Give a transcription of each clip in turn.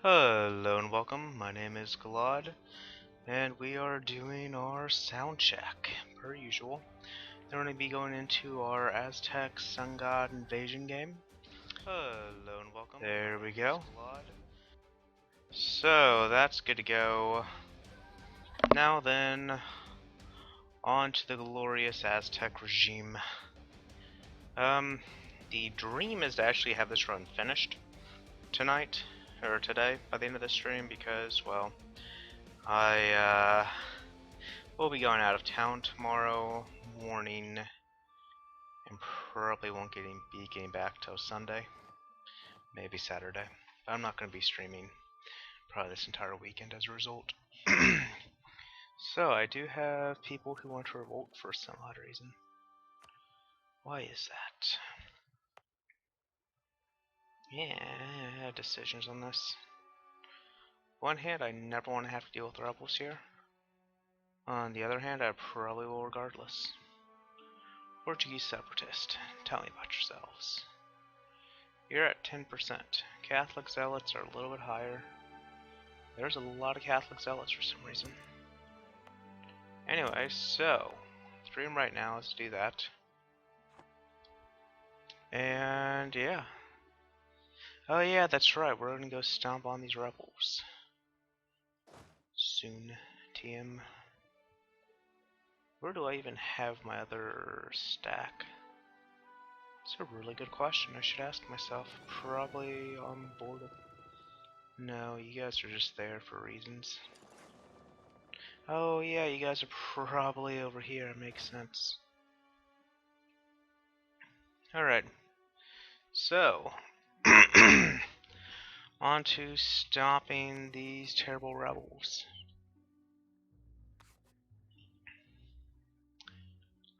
Hello and welcome, my name is Galad, and we are doing our sound check, per usual. Then we're going to be going into our Aztec Sun God Invasion game. Hello and welcome. There we go. So, that's good to go. Now then, on to the glorious Aztec regime. The dream is to actually have this run finished tonight, or today, by the end of the stream, because, well, I will be going out of town tomorrow morning and probably won't be getting back till Sunday, maybe Saturday. But I'm not going to be streaming probably this entire weekend as a result. So I do have people who want to revolt for some odd reason. Why is that? Yeah, I have decisions on this. One hand, I never want to have to deal with rebels here. On the other hand, I probably will regardless. Portuguese separatist, tell me about yourselves. You're at 10%. Catholic zealots are a little bit higher. There's a lot of Catholic zealots for some reason. Anyway, so, the dream right now is to do that. And yeah. Oh yeah, that's right, we're gonna go stomp on these rebels. Soon, TM. Where do I even have my other stack? It's a really good question I should ask myself. Probably on board of... No, you guys are just there for reasons. Oh yeah, you guys are probably over here, it makes sense. Alright, so, on to stopping these terrible rebels.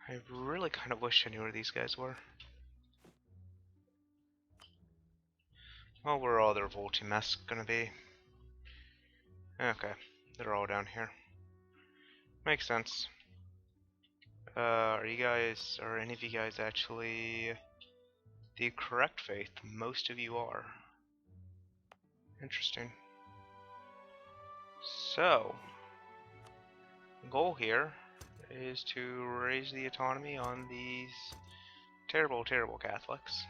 I really kind of wish I knew where these guys were. Well, where are all the revolting mess gonna be? Okay, they're all down here. Makes sense. Are any of you guys actually the correct faith? Most of you are. Interesting. So, the goal here is to raise the autonomy on these terrible, terrible Catholics.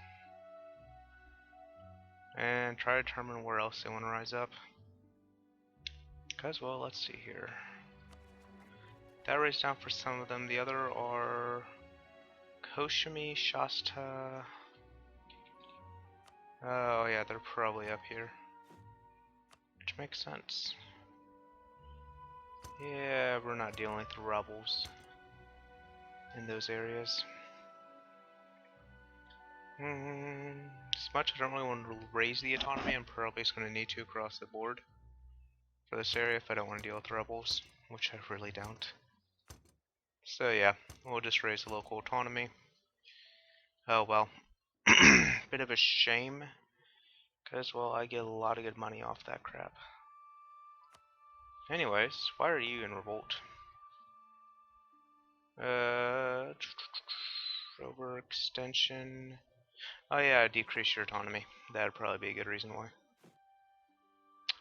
And try to determine where else they want to rise up. Because, well, let's see here. That raised down for some of them. The other are Koshimi, Shasta. Oh yeah, they're probably up here. Which makes sense. Yeah, we're not dealing with rebels in those areas. As much as I don't really want to raise the autonomy, I'm probably just going to need to across the board for this area if I don't want to deal with rebels, which I really don't. So yeah, we'll just raise the local autonomy. Oh well. Bit of a shame, because, well, I get a lot of good money off that crap. Anyways, why are you in revolt? Overextension. Oh yeah, decrease your autonomy. That'd probably be a good reason why.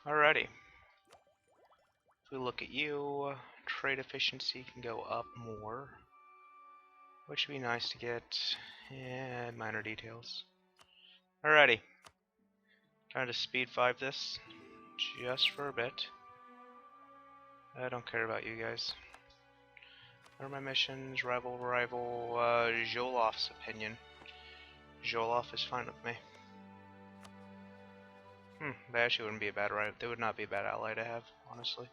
Alrighty. If we look at you, trade efficiency can go up more, which would be nice to get. Yeah, minor details. Alrighty. Trying to speed 5 this, just for a bit. I don't care about you guys. What are my missions? Rival, Zholof's opinion. Zholof is fine with me. They actually wouldn't be a bad rival. They would not be a bad ally to have, honestly.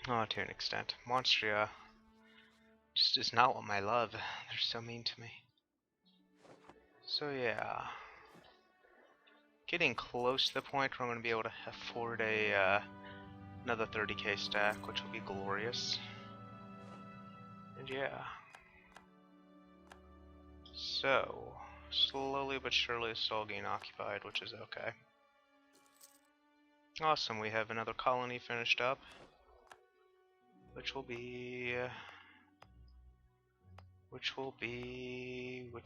Oh, to an extent. Monstria just is not what I love. They're so mean to me. So yeah. Getting close to the point where I'm going to be able to afford a another 30k stack, which will be glorious. And yeah. So, slowly but surely it's all getting occupied, which is okay. Awesome, we have another colony finished up. Which will be... which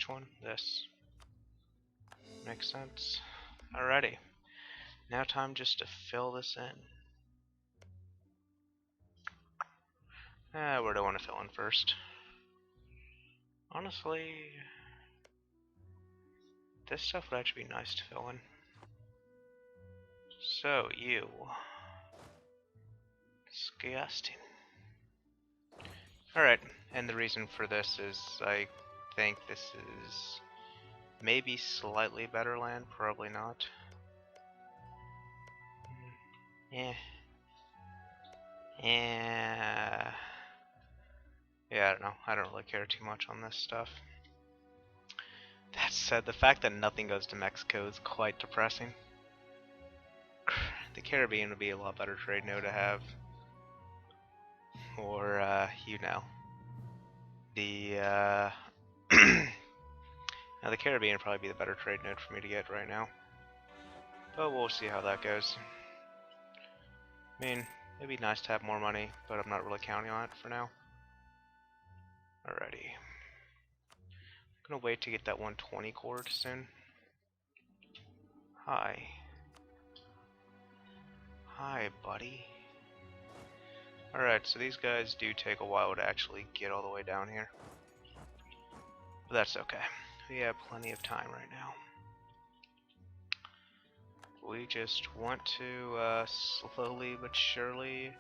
one? This. Makes sense. Alrighty. Now time just to fill this in. Where do I want to fill in first? Honestly, this stuff would actually be nice to fill in. So, you. Disgusting. Alright, and the reason for this is I think this is maybe slightly better land, probably not. Yeah. Yeah. Yeah, I don't know. I don't really care too much on this stuff. That said, the fact that nothing goes to Mexico is quite depressing. The Caribbean would be a lot better trade node to have. Or, you know. The, now the Caribbean would probably be the better trade node for me to get right now. But we'll see how that goes. I mean, it'd be nice to have more money, but I'm not really counting on it for now. Alrighty. I'm gonna wait to get that 120 cord soon. Hi. Hi, buddy. Alright, so these guys do take a while to actually get all the way down here. But that's okay. We have plenty of time right now. We just want to slowly but surely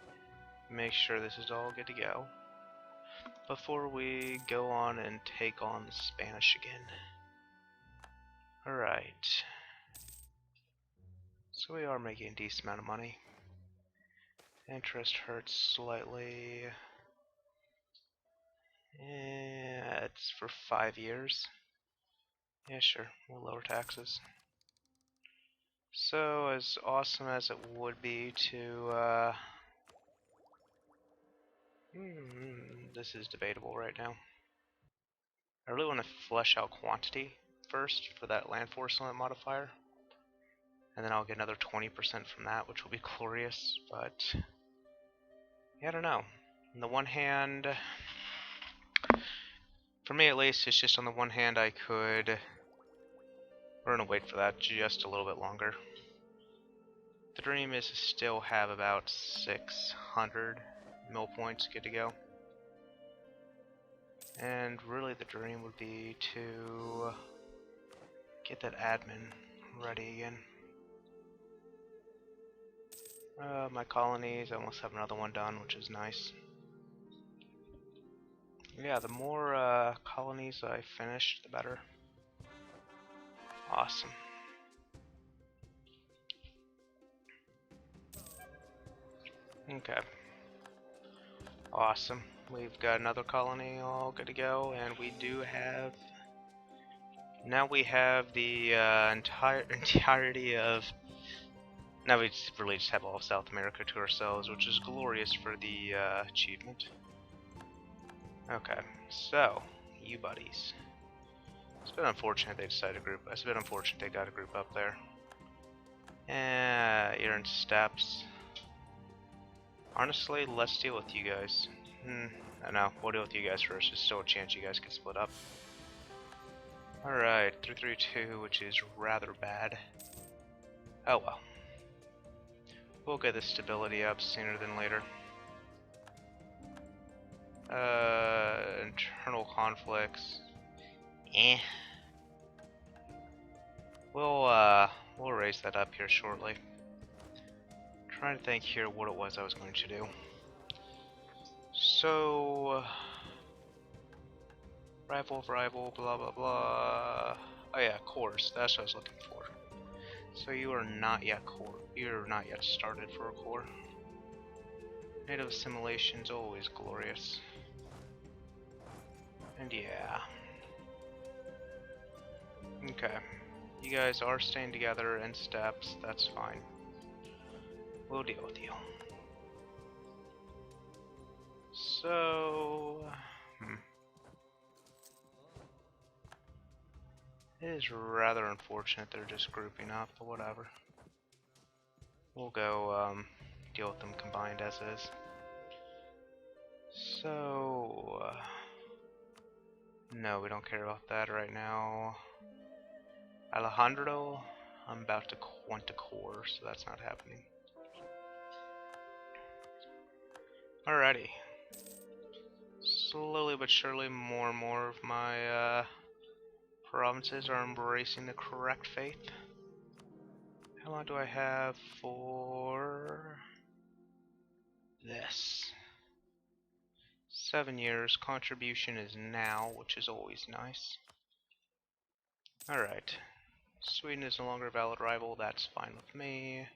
make sure this is all good to go before we go on and take on the Spanish again. Alright. So we are making a decent amount of money. Interest hurts slightly. Yeah, it's for 5 years. Yeah, sure, we'll lower taxes. So, as awesome as it would be to, this is debatable right now. I really want to flesh out quantity first for that land force limit modifier. And then I'll get another 20% from that, which will be glorious, but yeah, I don't know. On the one hand, for me at least, it's just on the one hand I could... We're gonna wait for that just a little bit longer. The dream is to still have about 600 mill points good to go. And really the dream would be to get that admin ready again. My colonies, I almost have another one done, which is nice. Yeah, the more colonies I finish, the better. Awesome. Okay. Awesome. We've got another colony all good to go, and we do have... Now we have the entirety of... Now we really just have all of South America to ourselves, which is glorious for the achievement. Okay, so, you buddies. It's a bit unfortunate they decided to group. It's a bit unfortunate they got a group up there. You're in steps. Honestly, let's deal with you guys. I know, we'll deal with you guys first. There's still a chance you guys could split up. Alright, 332, which is rather bad. Oh well. We'll get the stability up sooner than later. Internal conflicts. We'll raise that up here shortly. Trying to think here what it was I was going to do. So, rival, blah blah blah. Oh yeah, cores. That's what I was looking for. So you are not yet core. You're not yet started for a core. Native assimilation's always glorious. And yeah. Okay. You guys are staying together in steps. That's fine. We'll deal with you. So, it is rather unfortunate they're just grouping up, but whatever. We'll go deal with them combined as is. So, no, we don't care about that right now. Alejandro, I'm about to want to core, so that's not happening. Alrighty. Slowly but surely, more and more of my provinces are embracing the correct faith. How long do I have for this? 7 years. Contribution is now, which is always nice. Alright. Sweden is no longer a valid rival. That's fine with me.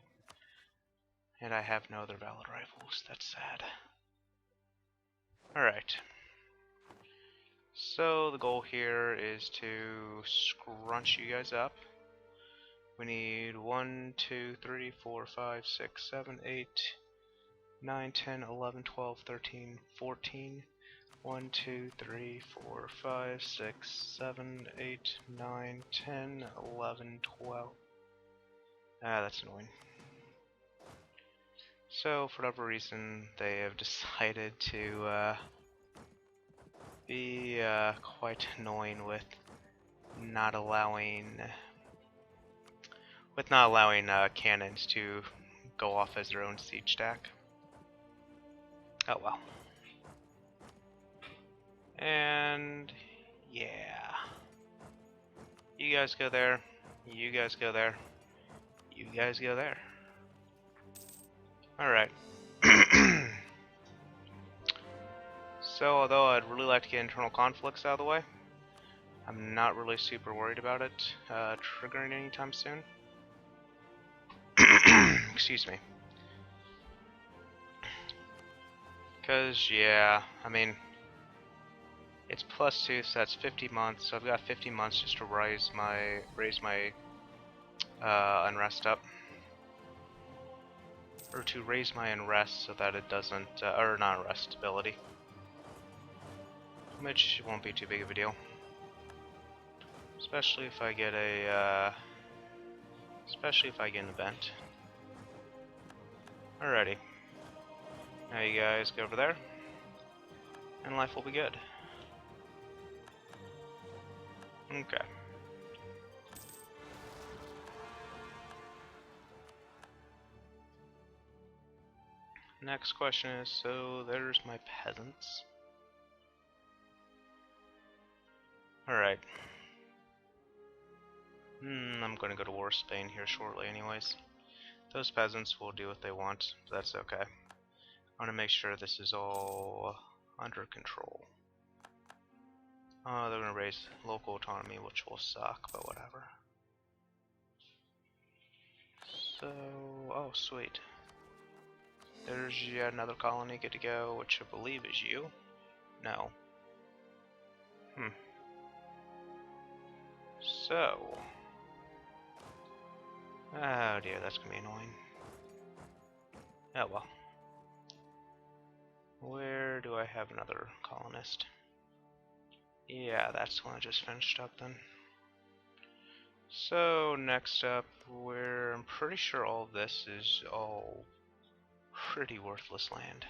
And I have no other valid rivals. That's sad. Alright. So the goal here is to scrunch you guys up. We need 1, 2, 3, 4, 5, 6, 7, 8, 9, 10, 11, 12, 13, 14. 1, 2, 3, 4, 5, 6, 7, 8, 9, 10, 11, 12. Ah, that's annoying. So, for whatever reason, they have decided to be quite annoying with not allowing cannons to go off as their own siege stack. Oh well. And yeah, you guys go there, you guys go there, you guys go there. Alright. So, although I'd really like to get internal conflicts out of the way, I'm not really super worried about it triggering anytime soon. Excuse me. Because, yeah, I mean, it's +2, so that's 50 months, so I've got 50 months just to raise my unrest up. Or to raise my unrest so that it doesn't, or not unrest, stability. Which won't be too big of a deal. Especially if I get an event. Alrighty. Now you guys go over there, and life will be good. Okay. Next question is, so there's my peasants. Alright. I'm gonna go to war with Spain here shortly anyways. Those peasants will do what they want, but that's okay. I want to make sure this is all under control. They're gonna raise local autonomy, which will suck, but whatever. So, oh sweet. There's yet another colony good to go, which I believe is you. No. So. Oh dear, that's gonna be annoying. Oh well. Where do I have another colonist? Yeah, that's the one I just finished up then. So, next up, I'm pretty sure all of this is all pretty worthless land.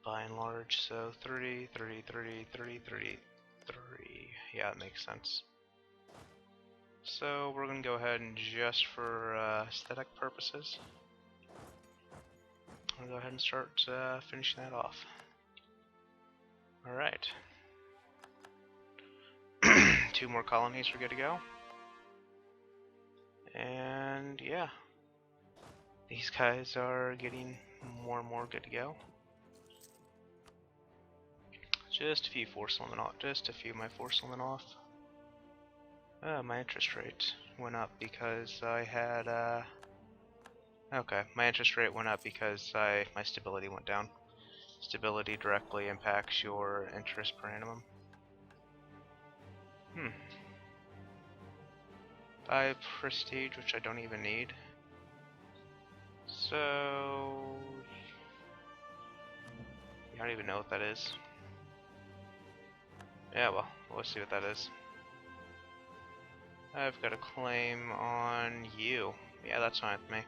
By and large, so 3, 3, 3, 3, 3, 3. Yeah, that makes sense. So we're gonna go ahead and just for aesthetic purposes, I'll go ahead and start finishing that off. Alright. 2 more colonies are good to go. And yeah. These guys are getting more and more good to go. Just a few force limit off. Just a few of my force limit off. My interest rate went up because I had okay, my interest rate went up because my stability went down. Stability directly impacts your interest per annum. 5 prestige, which I don't even need. So I don't even know what that is. Yeah, well, let's see what that is. I've got a claim on you. Yeah, that's fine with me.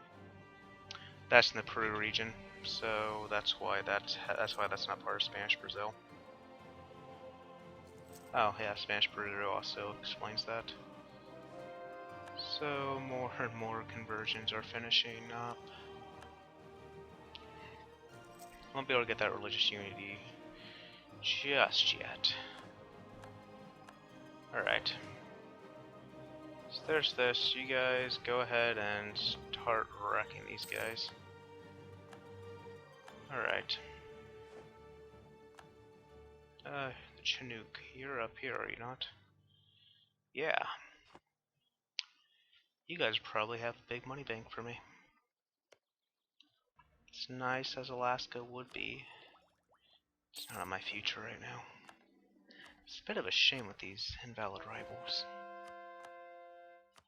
That's in the Peru region, so that's why that's not part of Spanish Brazil. Oh yeah, Spanish Peru also explains that. So more and more conversions are finishing up. Won't be able to get that religious unity just yet. Alright. So there's this. You guys go ahead and start wrecking these guys. Alright. The Chinook, you're up here, are you not? Yeah. You guys probably have a big money bank for me. As nice as Alaska would be, it's not in my future right now. It's a bit of a shame with these invalid rivals.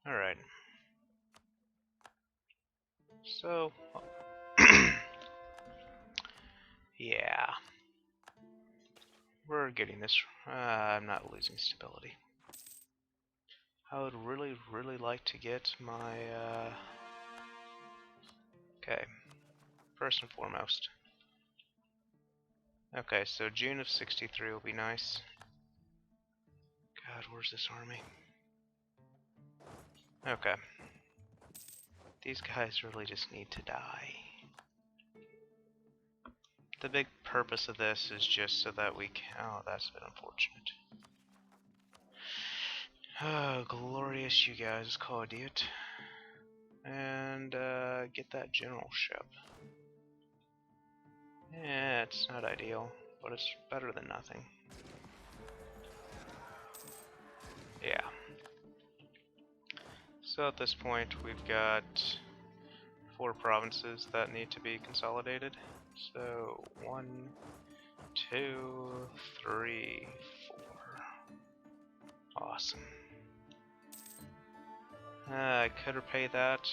Alright. So, yeah. We're getting this. I'm not losing stability. I would really, really like to get my, okay. First and foremost. Okay, so June of 63 will be nice. God, where's this army? Okay. These guys really just need to die. The big purpose of this is just so that we can... Oh, that's a bit unfortunate. Oh, glorious, you guys. Call it it. And, get that generalship. Yeah, it's not ideal, but it's better than nothing. Yeah. So at this point, we've got 4 provinces that need to be consolidated. So 1, 2, 3, 4. Awesome. I could repay that,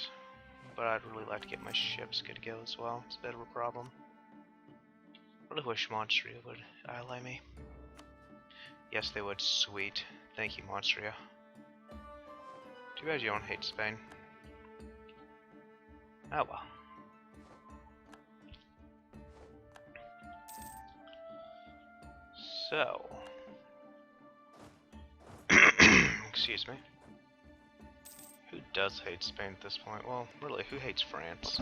but I'd really like to get my ships good to go as well. It's a bit of a problem. I really wish Monstria would ally me. Yes, they would. Sweet. Thank you, Monstria. Too bad you don't hate Spain. Oh well. So, excuse me. Who does hate Spain at this point? Well, really, who hates France?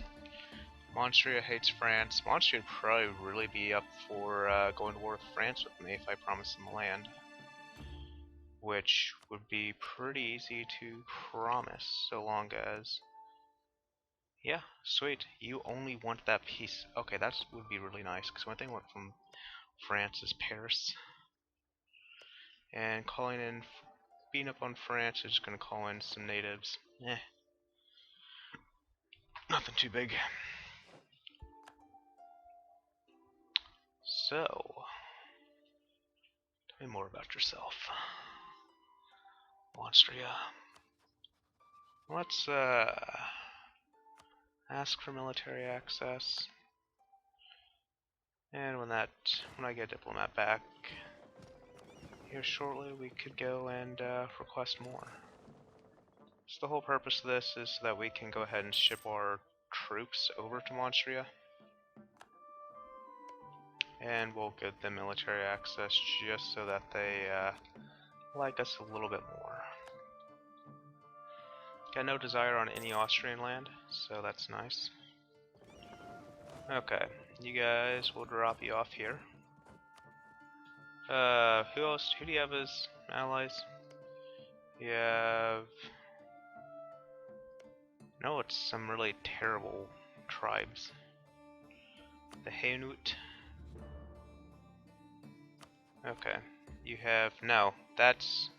Monstria hates France. Monstria would probably really be up for going to war with France with me if I promised them land. Which would be pretty easy to promise, so long as... Yeah, sweet. You only want that piece. Okay, that would be really nice, because one thing I want from France is Paris. And calling in... Beating up on France is just going to call in some natives. Eh. Nothing too big. So... Tell me more about yourself. Monstria. Let's, ask for military access. And when I get a diplomat back here shortly, we could go and request more. So the whole purpose of this is so that we can go ahead and ship our troops over to Monstria. And we'll give them military access just so that they like us a little bit more. Got no desire on any Austrian land, so that's nice. Okay, you guys, we'll drop you off here. Who else? Who do you have as allies? You have... No, it's some really terrible tribes. The Hainaut. Okay, you have... No, that's...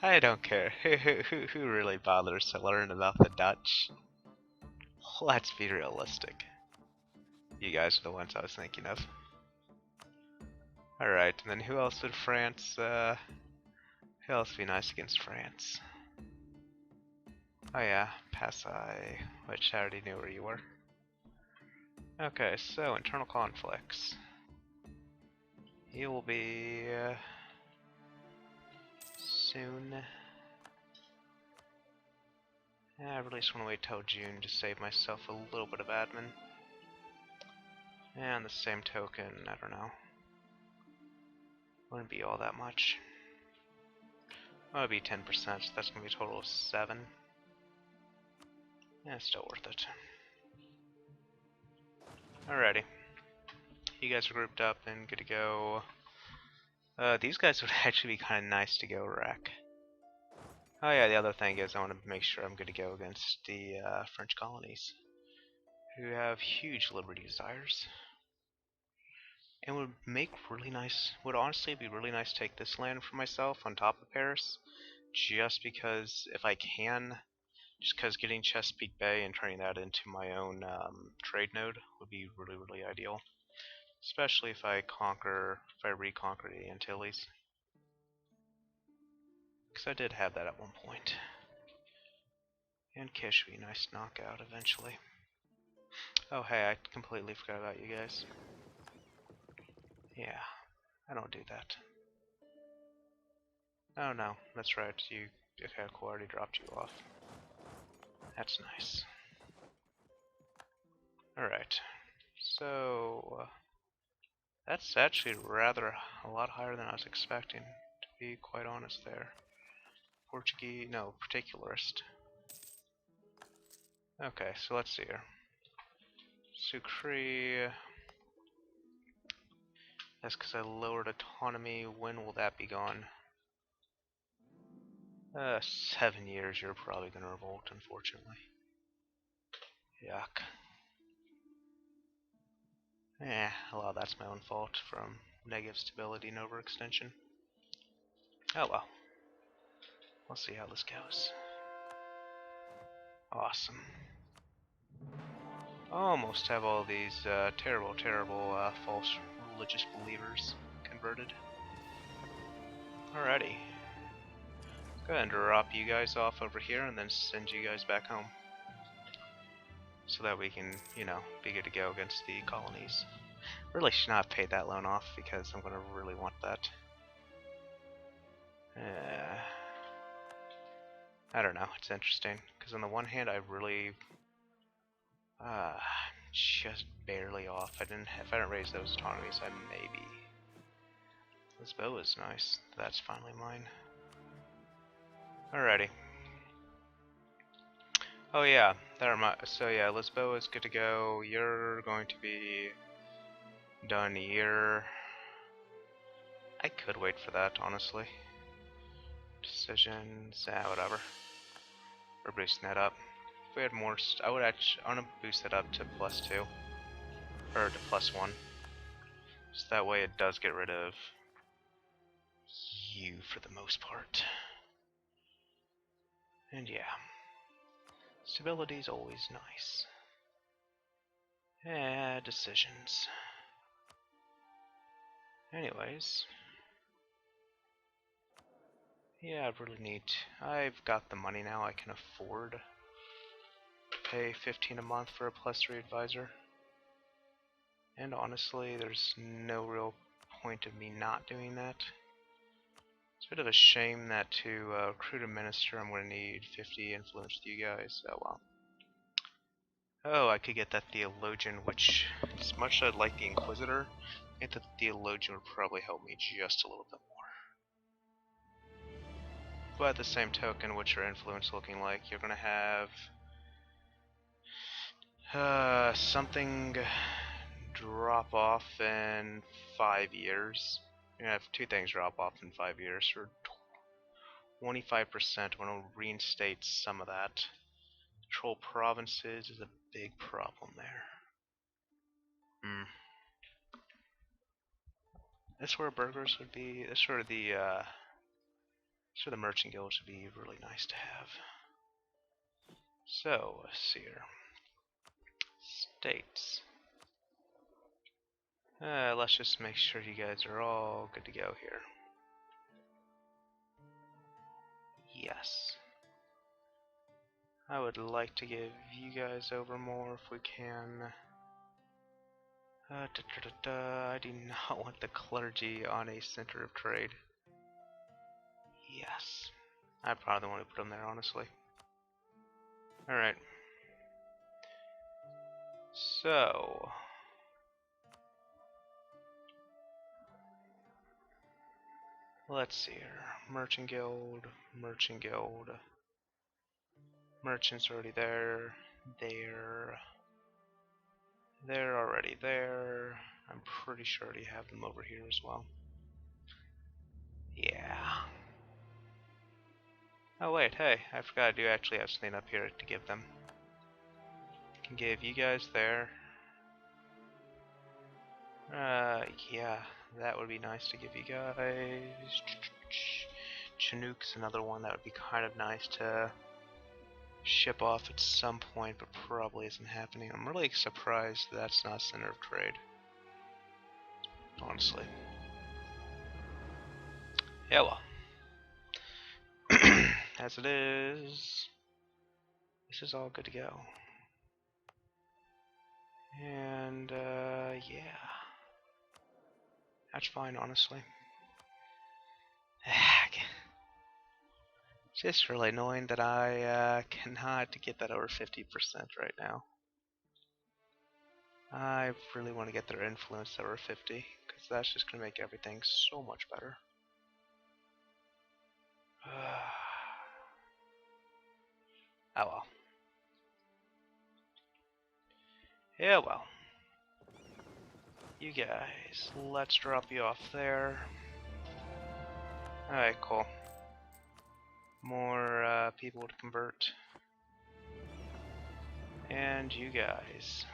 I don't care. Who really bothers to learn about the Dutch? Let's be realistic. You guys are the ones I was thinking of. Alright, and then who else would France, who else would be nice against France? Oh yeah, Passai, which I already knew where you were. Okay, so internal conflicts. He will be, soon. I really just want to wait till June to save myself a little bit of admin. And the same token, I don't know. Wouldn't be all that much. That would be 10%, so that's going to be a total of 7. Yeah, it's still worth it. Alrighty. You guys are grouped up and good to go. These guys would actually be kind of nice to go wreck. Oh yeah, the other thing is I want to make sure I'm good to go against the French colonies, who have huge liberty desires. And would make really nice, would honestly be really nice to take this land for myself on top of Paris, just because if I can, just because getting Chesapeake Bay and turning that into my own trade node would be really, really ideal. Especially if I reconquer the Antilles. Because I did have that at one point. And Kish would be nice to knock out eventually. Oh hey, I completely forgot about you guys. Yeah, I don't do that. Oh no, that's right, okay, cool, already dropped you off. That's nice. Alright, so that's actually a lot higher than I was expecting, to be quite honest there. Portuguese, no, particularist. Okay, so let's see here. Sucre. That's because I lowered autonomy. When will that be gone? 7 years, you're probably going to revolt, unfortunately. Yuck. Well, that's my own fault from negative stability and overextension. Oh well. We'll see how this goes. Awesome. Almost have all these terrible, false religious believers converted. Alrighty. Go ahead and drop you guys off over here and then send you guys back home. So that we can, you know, be good to go against the colonies. Really should not have paid that loan off because I'm going to really want that. I don't know, it's interesting. Because on the one hand, I really... just barely off. If I didn't raise those autonomies, I maybe... Lisboa is nice. That's finally mine. Alrighty. Oh yeah, so yeah, Lisboa is good to go. You're going to be done here. I could wait for that, honestly. Decisions, whatever. We're boosting that up. If we had more, I want to boost that up to +2 or to +1. So that way it does get rid of you for the most part. And yeah, stability is always nice. Decisions. Anyways, yeah, I really need. I've got the money now. I can afford to pay 15 a month for a +3 advisor. And honestly, there's no real point of me not doing that. It's a bit of a shame that to recruit a minister, I'm going to need 50 influence with you guys. Oh well. Oh, I could get that theologian, which, as much as I'd like the Inquisitor, I think the theologian would probably help me just a little bit more. But at the same token, what's your influence looking like? You're going to have something drop off in 5 years. You're going to have 2 things drop off in 5 years for 25%. I want to reinstate some of that. Control provinces is a big problem there. That's where burgers would be. That's where the merchant guilds would be really nice to have. So let's see here. States. Let's just make sure you guys are all good to go here. Yes. I would like to give you guys over more if we can. I do not want the clergy on a center of trade. Yes. I probably want to put them there, honestly. Alright. So... Let's see here. Merchant Guild, Merchant Guild. Merchant's already there. They're already there. I'm pretty sure I already have them over here as well. Yeah. Oh wait, hey, I forgot I do actually have something up here to give them. I can give you guys there. Yeah, that would be nice to give you guys. Chinook's another one that would be kind of nice to ship off at some point, but probably isn't happening. I'm really surprised that's not center of trade. Honestly. Yeah, well. As it is, this is all good to go. And, yeah. That's fine, honestly. Just really annoying that I cannot get that over 50% right now. I really want to get their influence over 50, because that's just going to make everything so much better. Oh well. Yeah, well. You guys, let's drop you off there. Alright, cool. More people to convert. And you guys,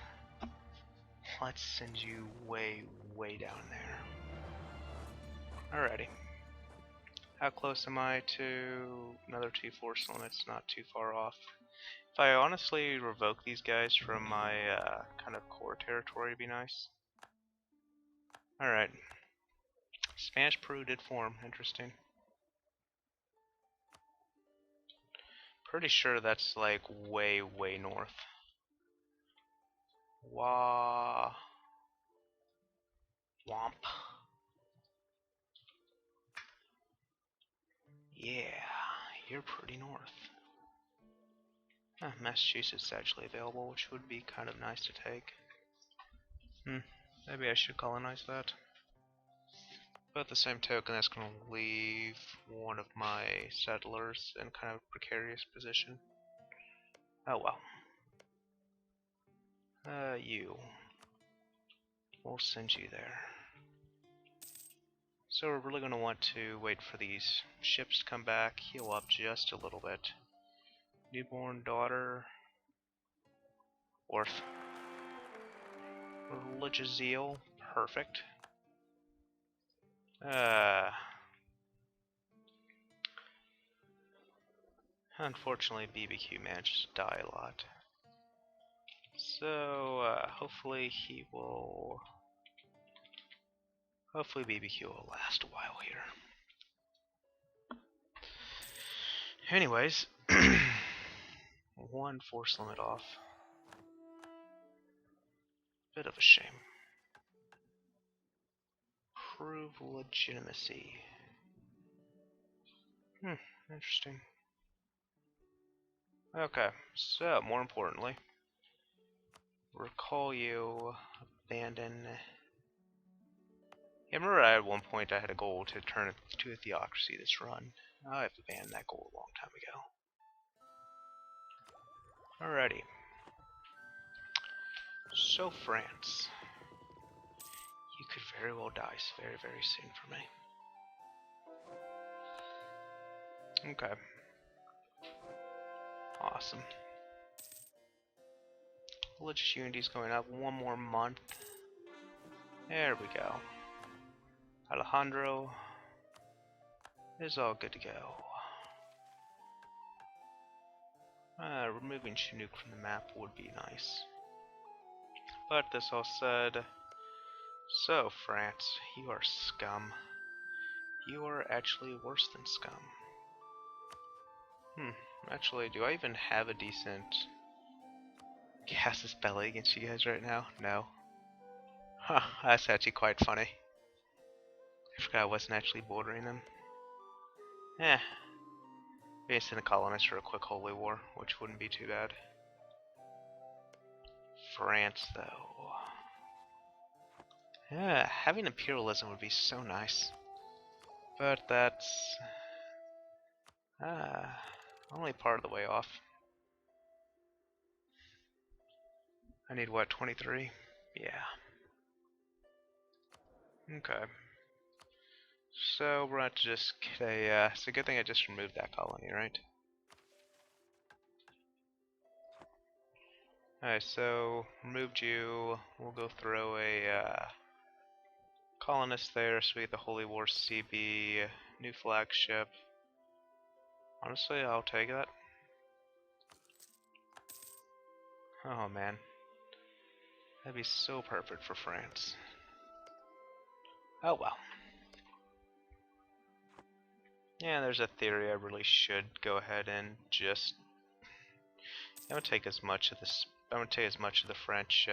let's send you way, way down there. Alrighty. How close am I to another 2 force limits? Not too far off. If I honestly revoke these guys from my kind of core territory, it'd be nice. Alright. Spanish Peru did form. Interesting. Pretty sure that's like way, way north. Womp. Yeah, you're pretty north. Massachusetts is actually available, which would be kind of nice to take. Maybe I should colonize that. But at the same token, that's going to leave one of my settlers in kind of a precarious position. Oh well. You. We'll send you there. So we're really going to want to wait for these ships to come back, heal up just a little bit. Newborn daughter. Orth. Religious zeal. Perfect. Unfortunately, BBQ manages to die a lot. So, hopefully he will... Hopefully BBQ will last a while here. Anyways, one force limit off. Bit of a shame. Prove legitimacy. Interesting. Okay, so more importantly, recall you, abandon. Yeah, remember at one point I had a goal to turn it to a theocracy this run. I've abandoned that goal a long time ago. Alrighty. So France. You could very well die very, very soon for me. Okay. Awesome. Religious unity's going up one more month. There we go. Alejandro is all good to go. Removing Chinook from the map would be nice. But this all said, so France, you are scum. You are actually worse than scum. Actually, do I even have a decent casus belli against you guys right now? No. Huh, that's actually quite funny. I forgot I wasn't actually bordering them. Maybe send a colonist for a quick holy war, which wouldn't be too bad. France, though. Yeah, having imperialism would be so nice. But that's only part of the way off. I need what, 23? Yeah. Okay. So we're going to just get a, it's a good thing I just removed that colony, right? Alright, so removed you. We'll go throw a colonist there, so we get the Holy War CB, new flagship. Honestly, I'll take that. Oh man. That'd be so perfect for France. Oh well. Yeah, there's a theory I really should go ahead and just I'm gonna take as much of this. I'm gonna take as much of the French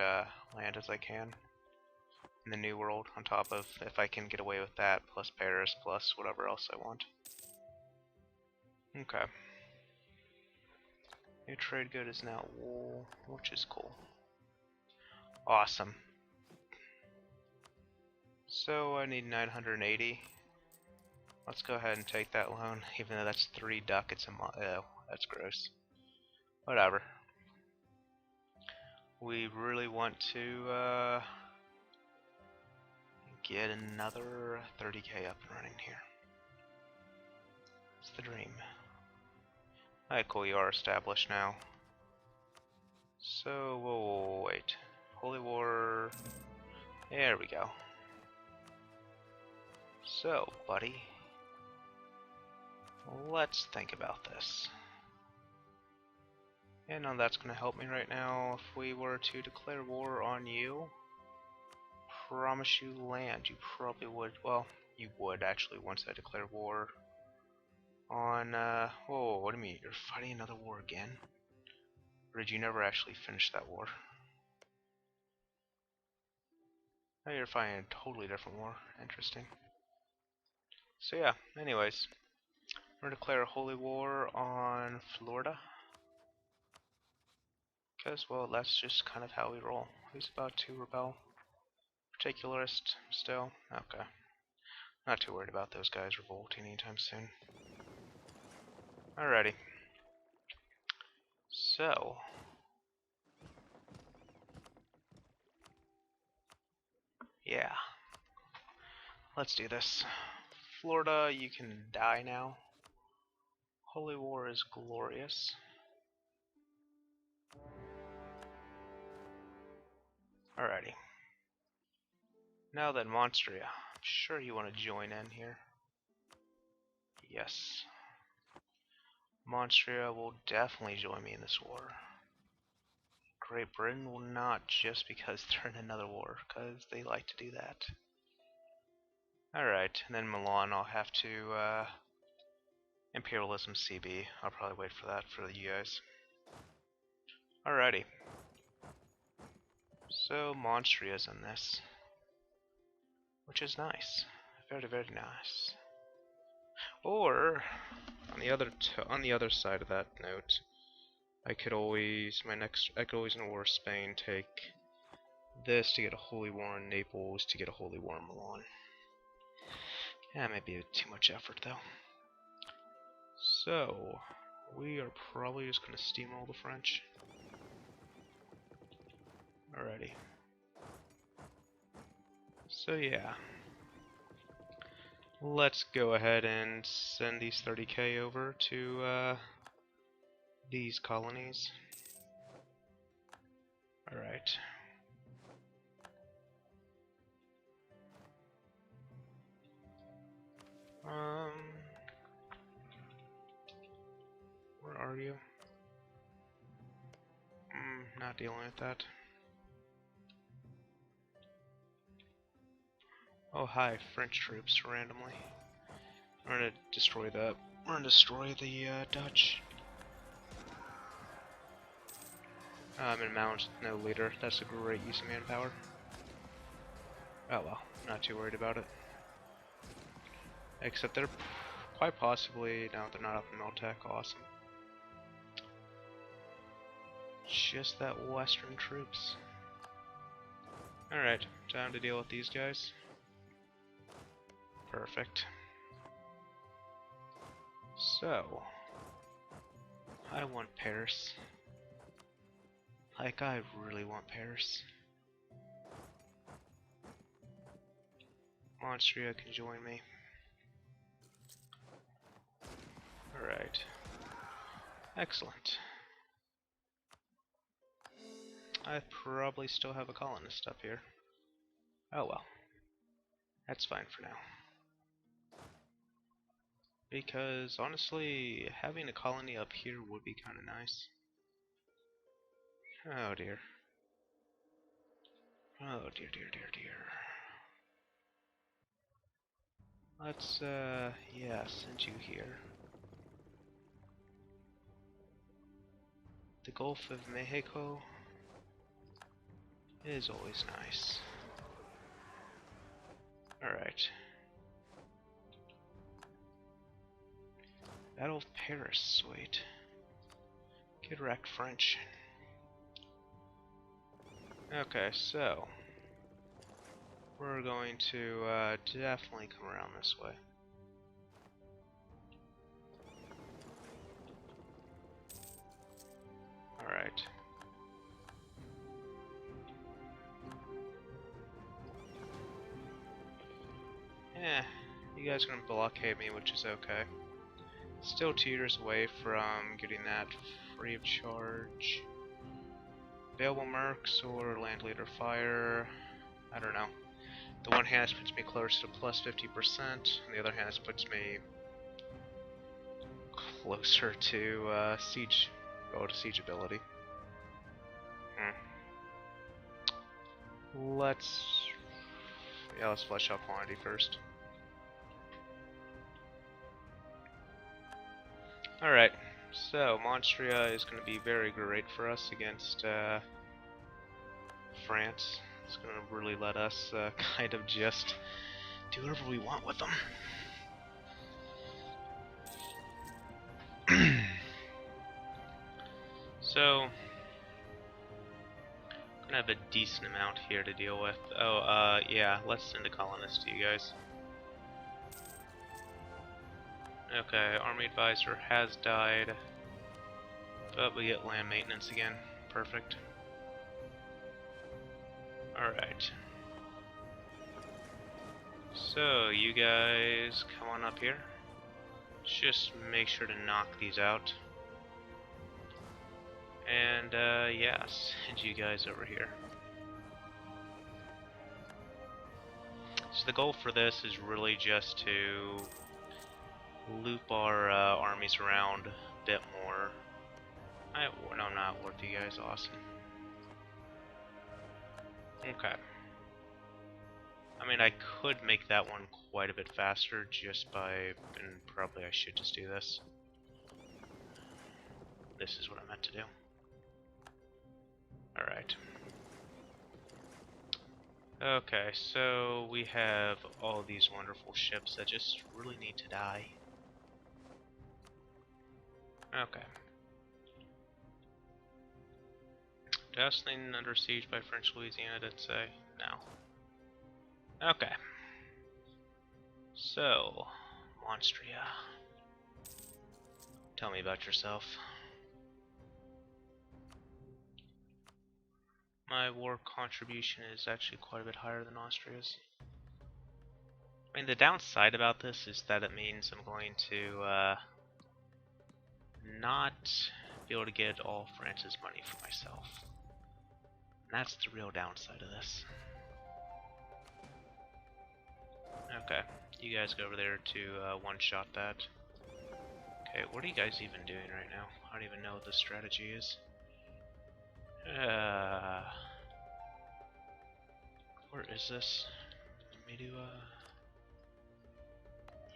land as I can in the New World. On top of, if I can get away with that, plus Paris, plus whatever else I want. Okay. New trade good is now wool, which is cool. Awesome. So I need 980. Let's go ahead and take that loan, even though that's 3 ducats a month. Oh, that's gross. Whatever. We really want to get another 30k up and running here. It's the dream. Alright, cool, you are established now. So, whoa, wait. Holy War. There we go. So, buddy. Let's think about this. And no, that's going to help me right now. If we were to declare war on you, promise you land, you probably would. Well, you would actually once I declare war on. Whoa, what do you mean? You're fighting another war again? Or did you never actually finish that war? Oh, you're fighting a totally different war. Interesting. So yeah, anyways. We're going to declare a holy war on Florida. Because, well, that's just kind of how we roll. Who's about to rebel? Particularist, still? Okay. Not too worried about those guys revolting anytime soon. Alrighty. So. Yeah. Let's do this. Florida, you can die now. Holy War is glorious. Alrighty. Now then, Monstria. I'm sure you want to join in here. Yes. Monstria will definitely join me in this war. Great Britain will not, just because they're in another war, because they like to do that. Alright, and then Milan I'll have to, Imperialism CB. I'll probably wait for that for you guys. Alrighty. So, Monstria's in this. Which is nice. Very, very nice. Or, on the other side of that note, I could always, in a war of Spain, take this to get a holy war in Naples to get a holy war in Milan. Yeah, might be too much effort though. So, we are probably just going to steamroll the French. Alrighty. So yeah. Let's go ahead and send these 30k over to these colonies. Alright. Where are you? Not dealing with that. Oh hi, French troops randomly. We're gonna destroy that. We're gonna destroy the Dutch. I'm in mount, no leader. That's a great use of manpower. Oh well, not too worried about it. Except they're quite possibly, no, they're not up in Miltech. Awesome. Just that western troops. Alright, time to deal with these guys. Perfect. so I want Paris. Like, I really want Paris. Monstria can join me. Alright. Excellent. I probably still have a colonist up here. Oh well. That's fine for now. Because, honestly, having a colony up here would be kind of nice. Oh dear. Oh dear, dear, dear, dear. Let's, yeah, send you here. The Gulf of Mexico is always nice. Alright. Battle of Paris, sweet. Get wrecked, French. Okay, so we're going to definitely come around this way. Alright. Yeah, you guys are gonna blockade me, which is okay. Still 2 years away from getting that free of charge. Available mercs or land leader fire. I don't know. The one hand this puts me closer to plus 50%, and the other hand this puts me closer to siege, siege ability. Let's flesh out quantity first. Alright, so Monstria is going to be very great for us against France. It's going to really let us kind of just do whatever we want with them. So, I'm gonna have a decent amount here to deal with. Oh, yeah, let's send a colonist to you guys. Okay, Army Advisor has died, but we get land maintenance again. Perfect. Alright. So, you guys come on up here. Just make sure to knock these out. And, yeah, send you guys over here. So the goal for this is really just to loop our armies around a bit more. No, not worth you guys, awesome. Okay. I mean, I could make that one quite a bit faster just by, and probably I should just do this. This is what I meant to do. Alright. Okay, so we have all these wonderful ships that just really need to die. Okay. Jocelyn under siege by French Louisiana, did say? No. Okay. So, Monstria. Tell me about yourself. My war contribution is actually quite a bit higher than Austria's. I mean, the downside about this is that it means I'm going to not be able to get all France's money for myself. And that's the real downside of this. Okay, you guys go over there to one-shot that. Okay, what are you guys even doing right now? I don't even know what the strategy is. Where is this? Let me do,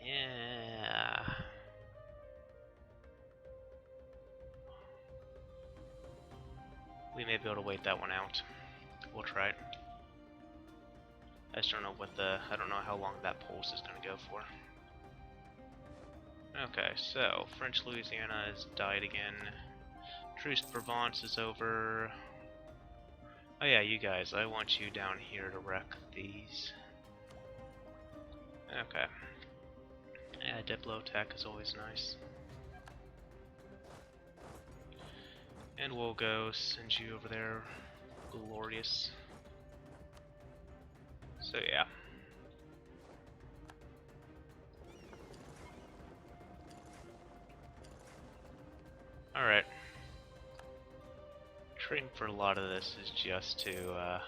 yeah. We may be able to wait that one out. We'll try it. I just don't know I don't know how long that pulse is gonna go for. Okay, so, French Louisiana has died again. Truce de Provence is over. Oh yeah, you guys, I want you down here to wreck these. Okay. Yeah, Diplo attack is always nice. And we'll go send you over there, glorious. So yeah. Alright. Trading for a lot of this is just to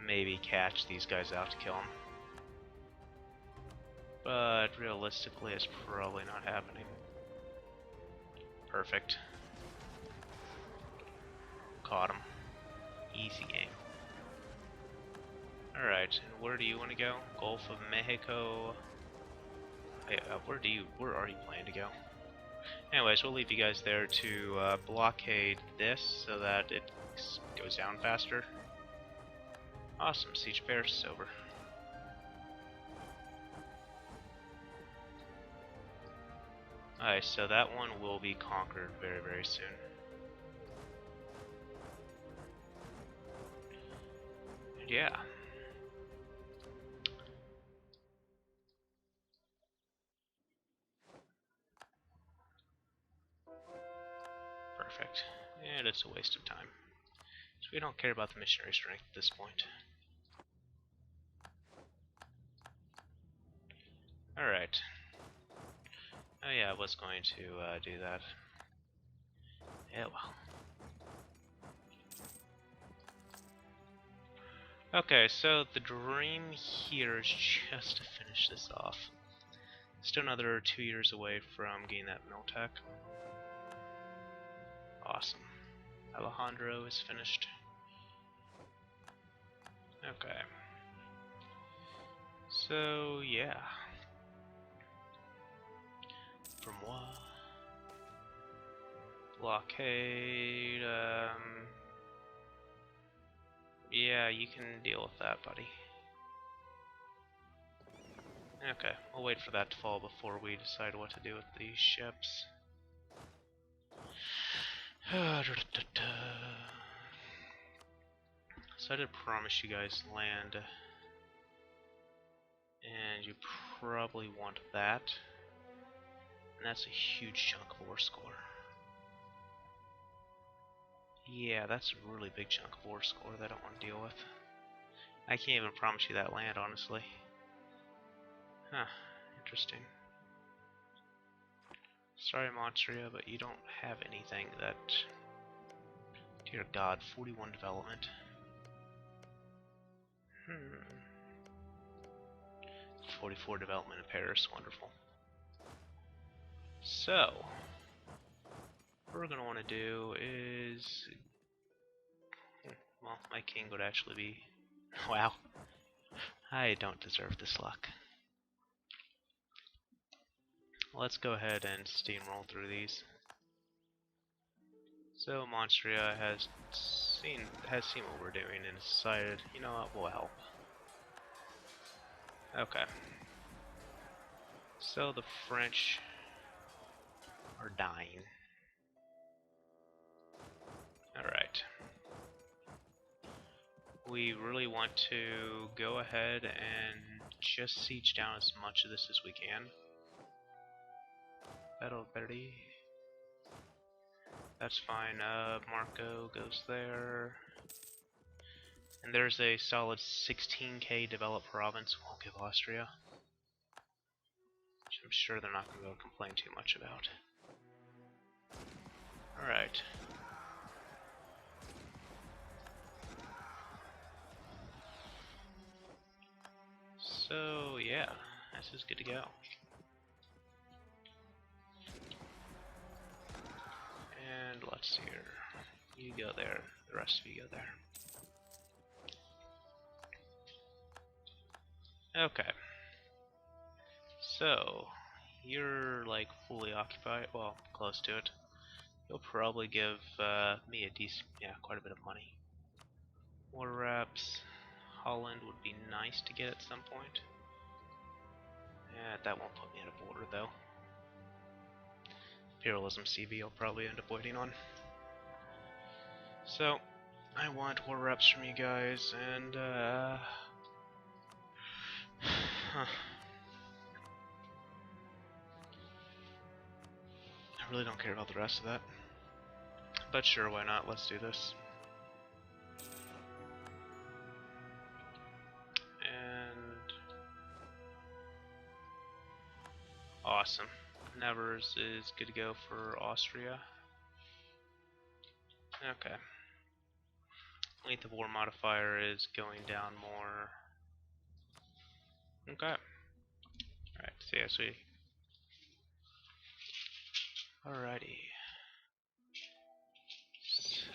maybe catch these guys out to kill them. But realistically, it's probably not happening. Perfect. Caught him. Easy game. Alright, and where do you want to go? Gulf of Mexico. Hey, where are you planning to go? Anyways, we'll leave you guys there to blockade this so that it goes down faster. Awesome, Siege of Paris is over. Alright, so that one will be conquered very, very soon. And yeah. Perfect. And it's a waste of time. So we don't care about the missionary strength at this point. Alright. Oh yeah, I was going to do that. Yeah, well. Okay, so the dream here is just to finish this off. Still another 2 years away from getting that mill tech. Awesome. Alejandro is finished. Okay. So, yeah. For moi. Blockade, yeah, you can deal with that, buddy. Okay, we'll wait for that to fall before we decide what to do with these ships. So I did promise you guys land, and you probably want that, and that's a huge chunk of war score. Yeah, that's a really big chunk of war score that I don't want to deal with. I can't even promise you that land, honestly. Huh, interesting. Sorry, Montreal, but you don't have anything that... Dear God, 41 development. 44 development in Paris, wonderful. So, what we're going to want to do is... Well, my king would actually be... Wow. I don't deserve this luck. Let's go ahead and steamroll through these. So Monstria has seen what we're doing and decided, you know what, we'll help. Okay. So the French are dying. Alright. We really want to go ahead and just siege down as much of this as we can. Battle of Berry. That's fine. Marco goes there. And there's a solid 16k developed province we'll give Austria. Which I'm sure they're not going to be able to complain too much about. Alright. So, yeah, this is good to go. And let's see here. You go there, the rest of you go there. Okay. So, you're like fully occupied, well, close to it. You'll probably give me a decent, yeah, quite a bit of money. War reps. Holland would be nice to get at some point. Yeah, that won't put me at a border though. Imperialism CV I'll probably end up waiting on. So, I want war reps from you guys, and huh. I really don't care about the rest of that. But sure, why not? Let's do this. And awesome. Nevers is good to go for Austria. Okay. Length of war modifier is going down more. Okay. Alright, so yeah, sweet. Alrighty.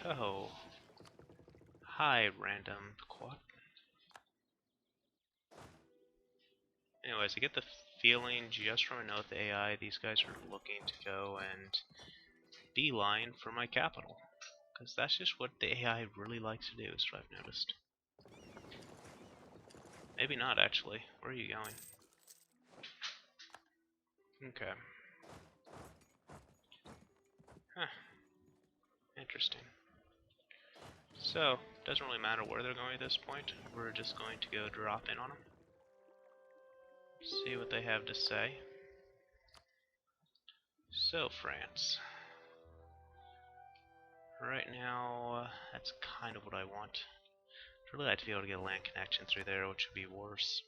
So, hi, random quad. Anyways, I get the feeling just from a note the AI, these guys are looking to go and beeline for my capital. Because that's just what the AI really likes to do, is what I've noticed. Maybe not, actually. Where are you going? Okay. Huh. Interesting. So, doesn't really matter where they're going at this point. We're just going to go drop in on them. See what they have to say. So, France. Right now, that's kind of what I want. I'd really like to be able to get a land connection through there, which would be worse.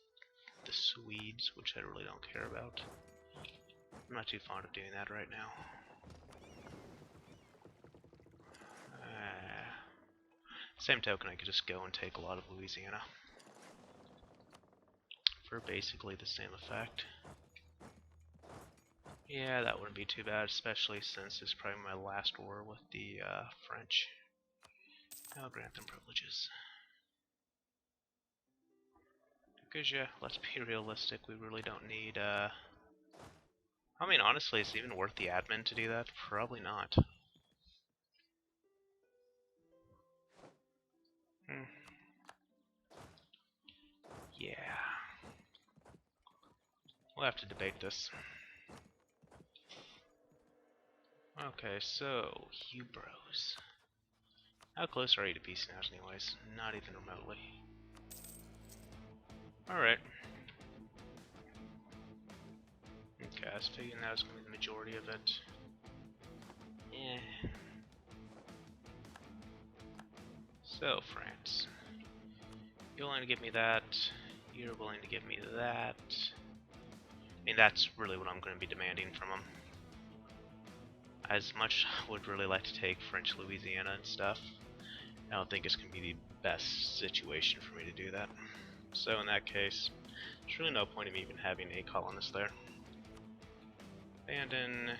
The Swedes, which I really don't care about. I'm not too fond of doing that right now. Same token, I could just go and take a lot of Louisiana. For basically the same effect. Yeah, that wouldn't be too bad, especially since it's probably my last war with the French. I'll grant them privileges. Because yeah, let's be realistic, we really don't need, I mean, honestly, is it even worth the admin to do that? Probably not. Yeah. We'll have to debate this. Okay, so, you bros. How close are you to peace now, anyways? Not even remotely. Alright. Okay, I was figuring that was going to be the majority of it. Yeah. So, France. You're willing to give me that. You're willing to give me that. I mean, that's really what I'm going to be demanding from them. As much I would really like to take French Louisiana and stuff, I don't think it's going to be the best situation for me to do that. So in that case, there's really no point in me even having a colonist there. Abandon.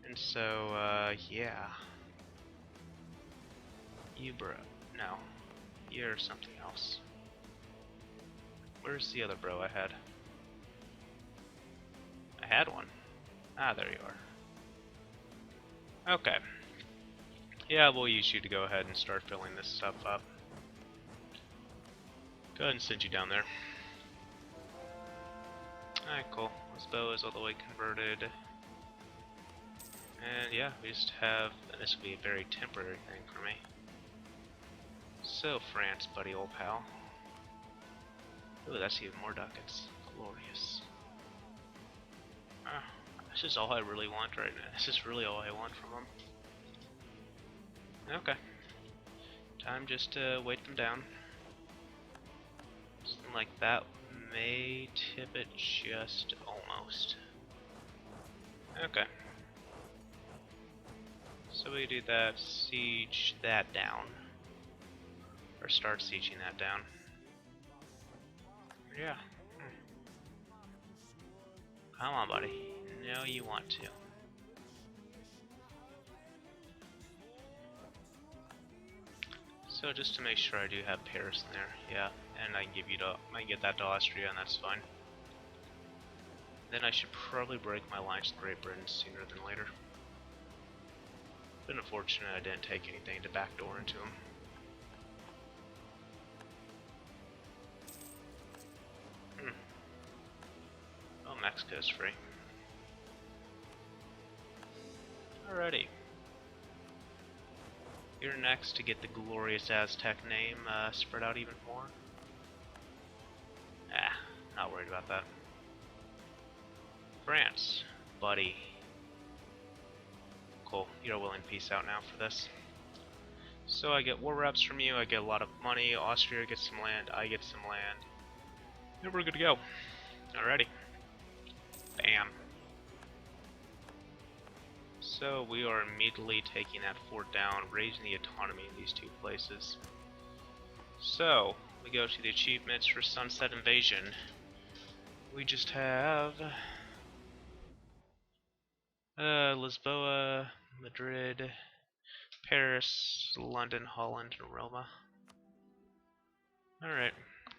And so, yeah. You bro. No. You're something else. Where's the other bro I had? I had one. Ah, there you are. Okay. Yeah, we'll use you to go ahead and start filling this stuff up. Go ahead and send you down there. Alright, cool. This bow is all the way converted. And yeah, we just have, this will be a very temporary thing for me. So, France, buddy old pal. Ooh, that's even more ducats. Glorious. This is all I really want right now. This is really all I want from them. Okay. Time just to weight them down. Something like that may tip it just almost. Okay. So we do that, siege that down. Or start sieging that down. Yeah. Come on, buddy. No, you want to. So just to make sure I do have Paris in there, yeah, and I can give you to, I can get that to Austria, and that's fine. Then I should probably break my alliance with Great Britain sooner than later. Been unfortunate I didn't take anything to backdoor into them. Oh, Mexico's free. Alrighty. You're next to get the glorious Aztec name spread out even more. Ah, not worried about that. France, buddy. cool. You're willing peace out now for this. So I get war reps from you, I get a lot of money, Austria gets some land, I get some land. And we're good to go. Alrighty. Bam. So we are immediately taking that fort down, raising the autonomy in these two places. So, we go to the achievements for Sunset Invasion. We just have Lisboa, Madrid, Paris, London, Holland, and Roma. Alright,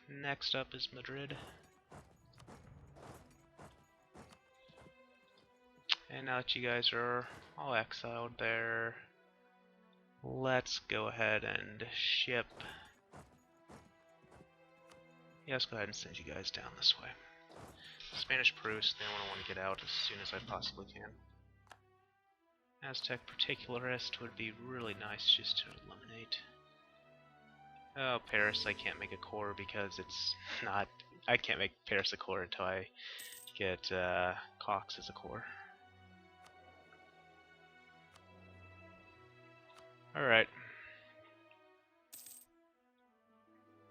next up is Madrid. And now that you guys are all exiled there, let's go ahead and ship. Yeah, let's go ahead and send you guys down this way. Spanish Peru, so they want to get out as soon as I possibly can. Aztec Particularist would be really nice just to eliminate. Oh, Paris, I can't make a core because it's not... I can't make Paris a core until I get Cox as a core. Alright.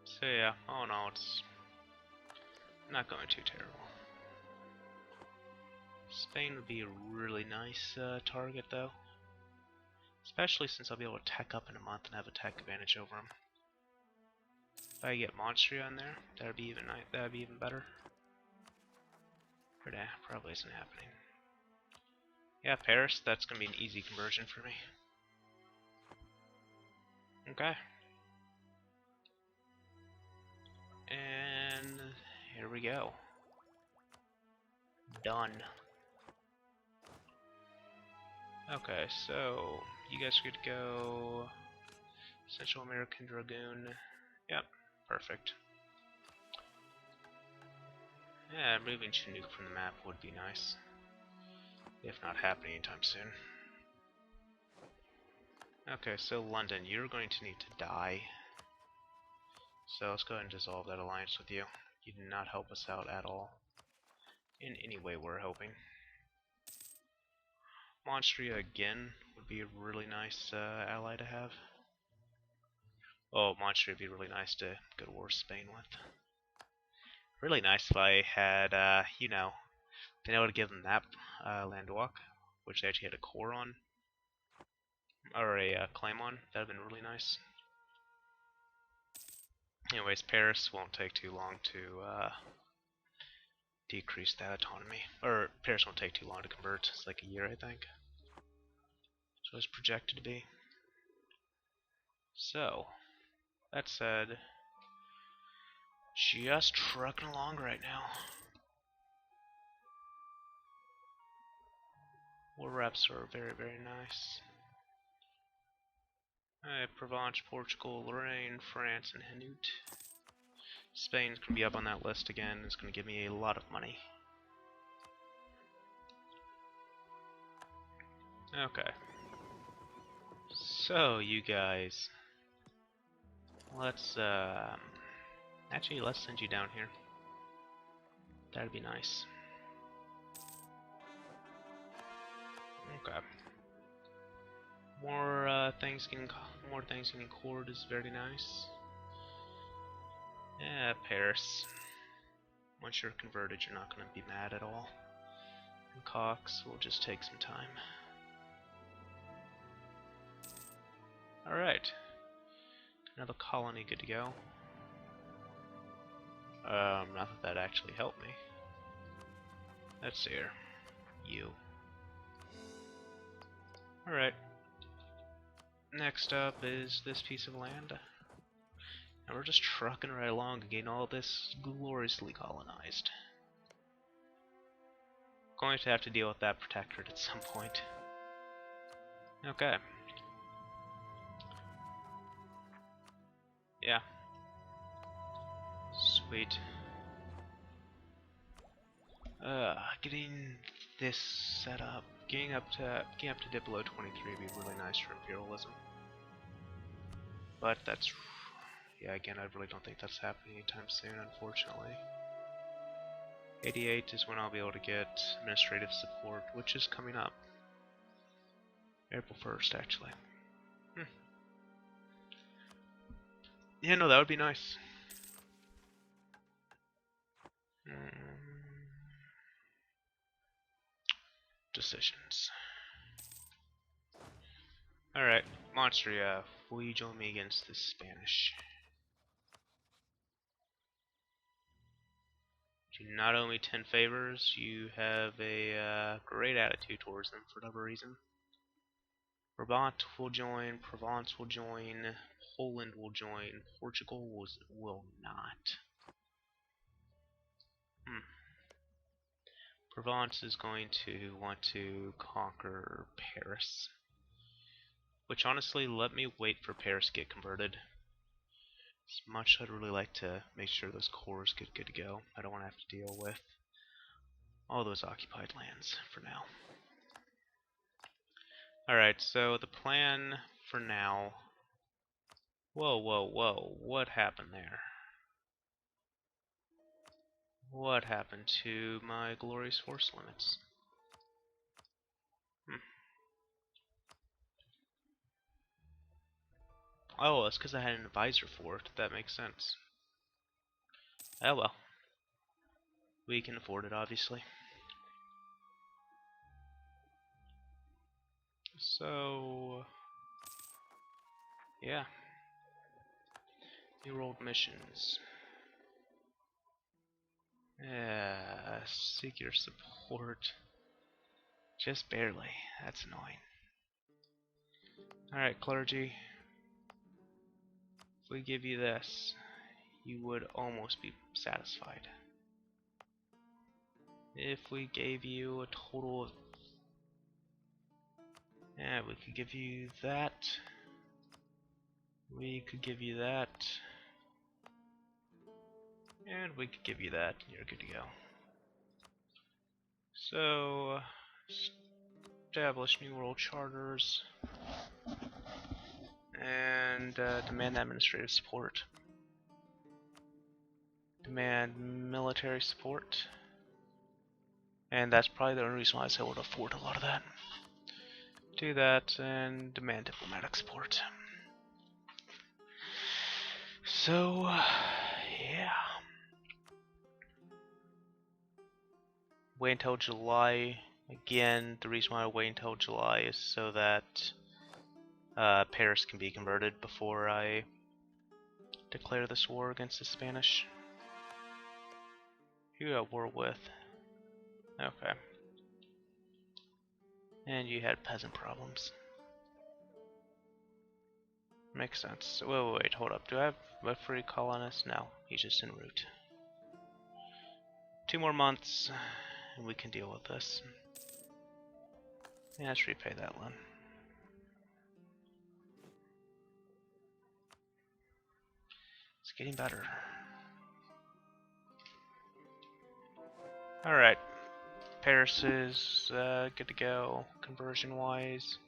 So yeah, all in all, it's not going too terrible. Spain would be a really nice target, though. Especially since I'll be able to tech up in a month and have a tech advantage over them. If I get Monstria in there, that'd be even nice. That'd be even better. But probably isn't happening. Yeah, Paris. That's gonna be an easy conversion for me. Okay. And here we go. Done. Okay, so you guys could go Central American Dragoon. Yep, perfect. Yeah, moving Chinook from the map would be nice. If not happening anytime soon. Okay, so London, you're going to need to die. So let's go ahead and dissolve that alliance with you. You did not help us out at all. In any way we're hoping. Monstria again would be a really nice ally to have. Oh, Monstria would be really nice to go to war with Spain with. Really nice if I had, you know, been able to give them that Languedoc, which they actually had a core on. Or a claim on. That would have been really nice. Anyways, Paris won't take too long to decrease that autonomy. Or Paris won't take too long to convert. It's like a year, I think. So it's projected to be. So, that said, just trucking along right now. War reps are very, very nice. Provence, Portugal, Lorraine, France, and Hainaut. Spain's going to be up on that list again. It's going to give me a lot of money. Okay. So, you guys. Let's, actually, let's send you down here. That'd be nice. Okay. More things getting cored is very nice. Yeah, Paris. Once you're converted, you're not going to be mad at all. And Cox will just take some time. Alright. Another colony good to go. Not that actually helped me. Let's see here. You. Alright. Next up is this piece of land. And we're just trucking right along and getting all this gloriously colonized. Going to have to deal with that protectorate at some point. Okay. Yeah. Sweet. Getting this set up. Getting up to Diplo 23 would be really nice for imperialism. But that's, yeah, again, I really don't think that's happening anytime soon, unfortunately. 88 is when I'll be able to get administrative support, which is coming up. April 1st, actually. Yeah, no, that would be nice. Decisions. Alright, Monstria, will you join me against the Spanish? You not only 10 favors, you have a great attitude towards them for whatever reason. Brabant will join, Provence will join, Poland will join, Portugal will not. Provence is going to want to conquer Paris. Which honestly, let me wait for Paris to get converted. As much as I'd really like to make sure those cores get good to go, I don't want to have to deal with all those occupied lands for now. Alright, so the plan for now... Whoa, whoa, whoa, what happened there? What happened to my glorious force limits? Oh, that's because I had an advisor for it. That makes sense. Oh well. We can afford it, obviously. So... yeah. New world missions. Seek your support. Just barely. That's annoying. Alright, clergy. If we give you this, you would almost be satisfied. If we gave you a total of... yeah, we could give you that. We could give you that. And we could give you that, and you're good to go. So, establish new world charters. And demand administrative support. Demand military support. And that's probably the only reason why I was able to afford a lot of that. Do that and demand diplomatic support. So, yeah. Wait until July. Again, the reason why I wait until July is so that Paris can be converted before I declare this war against the Spanish. Who you at war with? Okay. And you had peasant problems. Makes sense. Wait, hold up. Do I have a free colonist? No, he's just en route. 2 more months, and we can deal with this. Yeah, let's repay that loan. It's getting better. Alright. Paris is good to go, conversion-wise.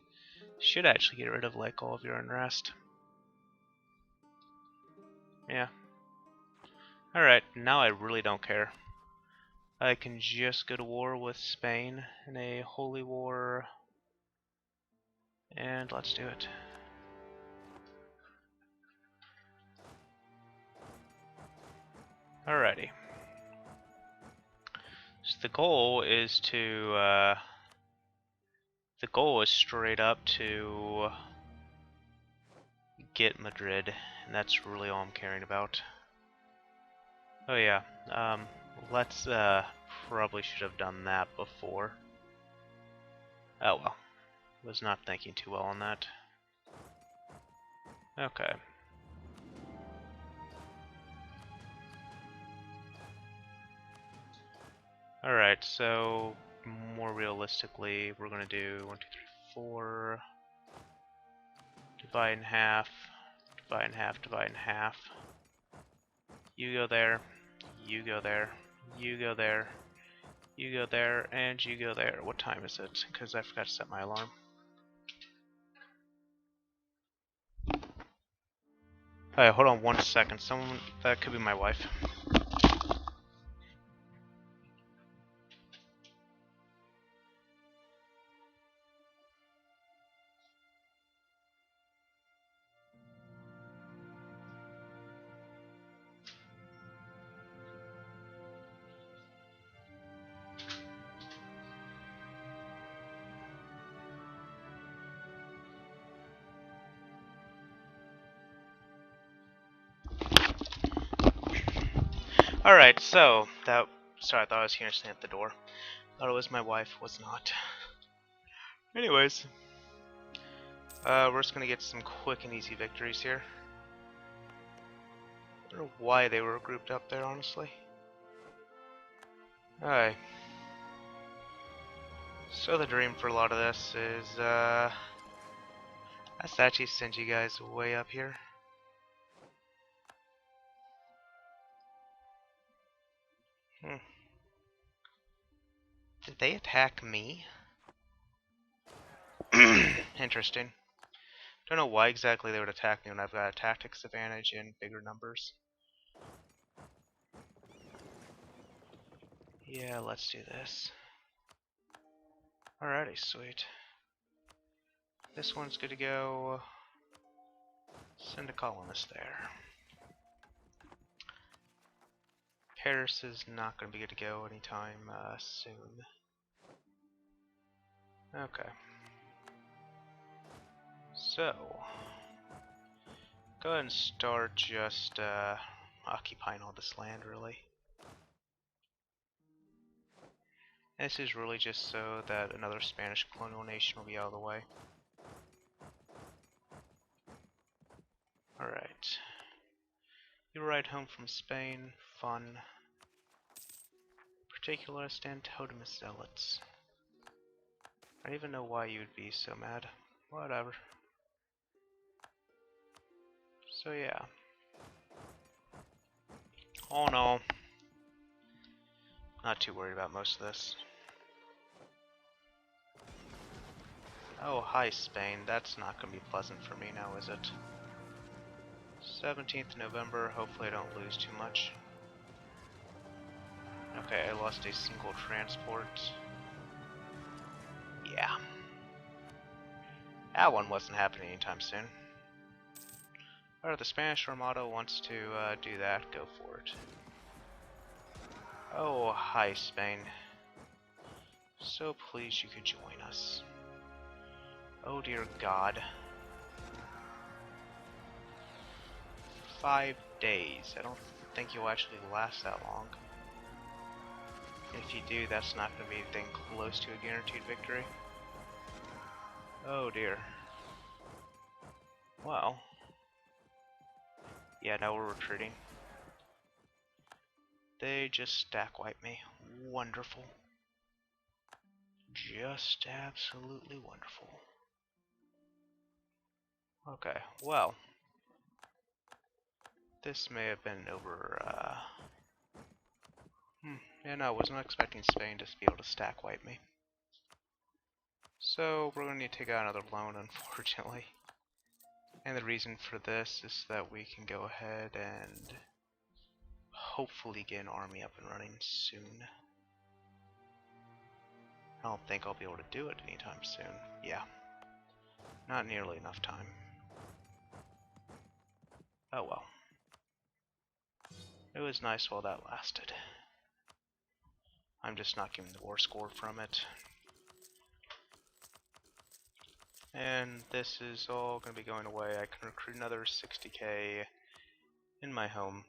Should actually get rid of like all of your unrest. Yeah. Alright, now I really don't care. I can just go to war with Spain in a holy war. And let's do it. Alrighty. So the goal is straight up to get Madrid, and that's really all I'm caring about. Oh yeah, let's probably should have done that before. Oh well, was not thinking too well on that. Okay. Alright, so more realistically, we're gonna do 1, 2, 3, 4. Divide in half, divide in half, divide in half. You go there, you go there, you go there, you go there, and you go there. What time is it? Because I forgot to set my alarm. Alright, hold on 1 second. Someone, that could be my wife. Alright, so that. Sorry, I thought I was hearing something at the door. Thought it was my wife, was not. Anyways, we're just gonna get some quick and easy victories here. I don't know why they were grouped up there, honestly. Alright. So the dream for a lot of this is, let's actually send you guys way up here. Did they attack me? Interesting. Don't know why exactly they would attack me when I've got a tactics advantage and bigger numbers. Yeah, let's do this. Alrighty, sweet. This one's good to go. Send a colonist there. Paris is not going to be good to go anytime soon. Okay. So, go ahead and start just occupying all this land, really. This is really just so that another Spanish colonial nation will be out of the way. Alright. You ride home from Spain. Fun. Particularist and totemist zealots. I don't even know why you would be so mad. Whatever. So yeah. All in all, not too worried about most of this. Oh, hi Spain. That's not going to be pleasant for me now, is it? 17th November. Hopefully I don't lose too much. Okay, I lost a single transport. Yeah. That one wasn't happening anytime soon. Or the Spanish Armada wants to do that, go for it. Oh, hi Spain. So pleased you could join us. Oh dear God. 5 days. I don't think you'll actually last that long. If you do, that's not going to be anything close to a guaranteed victory. Oh dear. Well. Yeah, now we're retreating. They just stack wipe me. Wonderful. Just absolutely wonderful. Okay, well. This may have been over, yeah, no, I wasn't expecting Spain to be able to stack wipe me. So, we're going to need to take out another loan, unfortunately. And the reason for this is that we can go ahead and hopefully get an army up and running soon. I don't think I'll be able to do it anytime soon. Yeah. Not nearly enough time. Oh well. It was nice while that lasted. I'm just not getting the war score from it. And this is all going to be going away. I can recruit another 60k in my home.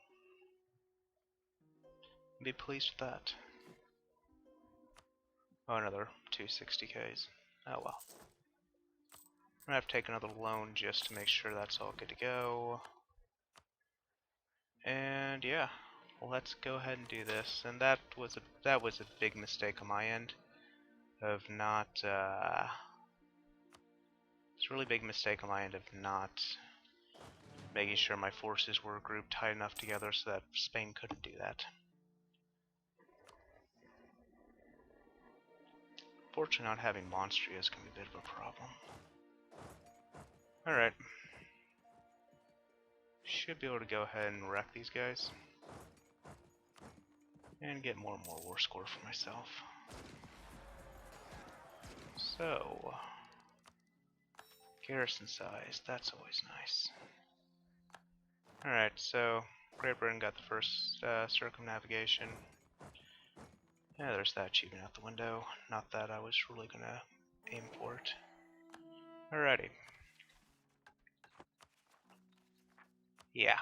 Be pleased with that. Oh, another 260ks. Oh well. I'm gonna have to take another loan just to make sure that's all good to go. And yeah, let's go ahead and do this. And that was a big mistake on my end of not. It's a really big mistake on my end of not making sure my forces were grouped tight enough together so that Spain couldn't do that. Fortunately, not having Monstria is going to be a bit of a problem. Alright. Should be able to go ahead and wreck these guys. And get more and more war score for myself. So, garrison size, that's always nice. Alright, so Great Britain got the first circumnavigation. Yeah, there's that achievement out the window. Not that I was really gonna aim for it. Alrighty. Yeah.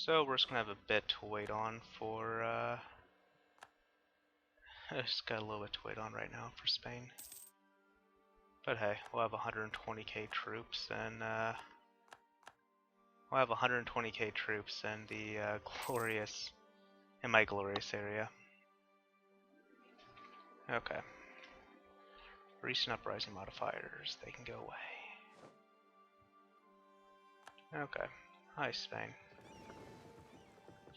So we're just gonna have a bit to wait on for, I just got a little bit to wait on right now for Spain. But hey, we'll have 120k troops and, we'll have 120k troops in the, in my glorious area. Okay. Recent uprising modifiers, they can go away. Okay. Hi, Spain.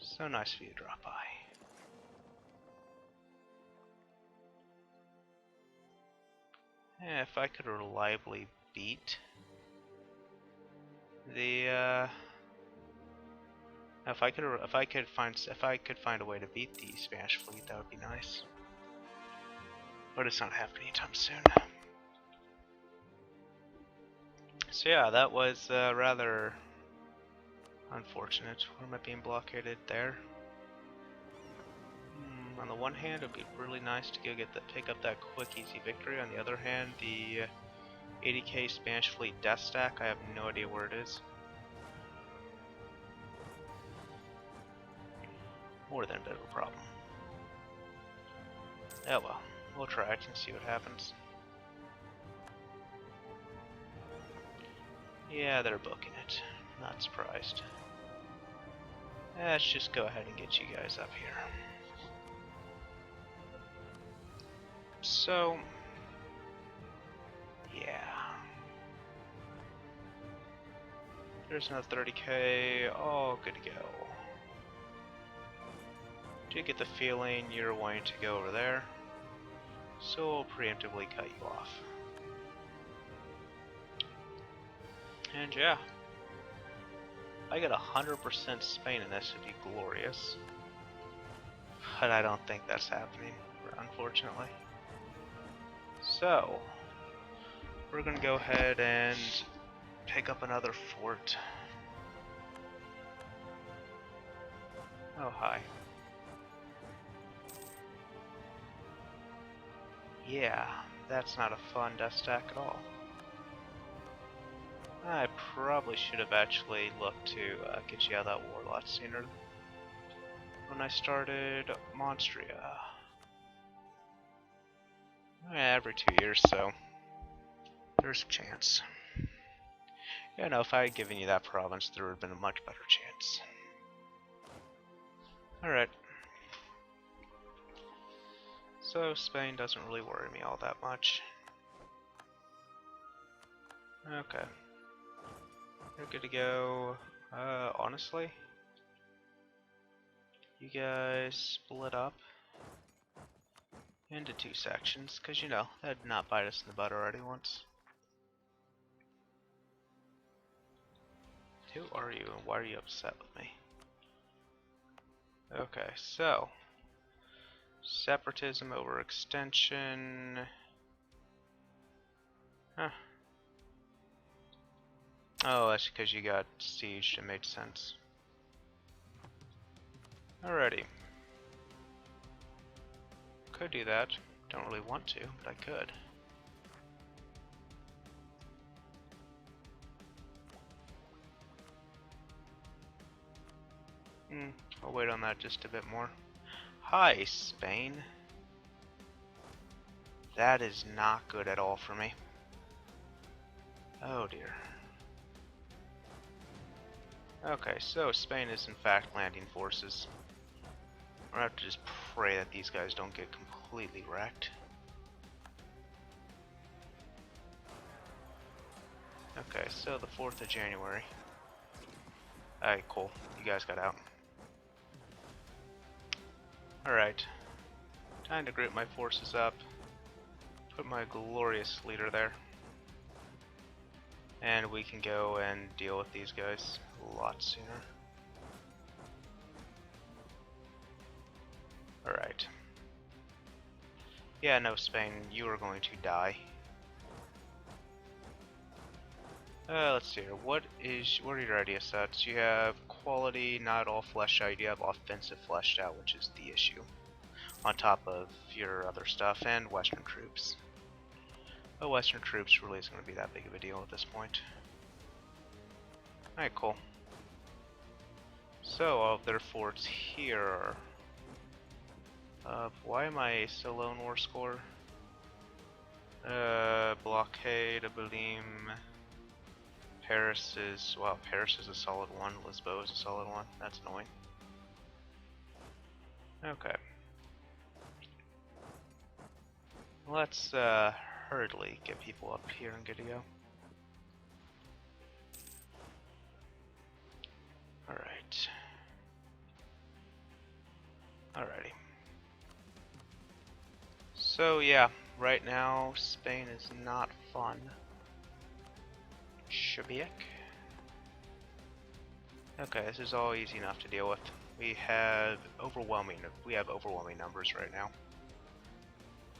So nice of you to drop by. Yeah, if I could reliably beat the if I could find a way to beat the Spanish fleet, that would be nice. But it's not happening anytime soon. So yeah, that was rather unfortunate. Where am I being blockaded? There. On the one hand, it would be really nice to go pick up that quick, easy victory. On the other hand, the 80k Spanish fleet death stack, I have no idea where it is. More than a bit of a problem. Oh well, we'll try it and see what happens. Yeah, they're booking it. Not surprised. Let's just go ahead and get you guys up here. So, yeah. There's another 30k, all good to go. Do get the feeling you're wanting to go over there, so we'll preemptively cut you off. And yeah, I get 100% Spain in this, would be glorious. But I don't think that's happening, unfortunately. So, we're gonna go ahead and pick up another fort. Oh, hi. Yeah, that's not a fun death stack at all. I probably should have actually looked to get you out of that war a lot sooner when I started Monstria. Every 2 years, so there's a chance. Yeah, no, if I had given you that province, there would have been a much better chance. Alright. So, Spain doesn't really worry me all that much. Okay. You're good to go. Honestly, you guys split up into 2 sections, because you know, that'd not bite us in the butt already once. Who are you and why are you upset with me? Okay, so separatism over extension. Huh. Oh, that's because you got sieged. It made sense. Alrighty. Could do that. Don't really want to, but I could. I'll wait on that just a bit more. Hi, Spain. That is not good at all for me. Oh dear. Okay, so Spain is in fact landing forces. We're gonna have to just pray that these guys don't get completely wrecked. Okay, so the 4th of January. Alright, cool. You guys got out. Alright. Time to group my forces up. Put my glorious leader there. And we can go and deal with these guys a lot sooner. Alright. Yeah, no, Spain, you are going to die. Let's see here. What are your idea sets? You have quality, not all fleshed out. You have offensive fleshed out, which is the issue. On top of your other stuff, and Western troops. But Western troops really isn't going to be that big of a deal at this point. Alright, cool. So, all of their forts here. Why am I still low in war score? Blockade, Abilim. Paris is, wow, Paris is a solid one. Lisboa is a solid one. That's annoying. Okay. Let's, hurriedly get people up here and good to go. Alright. Alrighty. So, yeah, right now, Spain is not fun. Shabiak. Okay, this is all easy enough to deal with. We have overwhelming numbers right now.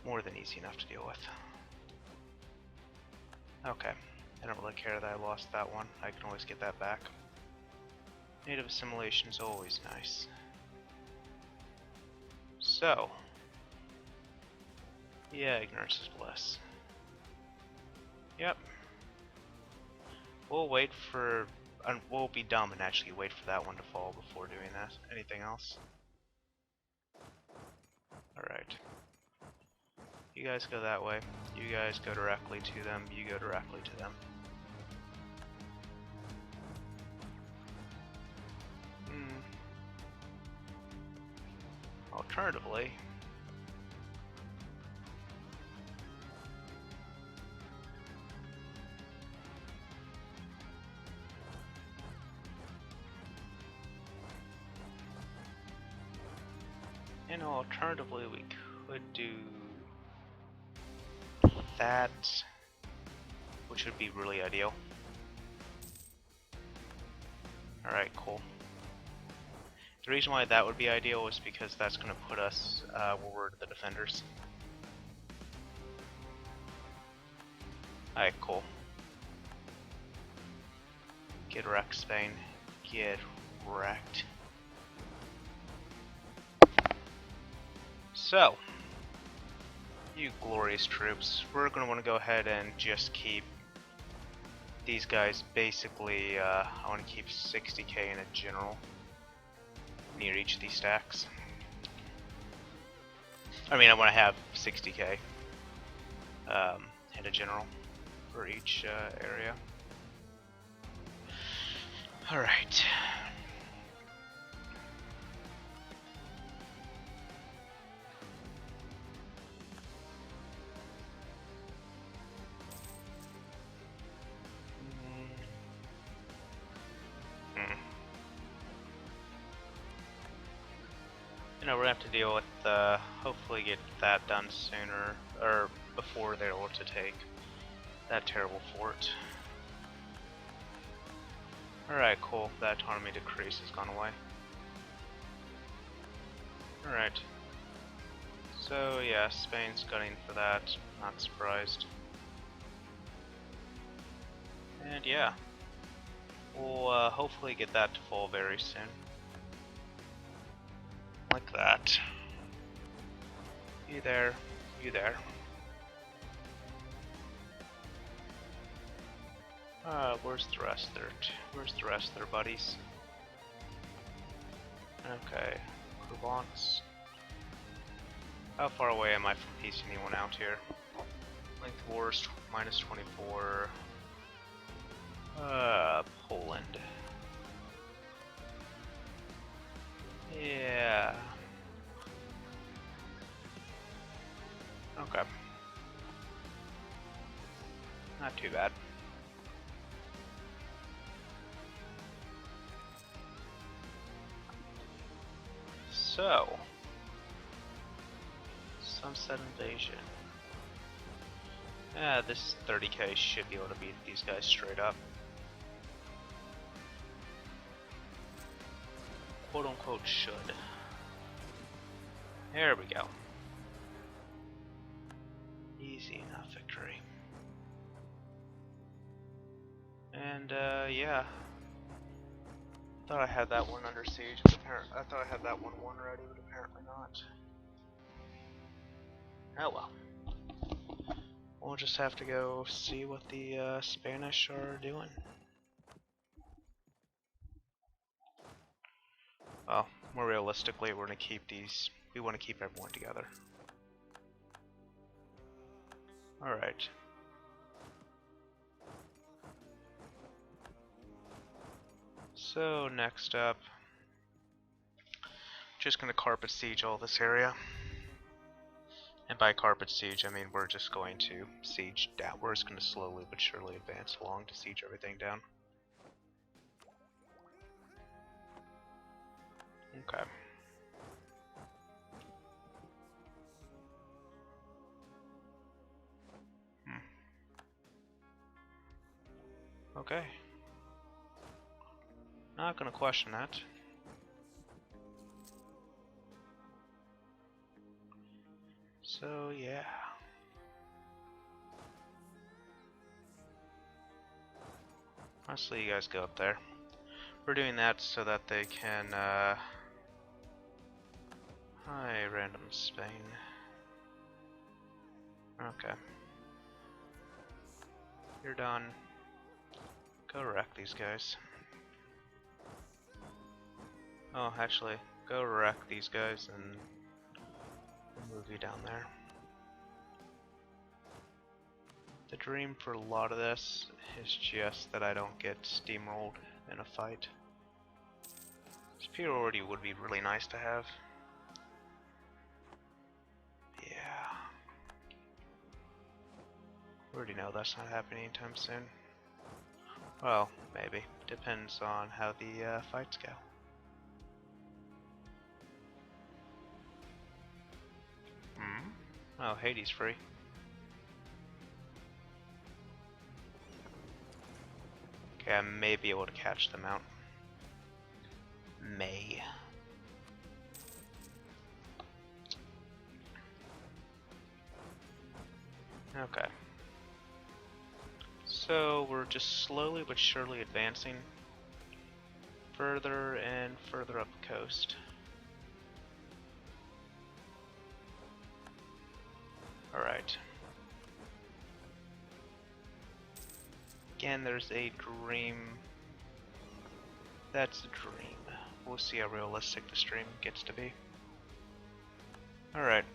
More than easy enough to deal with. Okay, I don't really care that I lost that one. I can always get that back. Native assimilation is always nice. So, yeah, ignorance is bliss. Yep. We'll wait for, we'll be dumb and actually wait for that one to fall before doing that. Anything else? Alright. You guys go that way. You guys go directly to them. You go directly to them. Alternatively, we could do that, which would be really ideal. Alright, cool. The reason why that would be ideal is because that's going to put us where we're the defenders. Alright, cool. Get wrecked, Spain. Get wrecked. So, you glorious troops, we're going to want to go ahead and just keep these guys basically, I want to keep 60k in a general near each of these stacks. I mean, I want to have 60k in a general for each area. Alright. You know, we're gonna have to deal with, hopefully get that done sooner, or before they're able to take that terrible fort. Alright, cool. That autonomy decrease has gone away. Alright. So, yeah, Spain's gunning for that. Not surprised. And yeah. We'll hopefully get that to fall very soon. Like that. You there, you there. Where's the rest of their buddies? Okay, Provence. How far away am I from piecing anyone out here? Length of wars minus 24. Poland. Yeah. Okay. Not too bad. So, Sunset Invasion. Yeah, this 30k should be able to beat these guys straight up. Quote unquote should. There we go. Easy enough victory. And yeah. Thought I had that one under siege, but apparently I thought I had that one won already, but apparently not. Oh well. We'll just have to go see what the Spanish are doing. Well, more realistically, we're gonna keep these. We want to keep everyone together. All right. So next up, just gonna carpet siege all this area. And by carpet siege, I mean we're just going to siege down. We're just gonna slowly but surely advance along to siege everything down. Okay. Okay. Not gonna question that. So yeah. Honestly, you guys go up there. We're doing that so that they can, Hi, random Spain. Okay. You're done. Go wreck these guys. Oh, actually, go wreck these guys and we'll move you down there. The dream for a lot of this is just that I don't get steamrolled in a fight. Superiority would be really nice to have. Yeah. We already know that's not happening anytime soon. Well, maybe. Depends on how the fights go. Hmm? Oh, Hades free. Okay, I may be able to catch them out. May. Okay. So we're just slowly but surely advancing further and further up the coast. Alright. Again, there's a dream. That's a dream. We'll see how realistic this dream gets to be. Alright.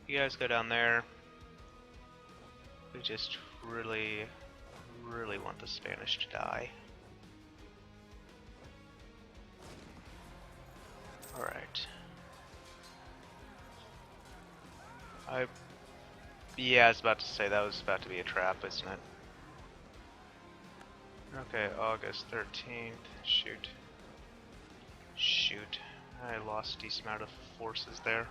You guys go down there. We just really want the Spanish to die. Alright. Yeah, I was about to say that was about to be a trap, isn't it? Okay, August 13th. Shoot. Shoot. I lost a decent amount of forces there.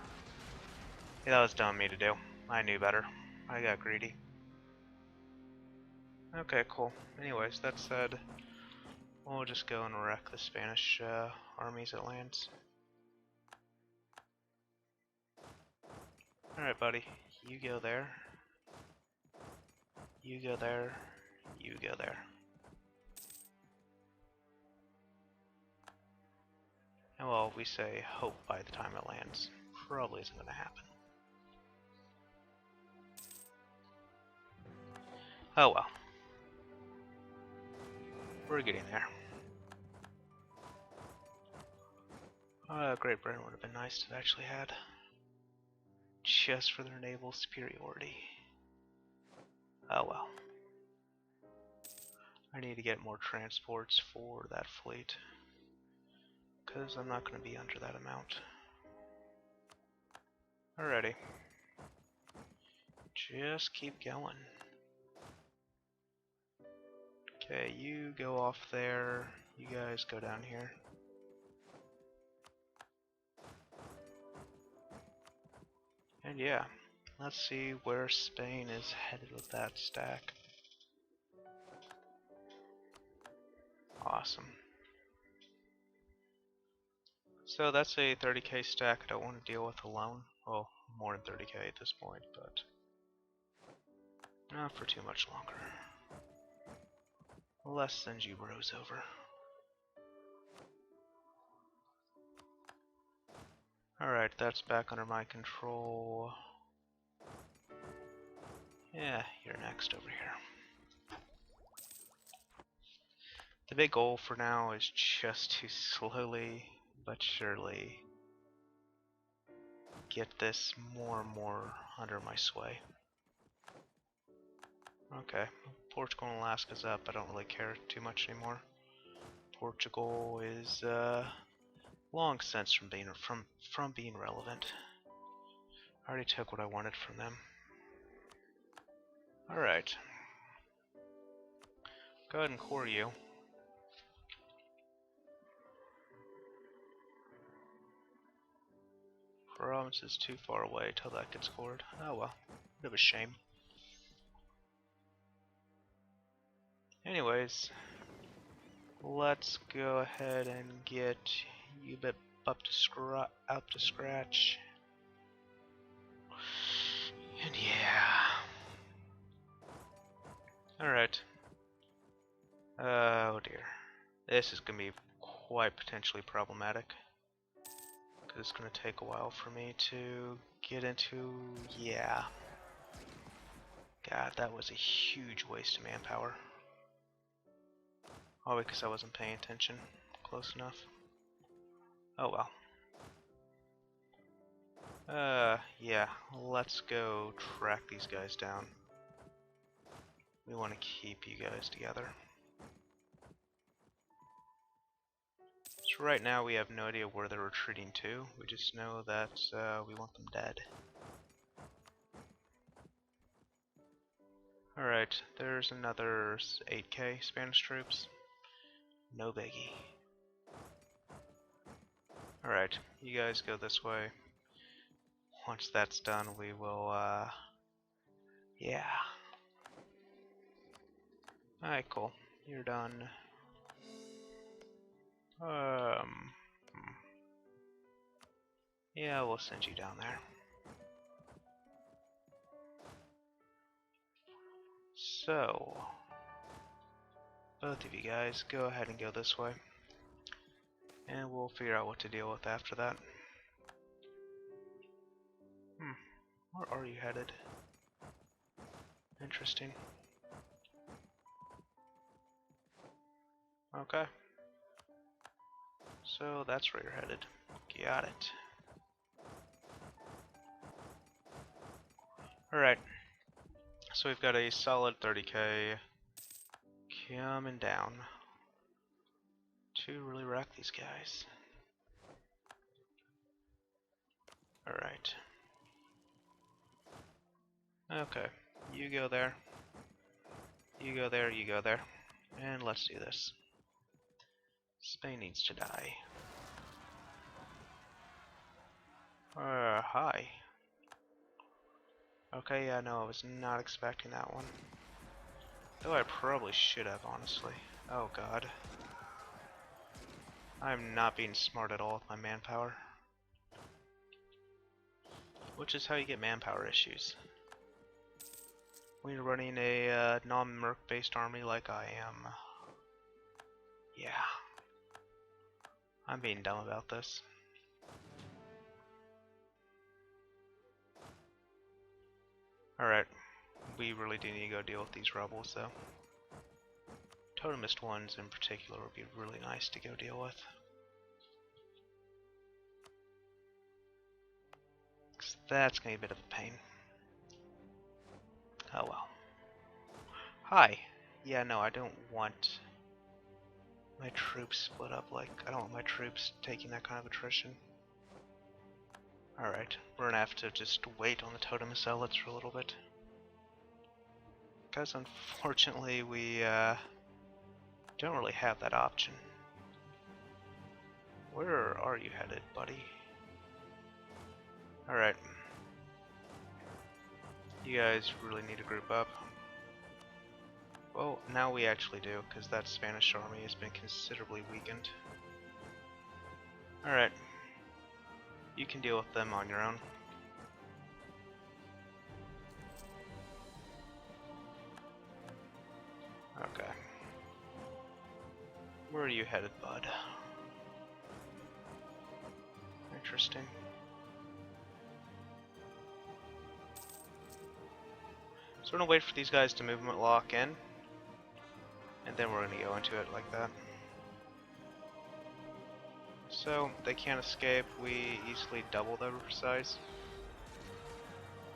Yeah, that was dumb of me to do. I knew better. I got greedy. Okay, cool. Anyways, that said, we'll just go and wreck the Spanish armies at lands. Alright, buddy. You go there. You go there. You go there. And well, we say hope by the time it lands. Probably isn't going to happen. Oh well. We're getting there. Great Britain would have been nice to have actually had. Just for their naval superiority. Oh well. I need to get more transports for that fleet. Because I'm not going to be under that amount. Alrighty. Just keep going. Okay, you go off there. You guys go down here. And yeah, let's see where Spain is headed with that stack. Awesome. So that's a 30k stack I don't want to deal with alone. Well, more than 30k at this point, but not for too much longer. Let's send you bros over. Alright, that's back under my control. Yeah, you're next over here. The big goal for now is just to slowly but surely get this more and more under my sway. Okay, Portugal and Alaska's up. I don't really care too much anymore. Portugal is long since from being relevant. I already took what I wanted from them. All right, go ahead and core you. Province is too far away till that gets scored. Oh well, bit of a shame. Anyways, let's go ahead and get you bit up to scratch. And yeah. Alright. Oh dear. This is gonna be quite potentially problematic. Because it's gonna take a while for me to get into. Yeah. God, that was a huge waste of manpower. Oh, because I wasn't paying attention close enough. Oh well. Yeah, let's go track these guys down. We want to keep you guys together. So right now we have no idea where they're retreating to. We just know that we want them dead. Alright, there's another 8k Spanish troops. No biggie. Alright, you guys go this way. Once that's done, we will, yeah. Alright, cool. You're done. Yeah, we'll send you down there. So, both of you guys, go ahead and go this way. And we'll figure out what to deal with after that. Where are you headed? Interesting. Okay. So that's where you're headed. Got it. Alright. So we've got a solid 30k coming down to really wreck these guys. Alright. Okay. You go there. You go there, you go there. And let's do this. Spain needs to die. Hi. Okay, yeah, no, I was not expecting that one. Though I probably should have, honestly. Oh god. I'm not being smart at all with my manpower. Which is how you get manpower issues. When you're running a non-merc based army like I am. Yeah. I'm being dumb about this. Alright. We really do need to go deal with these rebels though. Totemist ones in particular would be really nice to go deal with. 'Cause that's gonna be a bit of a pain. Oh well. Hi. Yeah, no, I don't want my troops split up like, I don't want my troops taking that kind of attrition. Alright, we're gonna have to just wait on the totemist zealots for a little bit. Because unfortunately we don't really have that option. Where are you headed, buddy? Alright. You guys really need to group up. Well, now we actually do, because that Spanish army has been considerably weakened. Alright. You can deal with them on your own. Okay. Where are you headed, bud? Interesting. So we're gonna wait for these guys to movement lock in. And then we're gonna go into it like that. So they can't escape. We easily double their size,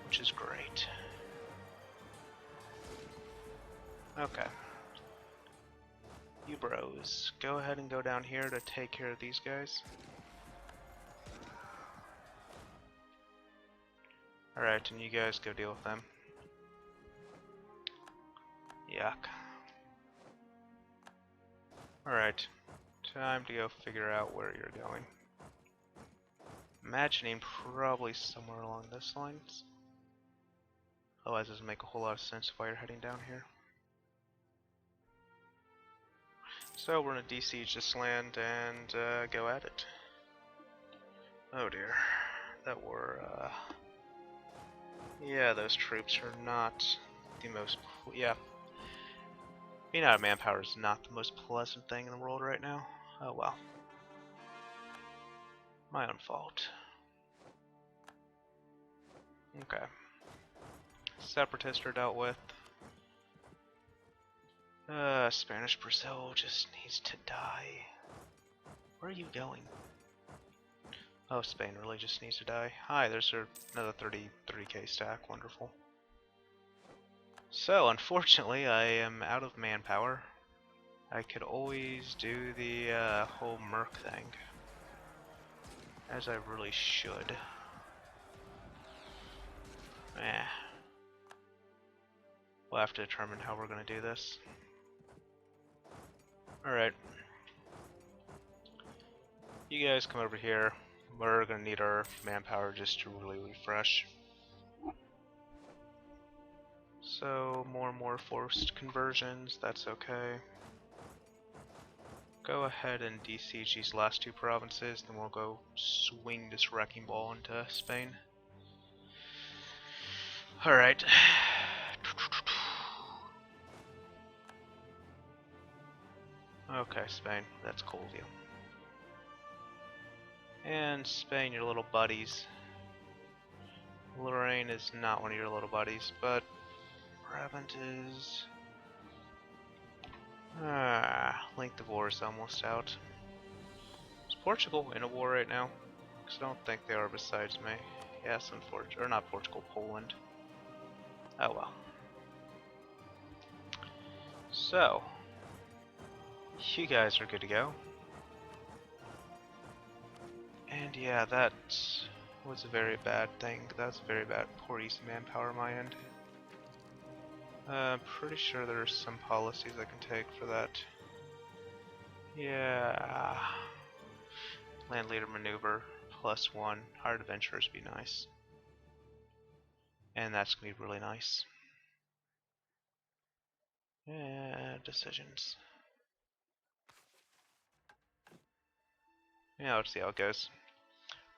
which is great. Okay. You bros, go ahead and go down here to take care of these guys. Alright, and you guys go deal with them. Yuck. Alright, time to go figure out where you're going. Imagining probably somewhere along this lines. Otherwise it doesn't make a whole lot of sense why you're heading down here. So we're gonna de-siege this land and go at it. Oh dear. That were, yeah, those troops are not the most, yeah. Being out of manpower is not the most pleasant thing in the world right now. Oh well. My own fault. Okay. Separatists are dealt with. Spanish Brazil just needs to die. Where are you going? Oh, Spain really just needs to die. Hi, there's another 33k stack. Wonderful. So, unfortunately, I am out of manpower. I could always do the whole Merc thing, as I really should. Eh. We'll have to determine how we're going to do this. Alright. You guys come over here. We're going to need our manpower just to really refresh. So, more and more forced conversions, that's okay. Go ahead and de-siege these last two provinces, then we'll go swing this wrecking ball into Spain. Alright. Okay, Spain, that's cool of you. And Spain, your little buddies. Lorraine is not one of your little buddies, but Brabant is... length of war is almost out. Is Portugal in a war right now? Because I don't think they are besides me. Yes, unfortunately. Or not Portugal, Poland. Oh well. So, you guys are good to go. And yeah, that was a very bad thing. That's a very bad, poor use of manpower on my end. Pretty sure there's some policies I can take for that. Yeah. Land leader maneuver, +1. Hired adventurers be nice. And that's gonna be really nice. Yeah, decisions. Yeah, let's see how it goes.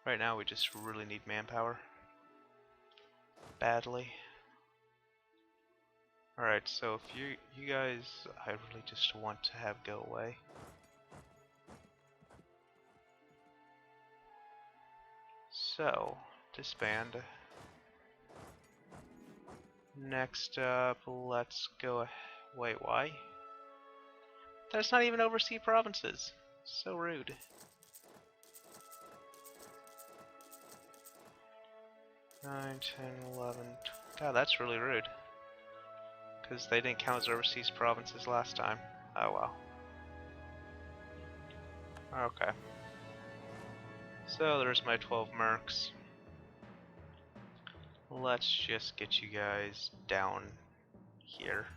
Right now we just really need manpower. Badly. Alright, so if you guys, I really just want to have go away. So, disband. Next up, let's go. Wait, why? That's not even overseas provinces. So rude. Nine, 10, 11. God, that's really rude. Because they didn't count as overseas provinces last time. Oh well. Okay. So there's my 12 mercs. Let's just get you guys down here.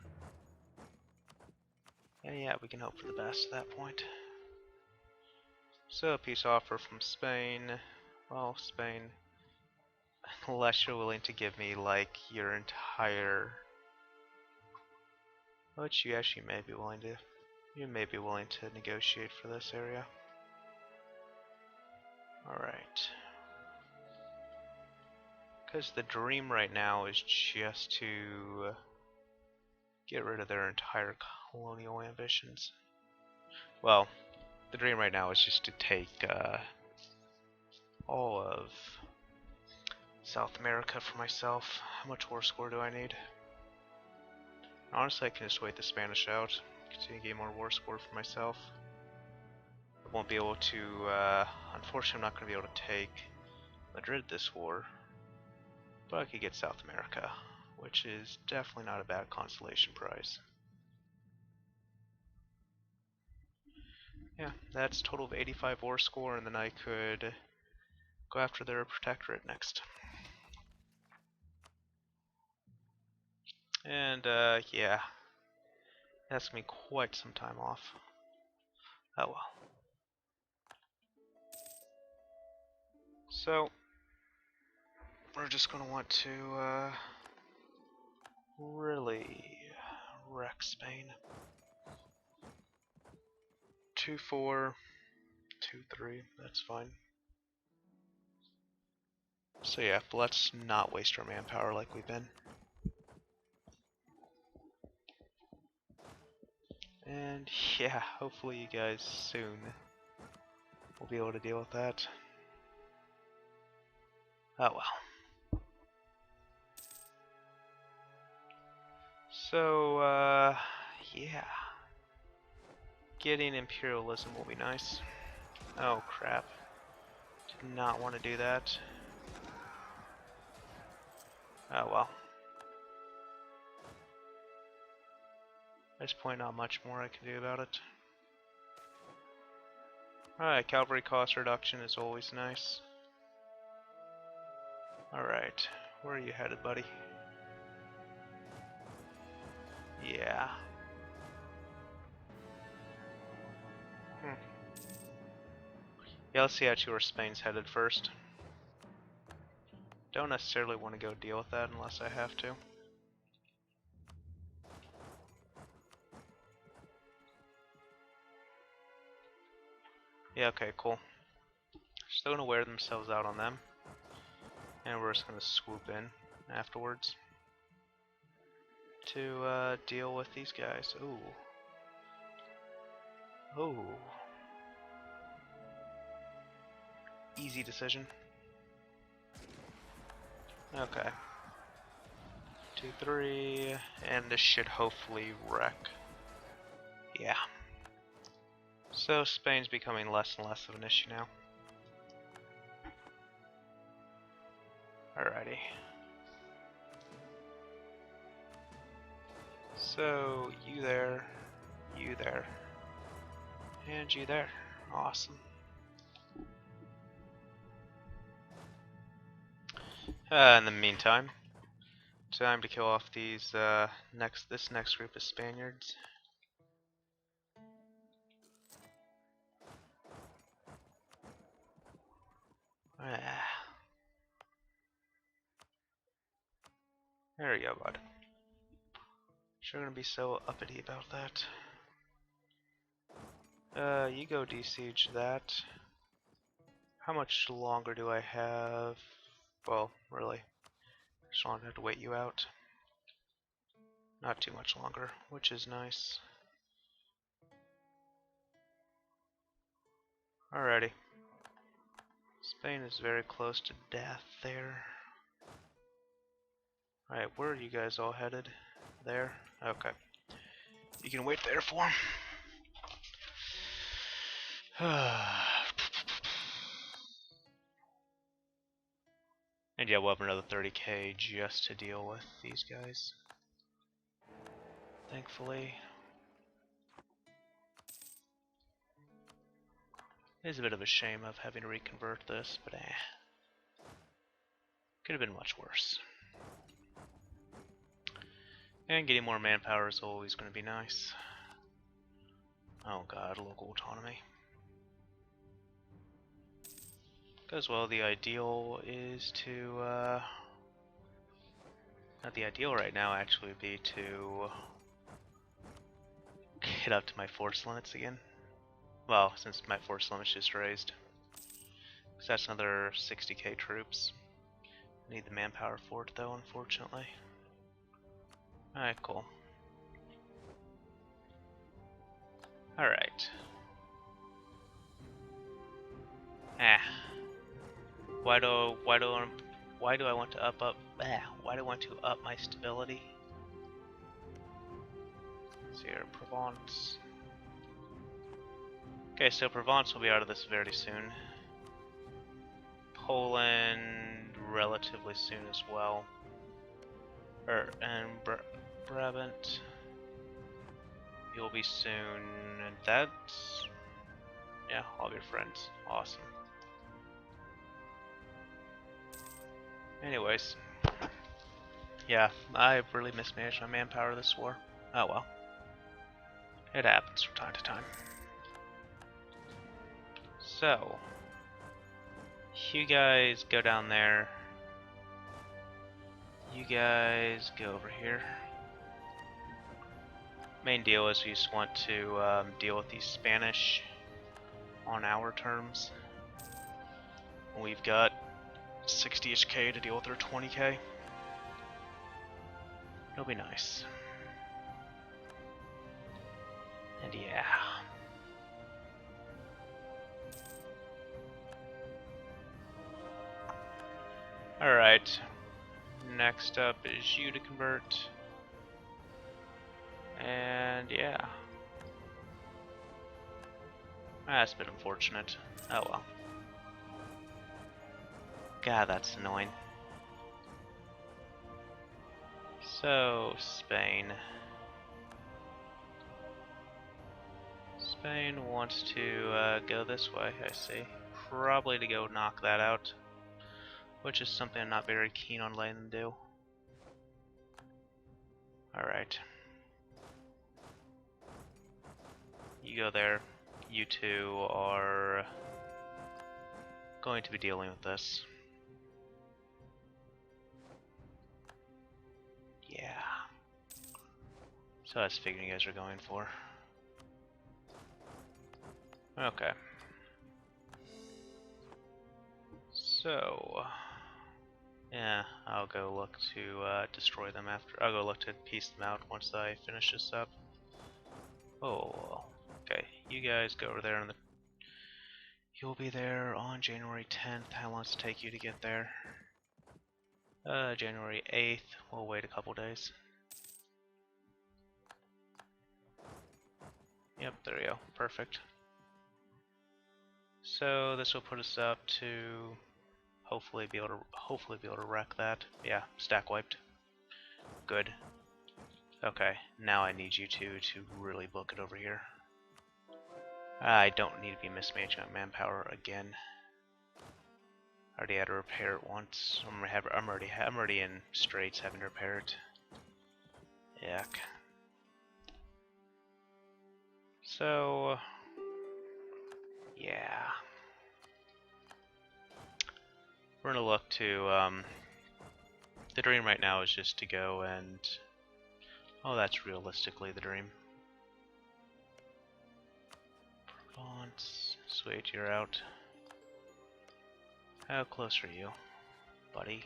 And yeah, we can hope for the best at that point. So, a peace offer from Spain. Well, Spain, unless you're willing to give me, like, your entire... Which you actually may be willing to... You may be willing to negotiate for this area. Alright. Because the dream right now is just to get rid of their entire colonial ambitions. Well, the dream right now is just to take all of South America for myself. How much war score do I need? Honestly, I can just wait the Spanish out. continue to gain more war score for myself. I won't be able to, unfortunately I'm not going to be able to take Madrid this war, but I could get South America, which is definitely not a bad consolation prize. Yeah, that's a total of 85 war score, and then I could go after their protectorate next. And, yeah, that's going to be quite some time off. Oh well. So, we're just going to want to, really wreck Spain. 2-4, 2-3, that's fine. So yeah, but let's not waste our manpower like we've been. And yeah, hopefully you guys soon will be able to deal with that. Oh well. So, yeah. Getting imperialism will be nice. Oh crap. Did not want to do that. Oh well. At this point, not much more I can do about it. Alright, cavalry cost reduction is always nice. Alright, where are you headed, buddy? Yeah. Yeah, let's see actually where Spain's headed first. Don't necessarily want to go deal with that unless I have to. Yeah, okay, cool. Still gonna wear themselves out on them. And we're just gonna swoop in afterwards to deal with these guys. Ooh. Ooh. Easy decision. Okay. 2-3, and this should hopefully wreck. Yeah. So Spain's becoming less and less of an issue now. Alrighty. So, you there, and you there. Awesome. In the meantime, time to kill off these this next group of Spaniards. There you go, bud. Sure gonna be so uppity about that. You go de-siege that. How much longer do I have? Well, really. Just long enough to wait you out. Not too much longer, which is nice. Alrighty. Spain is very close to death there. Alright, where are you guys all headed? There? Okay. You can wait there for him. And yeah, we'll have another 30k just to deal with these guys. Thankfully. It is a bit of a shame of having to reconvert this, but could have been much worse. And getting more manpower is always going to be nice. Oh god, local autonomy. Because, well, the ideal is to, not the ideal right now, actually, would be to get up to my force limits again. Well, since my force limit's just raised. Because that's another 60k troops. I need the manpower for it, though, unfortunately. Alright, cool. Alright. Why do I want to why do I want to up my stability? Let's see here, Provence. Okay, so Provence will be out of this very soon. Poland relatively soon as well. And Brabant, you'll be soon, and that's, yeah, all of your friends. Awesome. Anyways, yeah, I really mismanaged my manpower this war. Oh well. It happens from time to time. So, you guys go down there. You guys go over here. Main deal is we just want to deal with these Spanish on our terms. We've got 60-ish K to deal with their 20K. It'll be nice. And yeah. Alright. Next up is you to convert. And yeah. That's a bit unfortunate. Oh well. God, that's annoying. So, Spain. Spain wants to go this way, I see. Probably to go knock that out, which is something I'm not very keen on letting them do. Alright. You go there. You two are going to be dealing with this. Yeah. So that's figuring you guys are going for. Okay. So, yeah, I'll go look to destroy them after. I'll go look to piece them out once I finish this up. Oh, okay. You guys go over there, and you'll be there on January 10th. How long does it take you to get there? January 8th. We'll wait a couple days. Yep, there we go. Perfect. So this will put us up to hopefully be able to wreck that. Yeah, stack wiped. Good. Okay, now I need you two to really book it over here. I don't need to be mismanaging my manpower again. I already had to repair it once. I'm already in straits having to repair it. Yuck. So, yeah. We're gonna look to, the dream right now is just to go and, oh, that's realistically the dream. Provence, sweet, you're out. How close are you, buddy?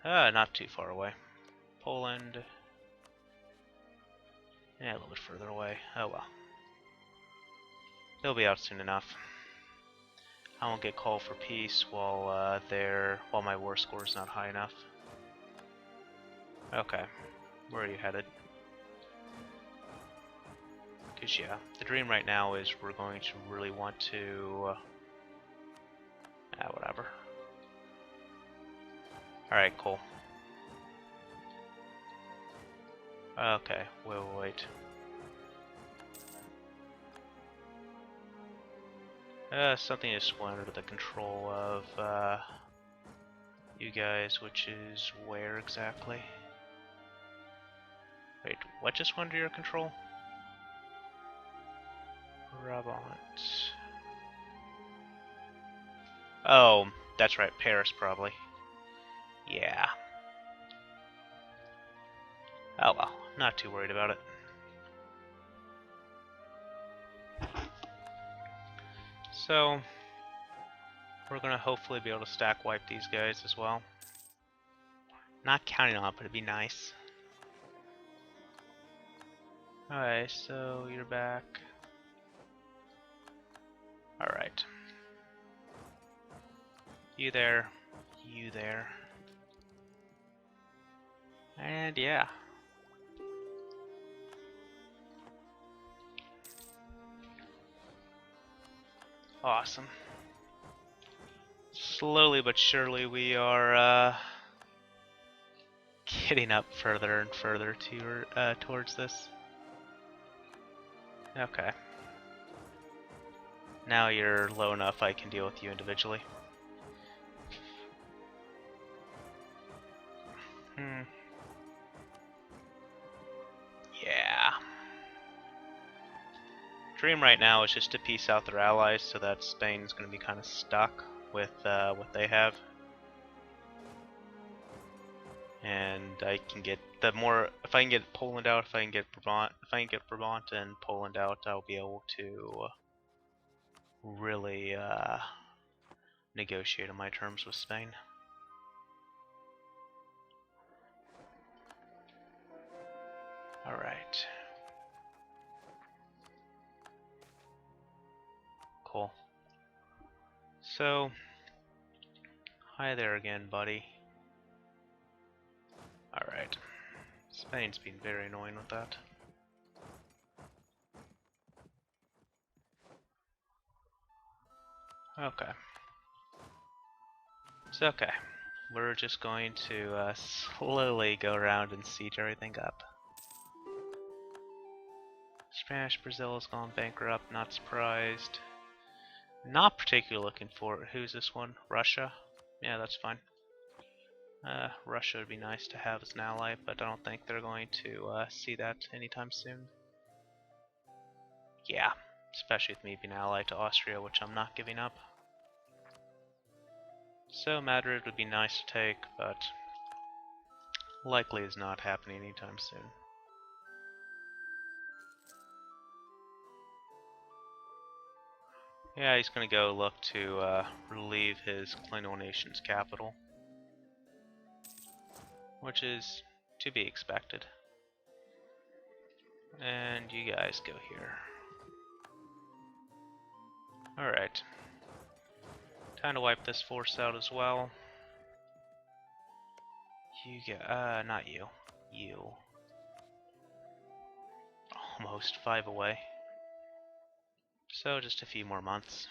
Not too far away. Poland. Yeah, a little bit further away. Oh well. They'll be out soon enough. I won't get called for peace while while my war score is not high enough. Okay, where are you headed? Cause yeah, the dream right now is we're going to really want to. Whatever. All right, cool. Okay, we'll wait. Something is under the control of you guys, which is where exactly? Wait, what just went under your control? Brabant. Oh, that's right, Paris probably. Yeah. Oh well, not too worried about it. So, we're gonna hopefully be able to stack wipe these guys as well. Not counting on it, but it'd be nice. Alright, so you're back. Alright. You there. You there. And yeah. Awesome. Slowly but surely we are getting up further and further towards this. Okay. Now you're low enough I can deal with you individually. Yeah. Dream right now is just to peace out their allies so that Spain's going to be kind of stuck with what they have. And I can get the more, if I can get Poland out, if I can get Brabant and Poland out, I'll be able to really negotiate on my terms with Spain. Alright. Cool. So, hi there again, buddy. Alright. Spain's been very annoying with that. Okay. It's okay. We're just going to slowly go around and siege everything up. Spanish Brazil has gone bankrupt, not surprised. Not particularly looking for who's this one? Russia? Yeah, that's fine. Russia would be nice to have as an ally, but I don't think they're going to see that anytime soon. Yeah, especially with me being an ally to Austria, which I'm not giving up. So Madrid would be nice to take, but likely is not happening anytime soon. Yeah, he's gonna go look to relieve his colonial nation's capital, which is to be expected. And you guys go here. Alright. Time to wipe this force out as well. You get, not you. You. Almost 5 away. So just a few more months.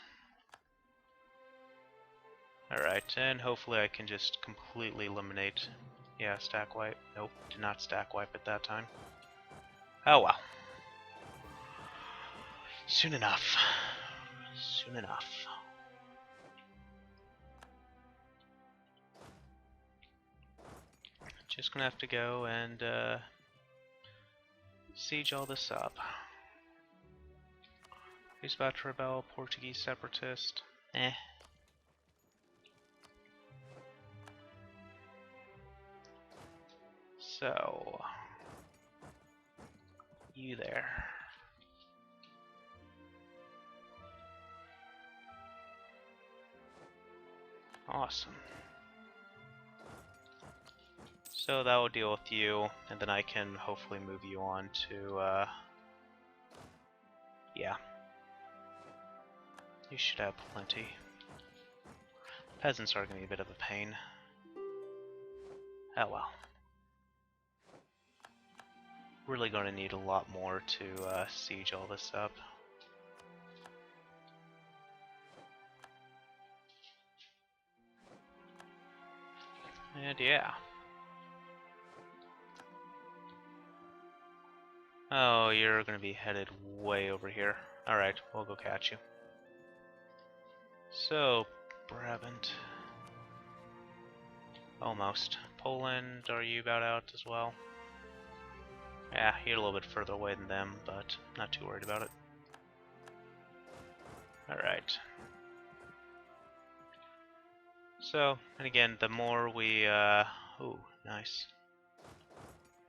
Alright, and hopefully I can just completely eliminate... Yeah, stack wipe. Nope, did not stack wipe at that time. Oh well. Soon enough. Soon enough. Just gonna have to go and siege all this up. Who's about to rebel? Portuguese separatist. Eh. So, you there. Awesome. So that will deal with you, and then I can hopefully move you on to, yeah. You should have plenty. Peasants are going to be a bit of a pain. Oh well. Really going to need a lot more to siege all this up. And yeah. Oh, you're going to be headed way over here. Alright, we'll go catch you. So, Brabant. Almost. Poland, are you about out as well? Yeah, you're a little bit further away than them, but not too worried about it. Alright. So, and again, the more we, ooh, nice.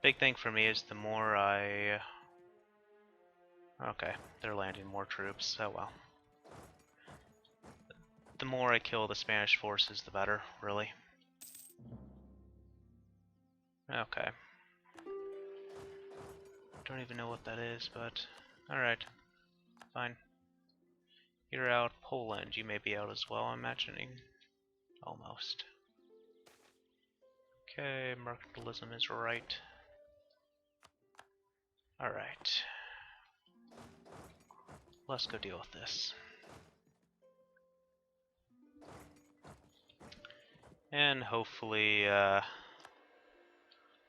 Big thing for me is the more I... Okay, they're landing more troops, oh well. The more I kill the Spanish forces, the better, really. Okay. Don't even know what that is, but... Alright. Fine. You're out. Poland, you may be out as well, I'm imagining. Almost. Okay, mercantilism is right. Alright. Let's go deal with this. And hopefully,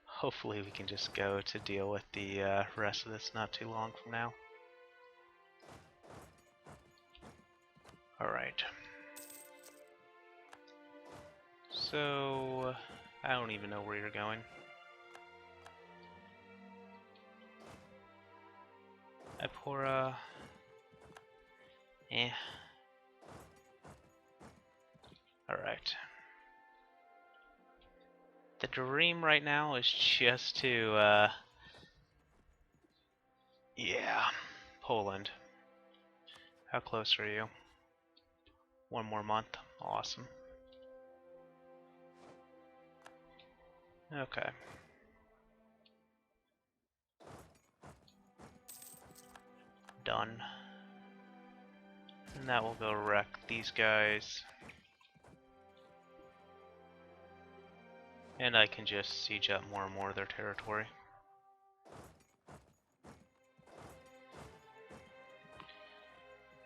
hopefully we can just go to deal with the rest of this not too long from now. Alright. So, I don't even know where you're going. Ipora. Eh. Alright. The dream right now is just to, yeah, Poland. How close are you? 1 more month. Awesome. Okay. Done. And that will go wreck these guys. And I can just siege up more and more of their territory.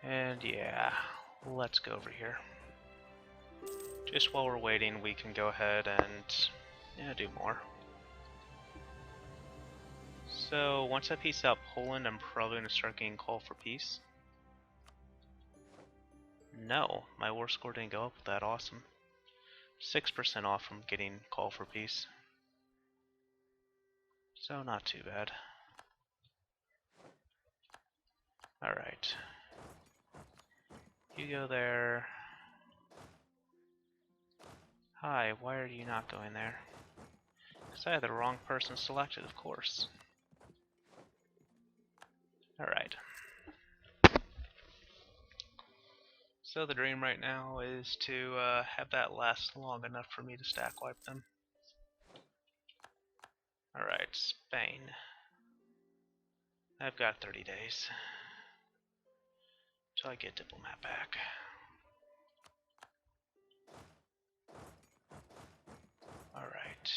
And yeah, let's go over here. Just while we're waiting, we can go ahead and do more. So once I peace out Poland, I'm probably going to start getting call for peace. No, my war score didn't go up that awesome. 6% off from getting call for peace. So not too bad. Alright. You go there. Hi, why are you not going there? Because I had the wrong person selected, of course. Alright. So the dream right now is to have that last long enough for me to stack wipe them. Alright, Spain. I've got 30 days till I get diplomat back. Alright.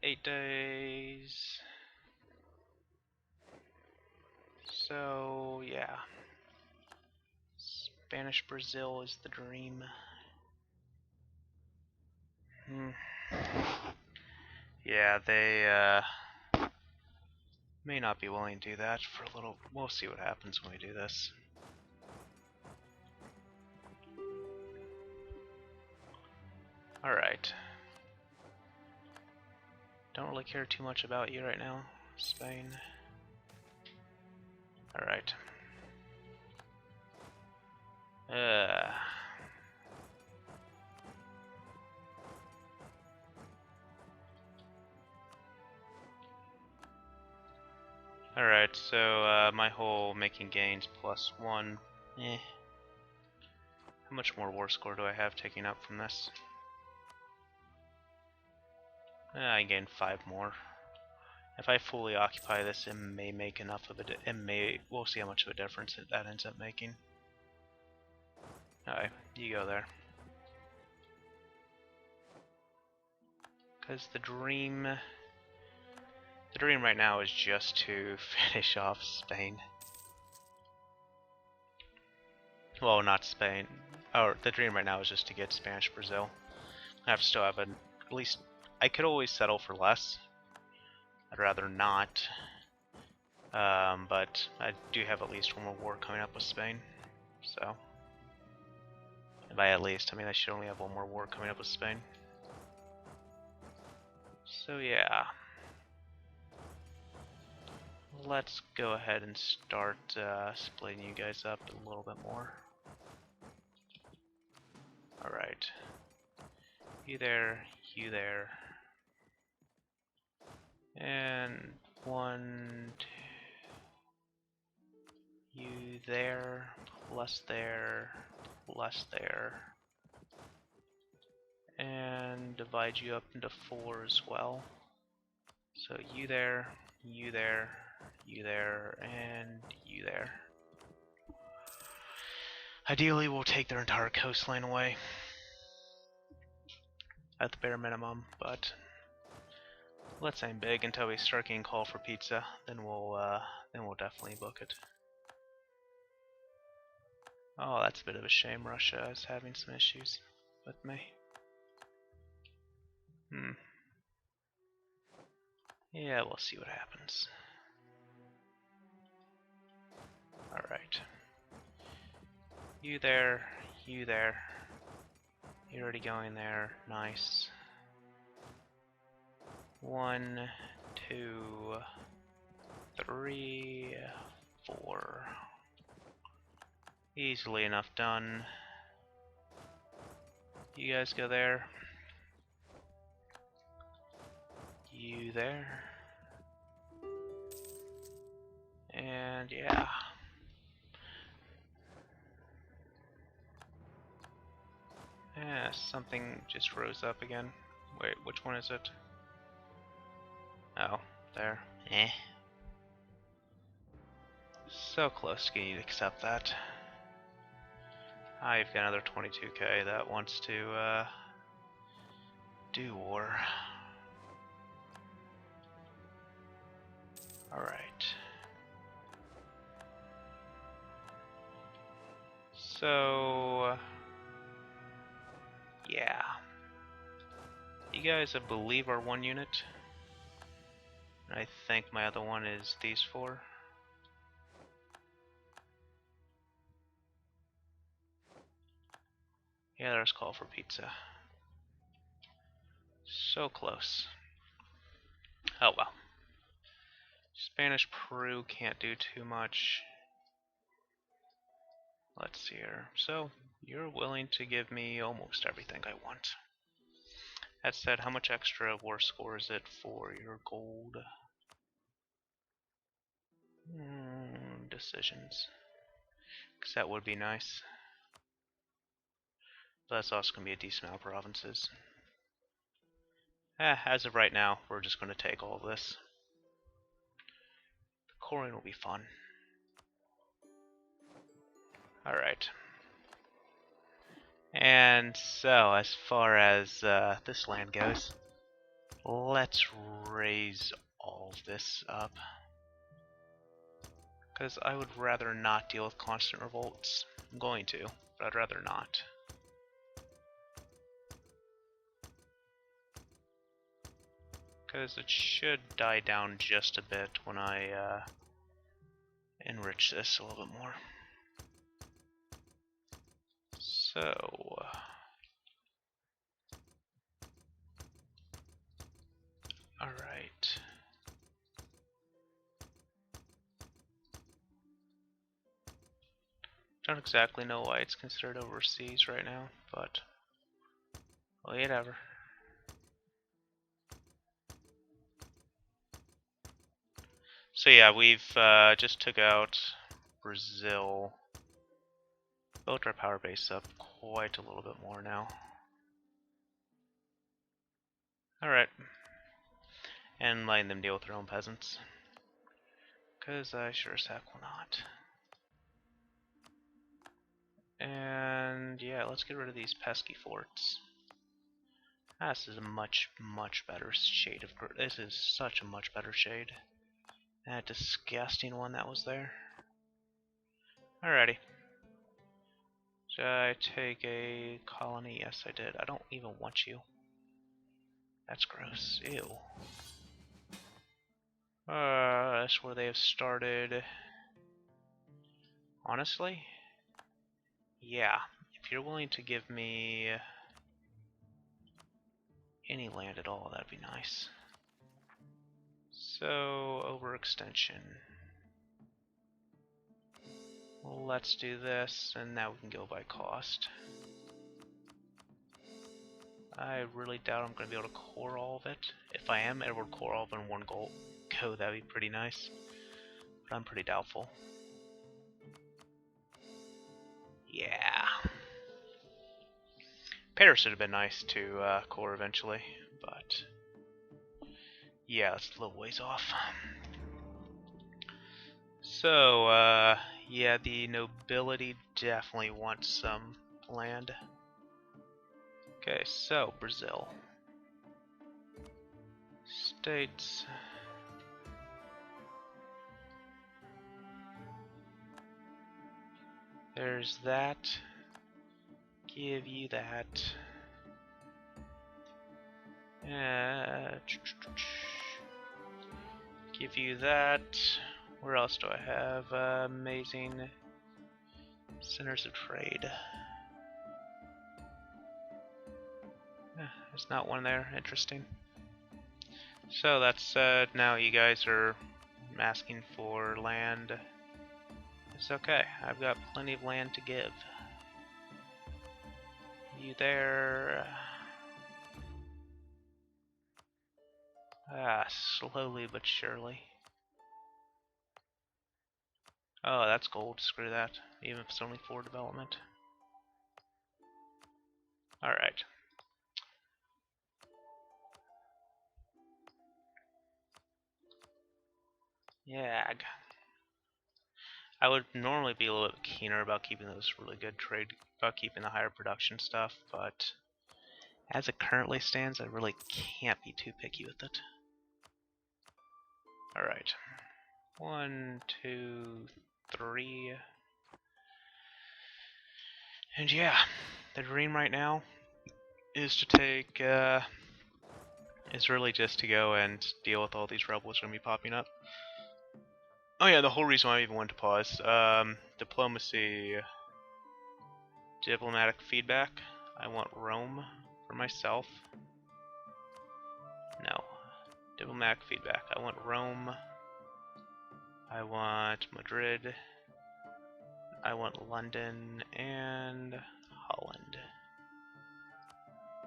Eight days. So, yeah. Spanish Brazil is the dream. Yeah, they may not be willing to do that for a little. We'll see what happens when we do this. Alright. Don't really care too much about you right now, Spain. Alright. Alright, so my whole making gains +1. How much more war score do I have taking up from this? I gained 5 more. If I fully occupy this, it may make enough of it. We'll see how much of a difference that ends up making. Alright, you go there. Because the dream right now is just to finish off Spain. Well, not Spain. Oh, the dream right now is just to get Spanish Brazil. I have to still have at least. I could always settle for less. I'd rather not. But I do have at least one more war coming up with Spain. So, and by at least, I mean I should only have one more war coming up with Spain. So yeah. Let's go ahead and start splitting you guys up a little bit more. Alright. You there, you there. And 1, 2. You there, plus there, plus there. And divide you up into 4 as well. So you there, you there, you there, and you there. Ideally, we'll take their entire coastline away at the bare minimum, but let's aim big until we start getting call for pizza. Then we'll definitely book it. Oh, that's a bit of a shame. Russia is having some issues with me. Yeah, we'll see what happens. Alright. You there, you there. You're already going there. Nice. 1, 2, 3, 4. Easily enough done. You guys go there. You there. And yeah. Yeah, something just rose up again. Wait, which one is it? Oh, there. Eh. So close to getting to accept that. I've got another 22k that wants to do war. Alright. So yeah. You guys, I believe, are one unit. I think my other one is these 4. Yeah, there's call for pizza. So close. Oh well. Spanish Peru can't do too much. Let's see here. So, you're willing to give me almost everything I want. That said, how much extra war score is it for your gold? Decisions. Because that would be nice. But that's also going to be a decent amount of provinces. As of right now, we're just going to take all of this. The coring will be fun. Alright. And so, as far as this land goes, let's raise all of this up. Because I would rather not deal with constant revolts. I'm going to, but I'd rather not. Because it should die down just a bit when I enrich this a little bit more. So... Alright. Don't exactly know why it's considered overseas right now, but whatever. So yeah, we've just took out Brazil. Built our power base up quite a little bit more now. Alright. And letting them deal with their own peasants. Because I sure as heck will not. And yeah, let's get rid of these pesky forts. This is a much, much better shade of... This is such a much better shade. That disgusting one that was there. Alrighty. Did I take a colony? Yes, I did. I don't even want you. That's gross. Ew. That's where they have started. Honestly? Yeah. If you're willing to give me any land at all, that'd be nice. So, overextension. Let's do this, and now we can go by cost. I really doubt I'm going to be able to core all of it. If I am able to core all of it in one go, that'd be pretty nice. But I'm pretty doubtful. Yeah. Paris would have been nice to core eventually, but yeah, it's a little ways off. So, yeah, the nobility definitely wants some land. Okay, so Brazil. States. There's that. Give you that. Give you that. Where else do I have amazing centers of trade? There's not one there. Interesting. So that's now you guys are asking for land. It's okay. I've got plenty of land to give. You there? Slowly but surely. Oh, that's gold. Screw that. Even if it's only 4 development. Alright. Yeah. I would normally be a little bit keener about keeping those really good trade, about keeping the higher production stuff, but as it currently stands, I really can't be too picky with it. Alright. 1, 2, 3. And yeah, the dream right now is to take, is really just to go and deal with all these rebels going to be popping up. Oh yeah, the whole reason why I even wanted to pause. Diplomacy, diplomatic feedback. I want Rome for myself. No. Diplomatic feedback. I want Rome. I want Madrid. I want London and Holland.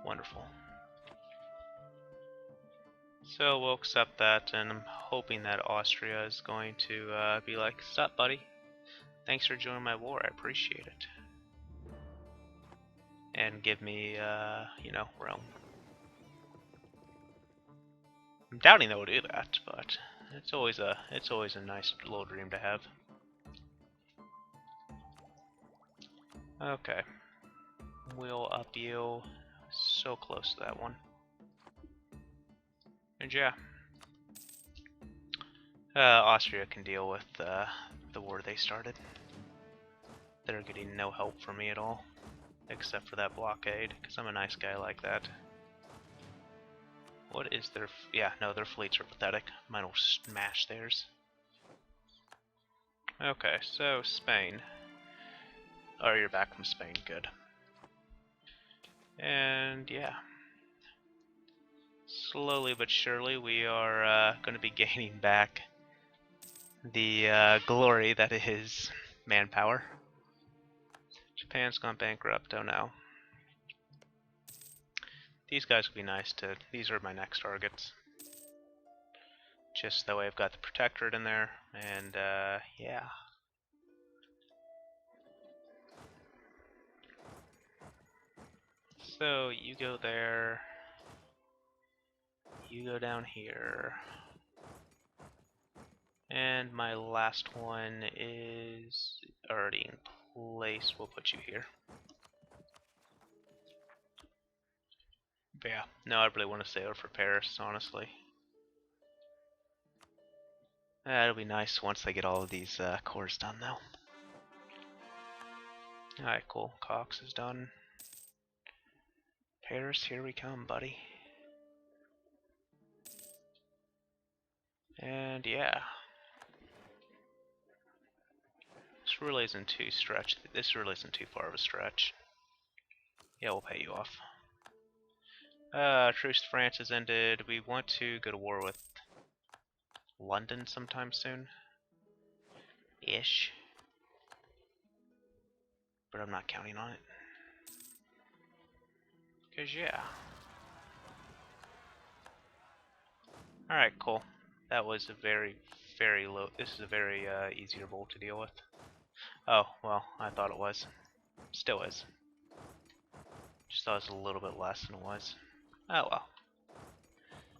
Wonderful. So we'll accept that, and I'm hoping that Austria is going to be like, "Sup, buddy? Thanks for joining my war. I appreciate it." And give me, you know, Rome. I'm doubting they will do that, but it's always a nice little dream to have. Okay, we'll up you so close to that one. And yeah, Austria can deal with the war they started. They're getting no help from me at all, except for that blockade, because I'm a nice guy like that. What is their... yeah, no, their fleets are pathetic. Mine will smash theirs. Okay, so Spain. Oh, you're back from Spain, good. And yeah. Slowly but surely we are going to be gaining back the glory that is manpower. Japan's gone bankrupt, oh no. These guys would be nice to... these are my next targets. Just that way I've got the Protectorate in there, and yeah. So you go there, you go down here, and my last one is already in place. We'll put you here. But yeah, no, I really want to stay over for Paris, honestly. It'll be nice once they get all of these cores done, though. Alright, cool. Cox is done. Paris, here we come, buddy. And yeah. This really isn't too stretch. This really isn't too far of a stretch. Yeah, we'll pay you off. Truce to France has ended. We want to go to war with London sometime soon. Ish. But I'm not counting on it. Cause yeah. Alright, cool. That was a very, very low... this is a very easy revolt to deal with. Oh, well, I thought it was. Still is. Just thought it was a little bit less than it was. Oh well.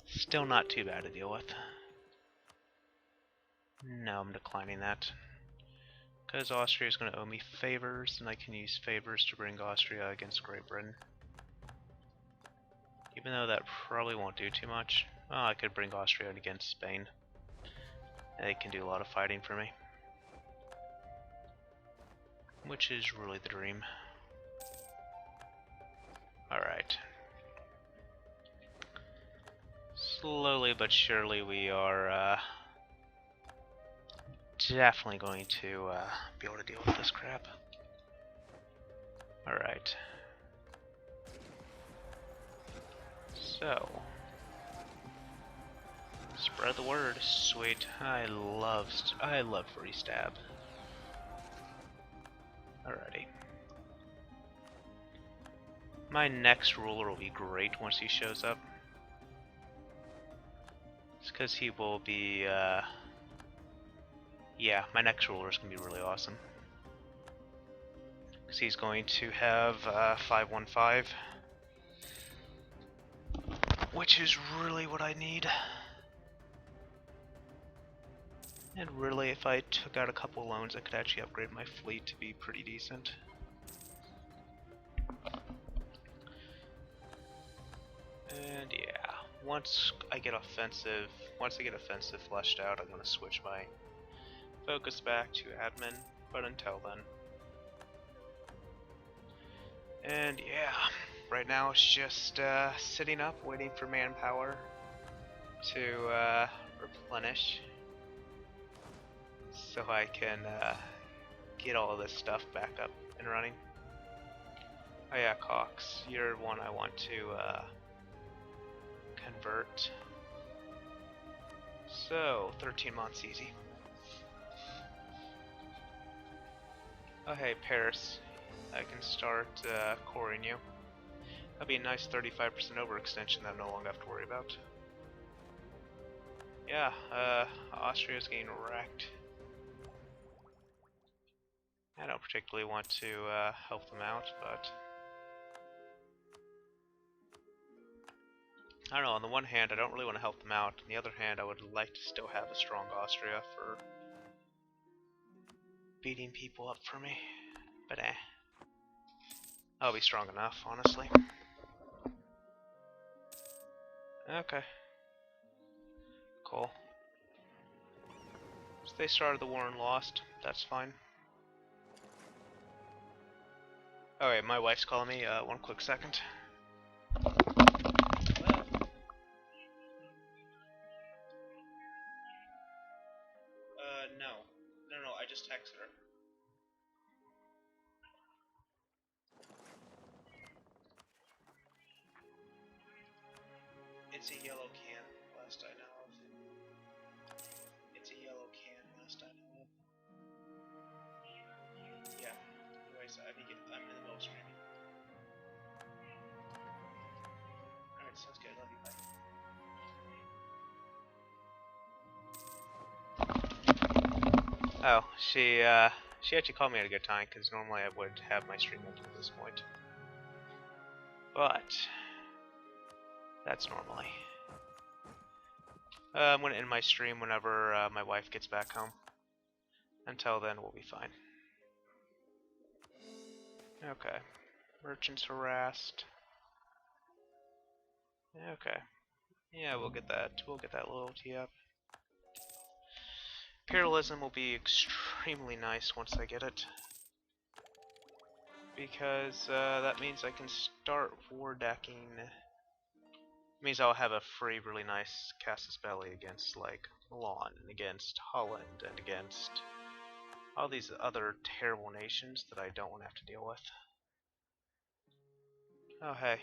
Still not too bad to deal with. No, I'm declining that. Because Austria is going to owe me favors, and I can use favors to bring Austria against Great Britain. Even though that probably won't do too much. Oh, I could bring Austria against Spain. They can do a lot of fighting for me. which is really the dream. Alright. Slowly but surely we are definitely going to be able to deal with this crap. Alright. So, spread the word. Sweet. I love free stab. Alrighty. My next ruler will be great once he shows up. It's because he will be, yeah, my next ruler is going to be really awesome. Because he's going to have 515. Which is really what I need. And really, if I took out a couple loans, I could actually upgrade my fleet to be pretty decent. And yeah, once I get offensive fleshed out, I'm going to switch my focus back to admin, but until then. And yeah, right now it's just sitting up, waiting for manpower to replenish, so I can get all of this stuff back up and running. Oh yeah, Cox, you're one I want to convert. So, 13 months easy. Oh hey, Paris, I can start coring you. That'll be a nice 35% overextension that I no longer have to worry about. Yeah, Austria's getting wrecked. I don't particularly want to help them out, but I don't know, on the one hand I don't really want to help them out, on the other hand I would like to still have a strong Austria for beating people up for me, but I'll be strong enough, honestly. Okay. Cool. So they started the war and lost, that's fine. Oh wait, my wife's calling me, one quick second. No, I just texted her. It's a yellow can, last I know of. It's a yellow can, last I know of. Yeah, anyways, I'm in the middle of streaming. Alright, sounds good, love you, bye. Oh, she actually called me at a good time, because normally I would have my stream open at this point. But that's normally. I'm going to end my stream whenever my wife gets back home. Until then, we'll be fine. Okay. Merchants harassed. Okay. Yeah, we'll get that. We'll get that loyalty up. Imperialism will be extremely nice once I get it. Because that means I can start war decking. Means I'll have a free, really nice Casus Belli against, like, Milan, and against Holland, and against all these other terrible nations that I don't want to have to deal with. Oh, hey,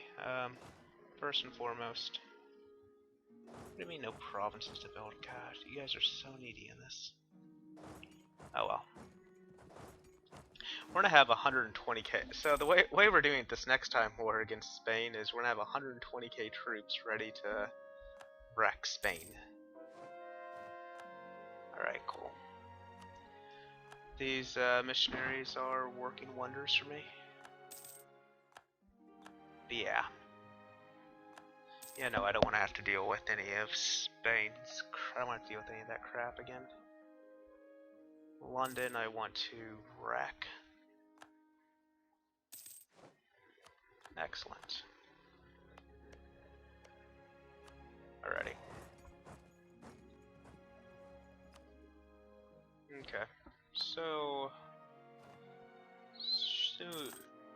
first and foremost, what do you mean no provinces to build? God, you guys are so needy in this. Oh well. We're gonna have 120k. So the way we're doing it this next time war against Spain is we're gonna have 120k troops ready to wreck Spain. Alright, cool. These missionaries are working wonders for me. But yeah. Yeah, no, I don't want to have to deal with any of Spain's. I don't want to deal with any of that crap again. London, I want to wreck. Excellent. Alrighty. Okay. So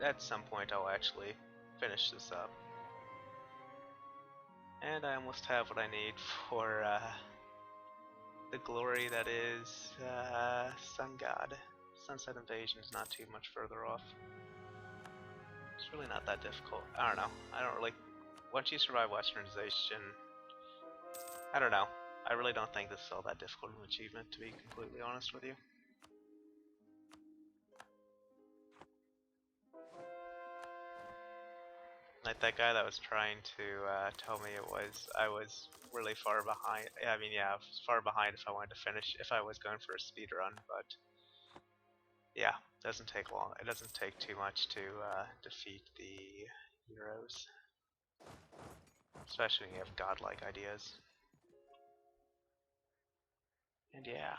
at some point I'll actually finish this up. And I almost have what I need for the glory that is Sun God. Sunset Invasion is not too much further off. It's really not that difficult. I don't know. I don't really... Once you survive Westernization, I don't know. I really don't think this is all that difficult of an achievement, to be completely honest with you. Like that guy that was trying to tell me I was really far behind. I mean, yeah, I was far behind if I wanted to finish, if I was going for a speed run, but yeah, it doesn't take long. It doesn't take too much to defeat the heroes, especially when you have godlike ideas. And yeah,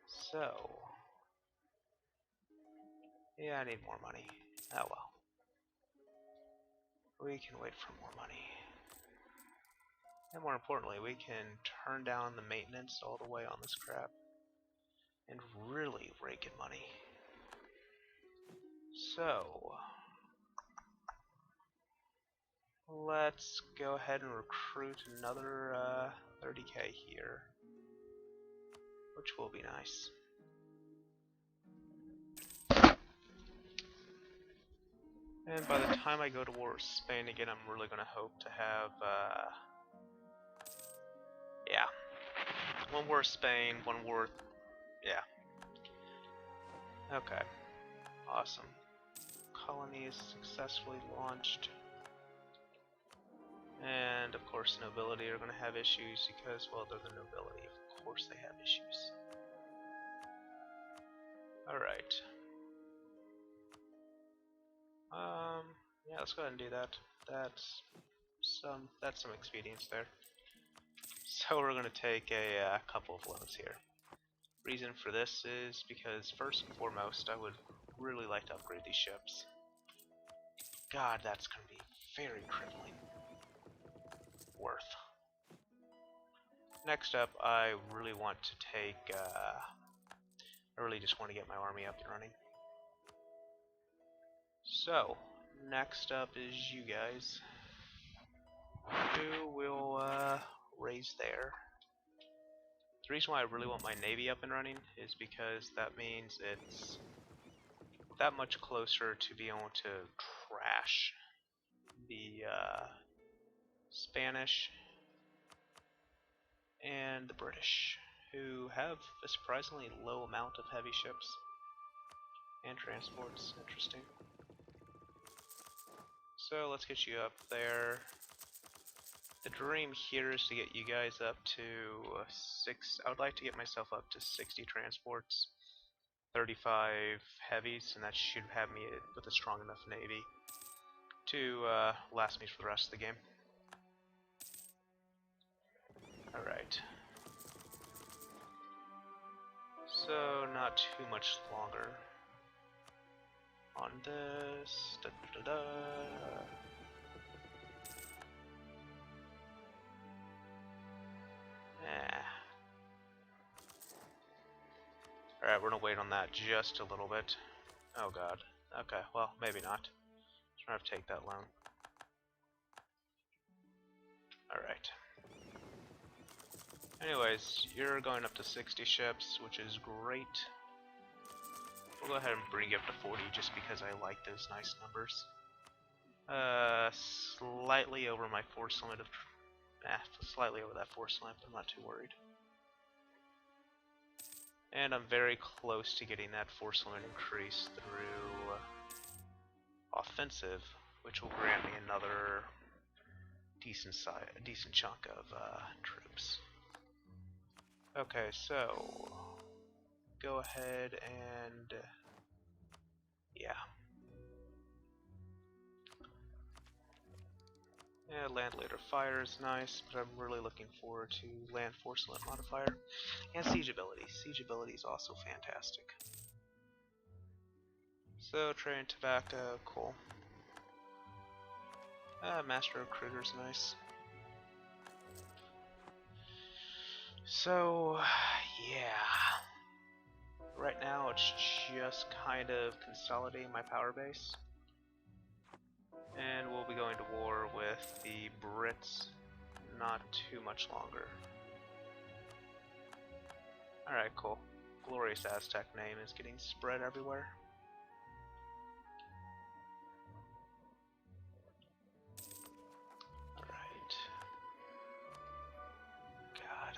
so yeah, I need more money. Oh well. We can wait for more money. And more importantly, we can turn down the maintenance all the way on this crap and really rake in money. So, let's go ahead and recruit another 30k here, which will be nice. And by the time I go to war with Spain again, I'm really going to hope to have, yeah, one war with Spain, one war, yeah. Okay, awesome. Colony is successfully launched. And of course nobility are going to have issues because, well, they're the nobility. Of course they have issues. Alright. Yeah, let's go ahead and do that. That's some expedience there. So we're going to take a couple of loans here. Reason for this is because first and foremost, I would really like to upgrade these ships. God, that's going to be very crippling. Worth. Next up, I really want to take, I really just want to get my army up and running. So, next up is you guys, who will raise there. The reason why I really want my navy up and running is because that means it's that much closer to being able to trash the Spanish and the British, who have a surprisingly low amount of heavy ships and transports. Interesting. So let's get you up there. The dream here is to get you guys up to I would like to get myself up to 60 transports, 35 heavies, and that should have me with a strong enough navy to last me for the rest of the game. Alright. So, not too much longer on this. Da, da, da, da. Alright, we're gonna wait on that just a little bit. Oh god. Okay, well, maybe not. Just gonna have to take that loan. Alright. Anyways, you're going up to 60 ships, which is great. We'll go ahead and bring it up to 40 just because I like those nice numbers. Slightly over my force limit of... slightly over that force limit, but I'm not too worried. And I'm very close to getting that force limit increased through offensive, which will grant me another decent chunk of troops. Okay, so go ahead and yeah. Yeah, land later fire is nice, but I'm really looking forward to land force limit modifier and siege ability. Siege ability is also fantastic. So trade tobacco, cool. Master recruiter's nice. So yeah, right now it's just kind of consolidating my power base. And we'll be going to war with the Brits not too much longer. Alright, cool. Glorious Aztec name is getting spread everywhere. Alright. God.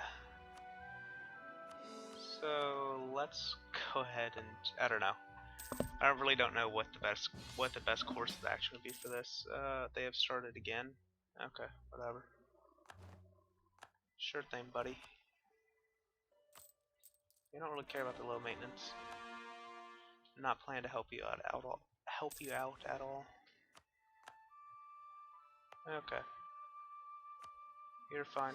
So let's go ahead and I don't know. I really don't know what the best course of action would be for this. They have started again. Okay, whatever. Sure thing, buddy. You don't really care about the low maintenance. I'm not planning to help you out at all. Okay. You're fine.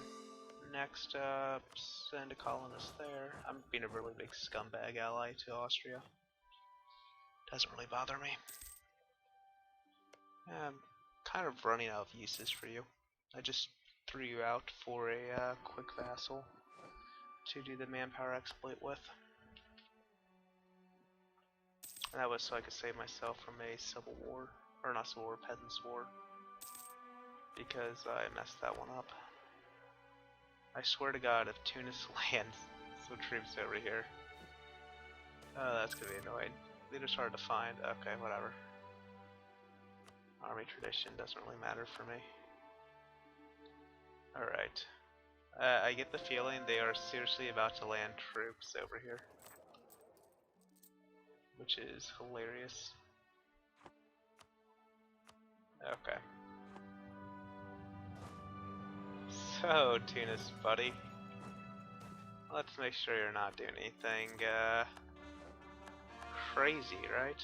Next up, send a colonist there. I'm being a really big scumbag ally to Austria. Doesn't really bother me. I'm kind of running out of uses for you. I just threw you out for a quick vassal to do the manpower exploit with. And that was so I could save myself from a civil war, or not civil war, peasants war, because I messed that one up. I swear to God, if Tunis lands some troops over here, that's gonna be annoying. They're just hard to find. Okay, whatever. Army tradition doesn't really matter for me. Alright. I get the feeling they are seriously about to land troops over here, which is hilarious. Okay. So, Tunis, buddy. Let's make sure you're not doing anything, crazy, right?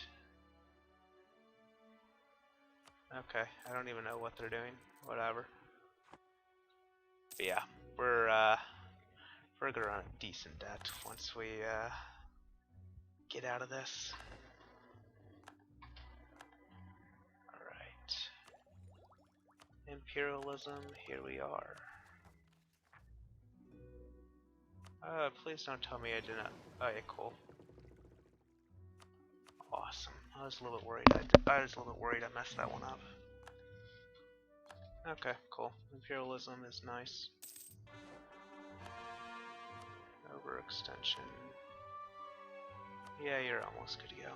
Okay, I don't even know what they're doing. Whatever. But yeah, we're gonna run a decent debt once we, get out of this. Alright. Imperialism, here we are. Please don't tell me I did not. Oh yeah, cool. Awesome. I was a little bit worried. I was a little bit worried I messed that one up. Okay, cool. Imperialism is nice. Overextension. Yeah, you're almost good to go.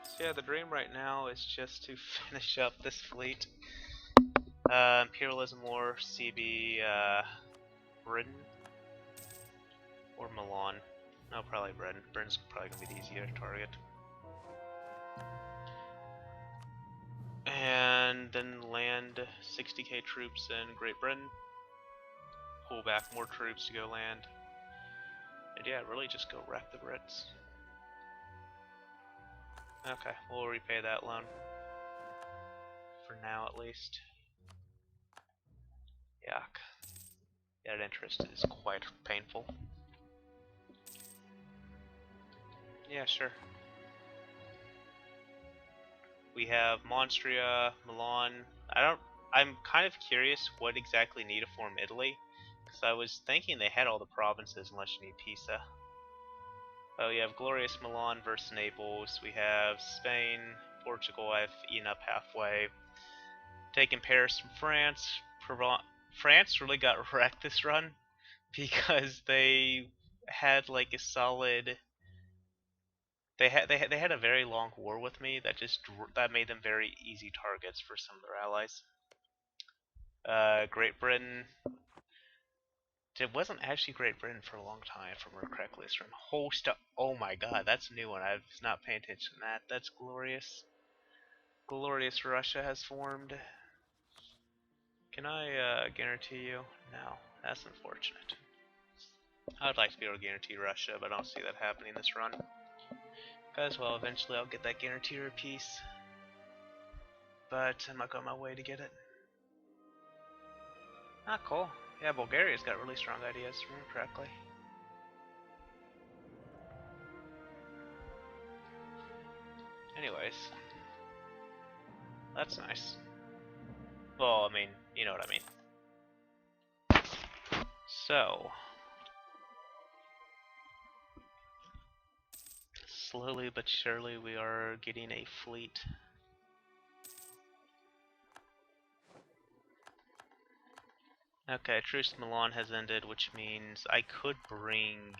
So yeah, the dream right now is just to finish up this fleet. Imperialism War, CB, Britain, or Milan. No, probably Britain. Britain's probably gonna be the easier target. And then land 60k troops in Great Britain. Pull back more troops to go land. And yeah, really just go wreck the Brits. Okay, we'll repay that loan. For now, at least. Yuck. That interest is quite painful. Yeah, sure. We have Monstria, Milan. I'm kind of curious what exactly need to form Italy, because I was thinking they had all the provinces unless you need Pisa. Oh, you have Glorious Milan versus Naples. We have Spain, Portugal. I've eaten up halfway. Taking Paris from France. France really got wrecked this run because they had like a solid. They had a very long war with me that made them very easy targets for some of their allies. Great Britain. It wasn't actually Great Britain for a long time, if I remember correctly. It's from host. Oh my God, that's a new one. I was not paying attention to that. That's glorious. Glorious Russia has formed. Can I guarantee you? No, that's unfortunate. I'd like to be able to guarantee Russia, but I don't see that happening this run. Because, well, eventually I'll get that guarantee or peace. But I'm not on my way to get it. Ah, cool. Yeah, Bulgaria's got really strong ideas, if I remember correctly. Anyways. That's nice. Well, I mean, You know what I mean. So, slowly but surely we are getting a fleet. Okay, Truce to Milan has ended, which means I could bring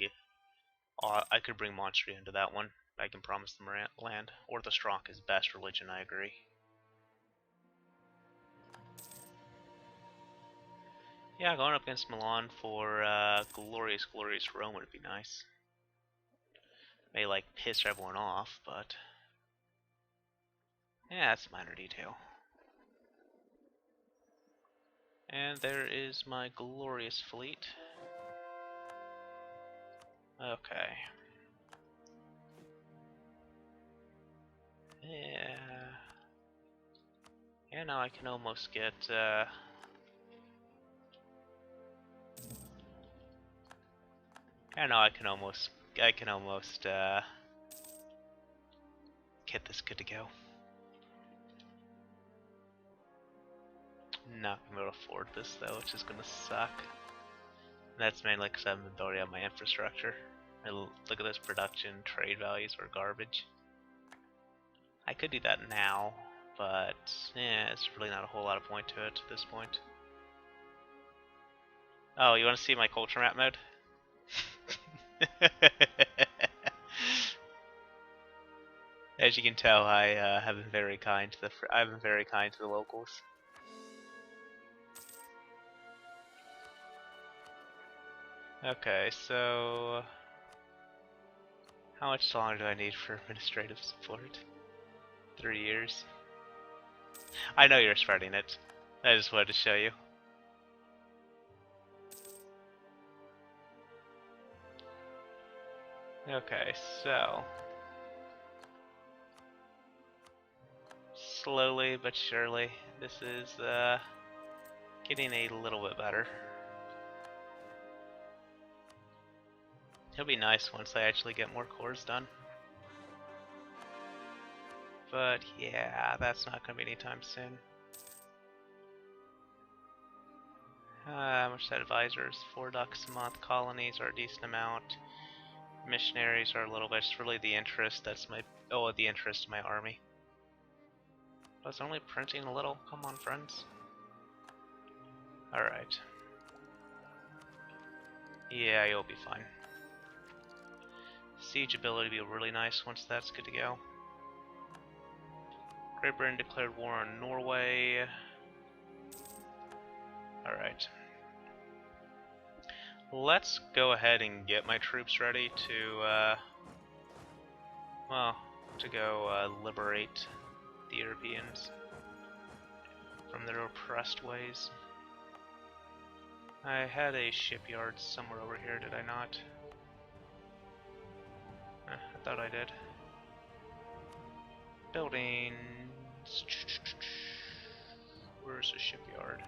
Monstria into that one. I can promise them land. Or the Strong is best religion, I agree. Yeah, going up against Milan for Glorious Rome would be nice. May like piss everyone off, but yeah, that's a minor detail. And there is my glorious fleet. Okay. Yeah. Yeah, now I can almost get yeah, now I can almost get this good to go. Not gonna be able to afford this though, which is gonna suck. That's mainly because I haven't built out my infrastructure. Look at this production, trade values are garbage. I could do that now, but yeah, it's really not a whole lot of point to it at this point. Oh, you want to see my culture map mode? As you can tell, I have been very kind to the locals. Okay, so how much longer do I need for administrative support? 3 years. I know you're spreading it. I just wanted to show you. Okay, so slowly but surely, this is getting a little bit better. It'll be nice once I actually get more cores done. But yeah, that's not going to be anytime soon. How much that advisors? 4 ducks a month. Colonies are a decent amount. Missionaries are a little bit. It's really the interest. That's my the interest of my army. I was only printing a little. Come on, friends. All right. Yeah, you'll be fine. Siege ability will be really nice once that's good to go. Great Britain declared war on Norway. Alright. Let's go ahead and get my troops ready to, go liberate the Europeans from their oppressed ways. I had a shipyard somewhere over here, did I not? I thought I did. Buildings. Where's the shipyard?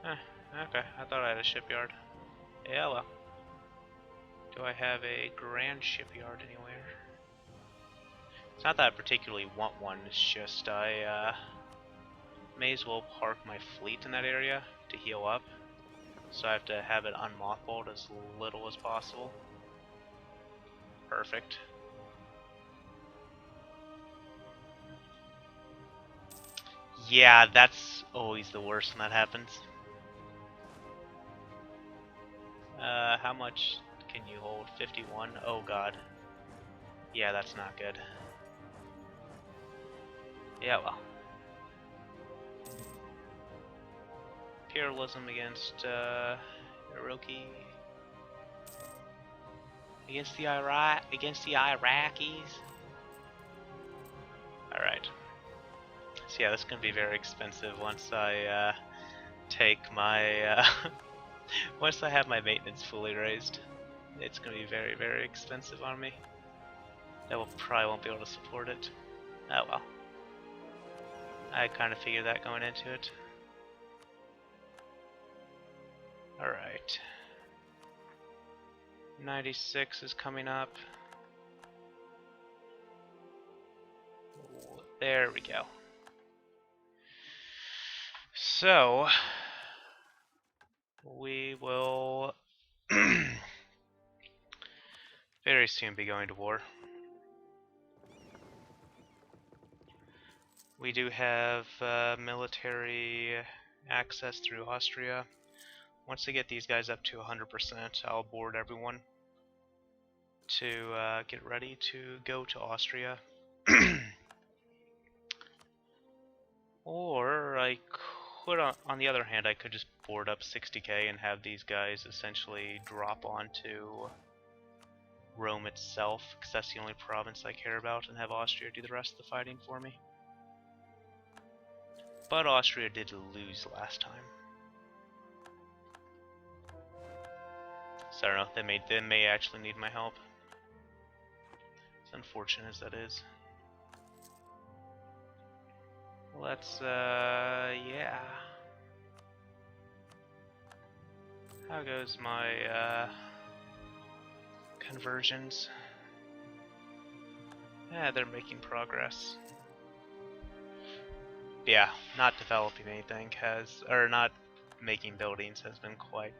Okay, I thought I had a shipyard. Yeah, well. Do I have a grand shipyard anywhere? It's not that I particularly want one, it's just I may as well park my fleet in that area to heal up. So I have to have it unmothballed as little as possible. Perfect. Yeah, that's always the worst when that happens. How much can you hold? 51? Oh god. Yeah, that's not good. Yeah, well. Imperialism against, Iraqi. Against the Iraqis. Alright. So yeah, this is gonna be very expensive once I, take my, once I have my maintenance fully raised. It's gonna be very, very expensive on me. I probably won't be able to support it. Oh well. I kind of figured that going into it. Alright. 96 is coming up. There we go. So, we will very soon be going to war. We do have military access through Austria. Once I get these guys up to 100%, I'll board everyone to get ready to go to Austria. Or I could, on the other hand, I could just board up 60k and have these guys essentially drop onto Rome itself, because that's the only province I care about, and have Austria do the rest of the fighting for me. But Austria did lose last time. So I don't know, they may actually need my help. As unfortunate as that is. Let's, yeah. How goes my, conversions? Yeah, they're making progress. Yeah, not developing anything or not making buildings has been quite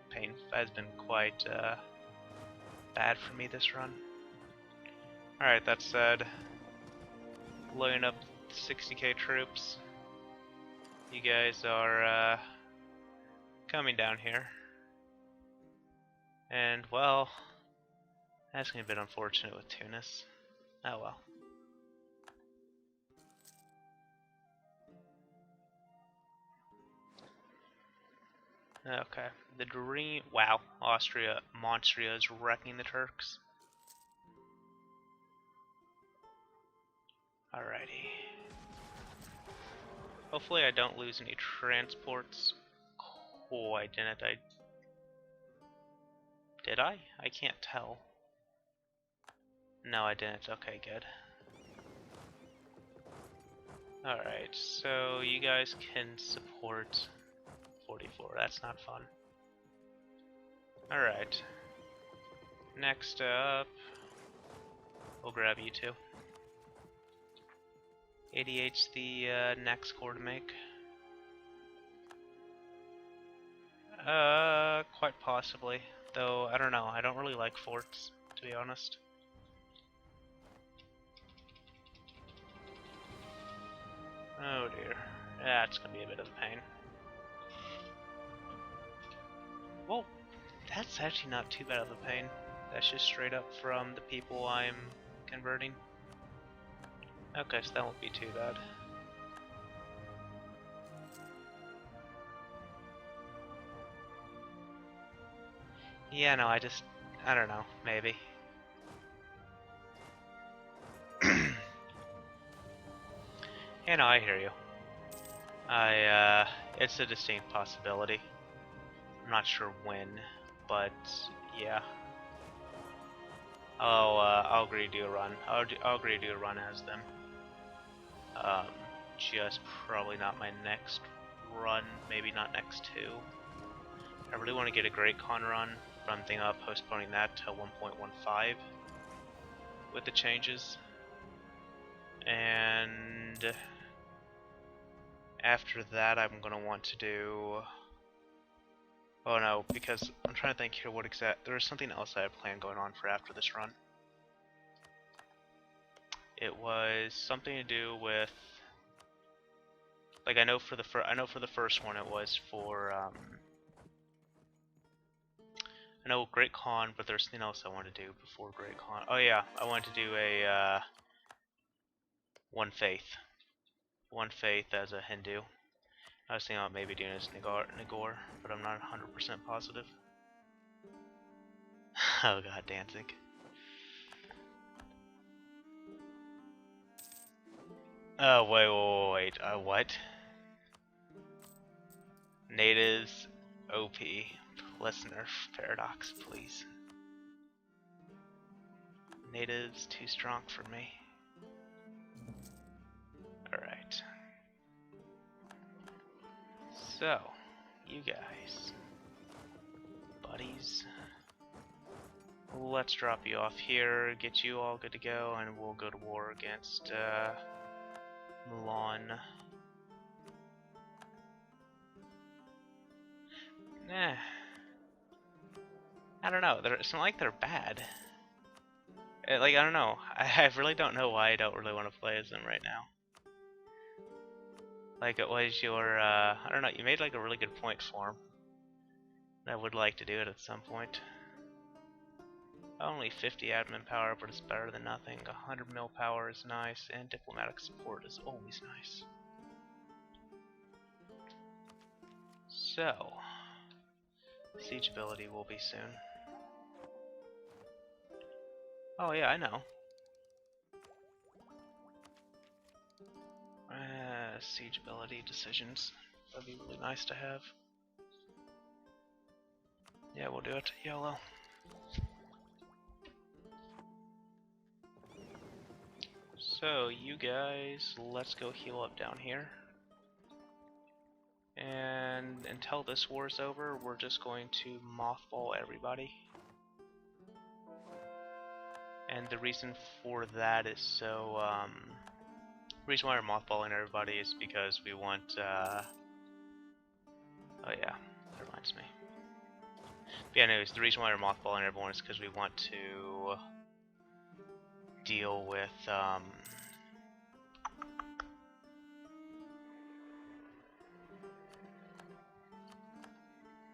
bad for me this run. Alright, that said, loading up 60k troops. You guys are coming down here. And, well, that's gonna be a bit unfortunate with Tunis. Oh well. Okay, the dream. Wow, Monstria is wrecking the Turks. Alrighty. Hopefully I don't lose any transports. Oh, I didn't. Did I? I can't tell. No, I didn't. Okay, good. Alright, so you guys can support 44. That's not fun. Alright. Next up, we'll grab you two. 88's the next core to make. Quite possibly. Though, I don't know. I don't really like forts, to be honest. Oh dear. That's gonna be a bit of a pain. Well, that's actually not too bad of a pain. That's just straight up from the people I'm converting. Okay, so that won't be too bad. Yeah, no, I don't know, maybe. Yeah, no, I hear you. It's a distinct possibility. I'm not sure when, but yeah. I'll agree to do a run. I'll agree to do a run as them. Just probably not my next run, maybe not next two. I really want to get a Great Con run, but I'm thinking about postponing that to 1.15 with the changes. And after that, I'm gonna want to do. Oh no, because I'm trying to think here what there was something else I had planned going on for after this run. It was something to do with, like, I know for the first one it was for I know Great Con, but there's something else I wanted to do before Great Con. Oh yeah, I wanted to do a One Faith as a Hindu. I was thinking about maybe doing it as Nagore, but I'm not 100% positive. Oh god, Danzig. Oh, wait. What? Natives, OP. Let's nerf Paradox, please. Natives, too strong for me. Alright. So, you guys. Buddies. Let's drop you off here, get you all good to go, and we'll go to war against, Milan. Eh. I don't know. It's not like they're bad. Like, I don't know. I really don't know why I don't really want to play as them right now. Like, it was your, I don't know, you made like a really good point for him. I would like to do it at some point. Only 50 admin power, but it's better than nothing. 100 mil power is nice, and diplomatic support is always nice. So, siege ability will be soon. Oh yeah, I know. Siege ability decisions. That'd be really nice to have. Yeah, we'll do it. YOLO. So, you guys, let's go heal up down here. And until this war's over, we're just going to mothball everybody. And the reason for that is so, the reason why we're mothballing everybody is because we want, oh yeah, that reminds me. But yeah, anyways, the reason why we're mothballing everyone is because we want to deal with,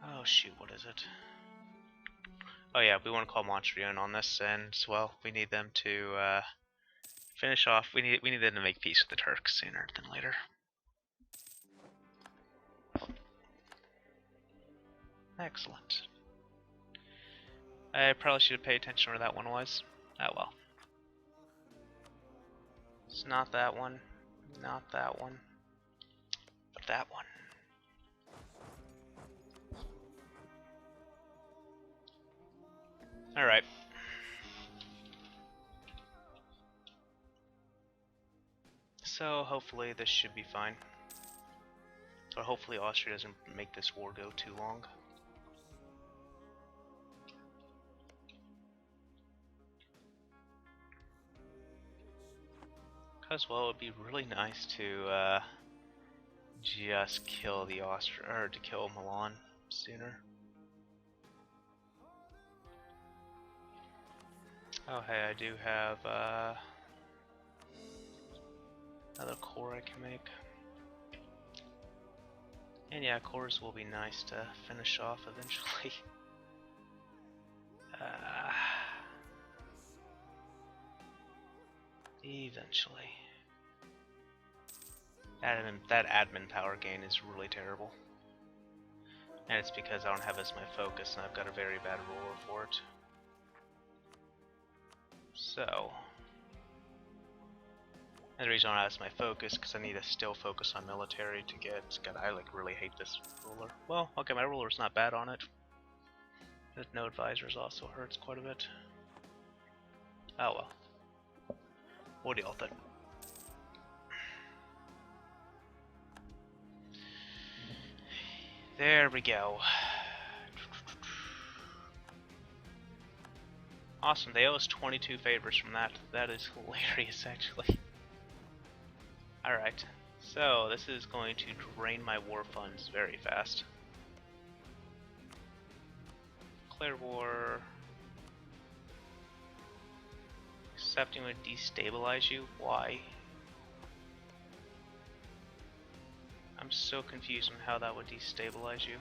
oh shoot, what is it? Oh yeah, we want to call Montreal on this, and well, we need them to finish off. We need them to make peace with the Turks sooner than later. Excellent. I probably should have paid attention where that one was. Oh well. It's not that one, not that one, but that one. Alright. So hopefully this should be fine. Or hopefully Austria doesn't make this war go too long. Because, well, it would be really nice to just kill the or to kill Milan sooner. Oh hey, I do have another core I can make. And yeah, cores will be nice to finish off eventually. Eventually. That admin power gain is really terrible. And it's because I don't have as my focus and I've got a very bad ruler for it. So, and the reason I don't have as my focus because I need to still focus on military to get. God, I like really hate this ruler. Well, okay, my ruler's not bad on it. But no advisors also hurts quite a bit. Oh well. We'll deal with it. There we go. Awesome, they owe us 22 favors from that. That is hilarious, actually. Alright, so this is going to drain my war funds very fast. Declare war. Accepting would destabilize you? Why? I'm so confused on how that would destabilize you.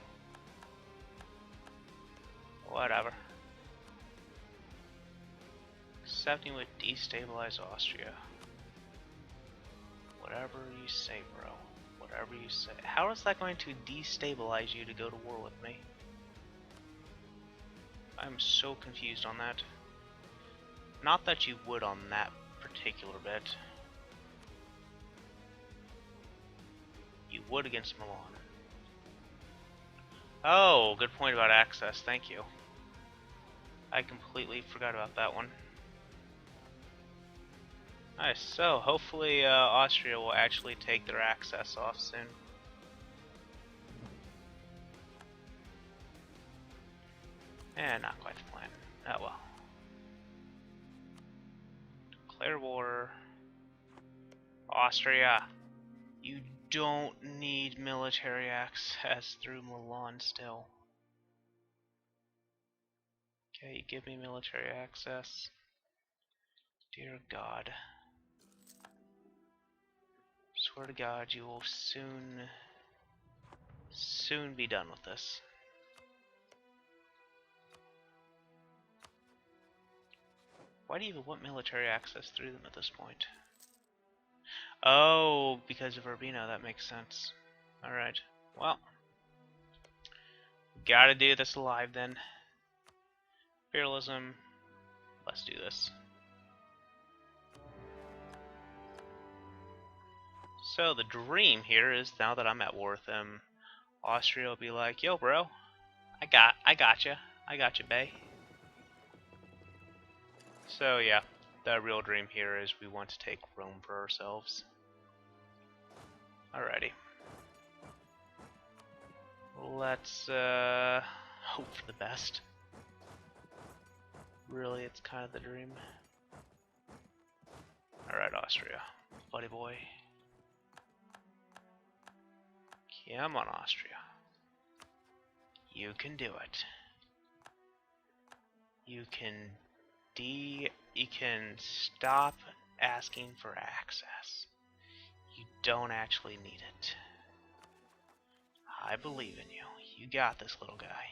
Whatever. Accepting would destabilize Austria. Whatever you say, bro. Whatever you say. How is that going to destabilize you to go to war with me? I'm so confused on that. Not that you would on that particular bit. You would against Milan. Oh, good point about access. Thank you. I completely forgot about that one. Nice. So hopefully Austria will actually take their access off soon. And not quite the plan. Oh well. Declare war. Austria. You don't need military access through Milan still. Okay, you give me military access. Dear God. Swear to God, you will soon be done with this. Why do you even want military access through them at this point? Oh, because of Urbino, that makes sense. Alright, well. Gotta do this live then. Fearlism. Let's do this. So the dream here is now that I'm at war with them, Austria will be like, yo bro, I gotcha, bae. So yeah, the real dream here is we want to take Rome for ourselves. Alrighty. Let's hope for the best. Really, it's kind of the dream. Alright, Austria. Buddy boy. Come on, Austria. You can do it. You can stop asking for access. You don't actually need it. I believe in you. You got this, little guy.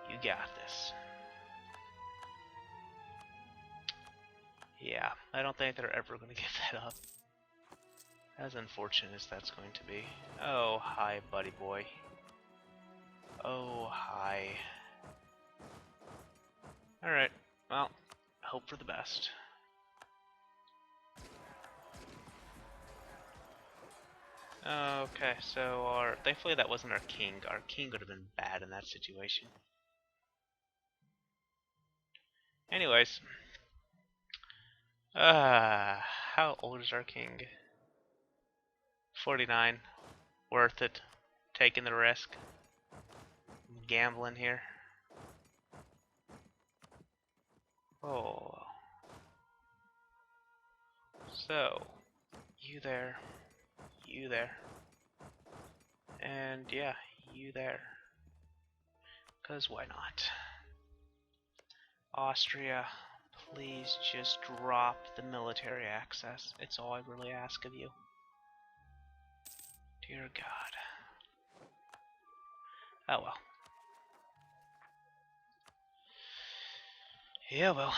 You got this. Yeah, I don't think they're ever going to give that up. As unfortunate as that's going to be. Oh, hi, buddy boy. Oh, hi. Alright, well, hope for the best. Okay, so thankfully that wasn't our king. Our king would have been bad in that situation. Anyways. How old is our king? 49. Worth it. Taking the risk. Gambling here. Oh. So, you there. You there. And yeah, you there. 'Cause why not? Austria, please just drop the military access. It's all I really ask of you. Dear God. Oh well. Yeah, well.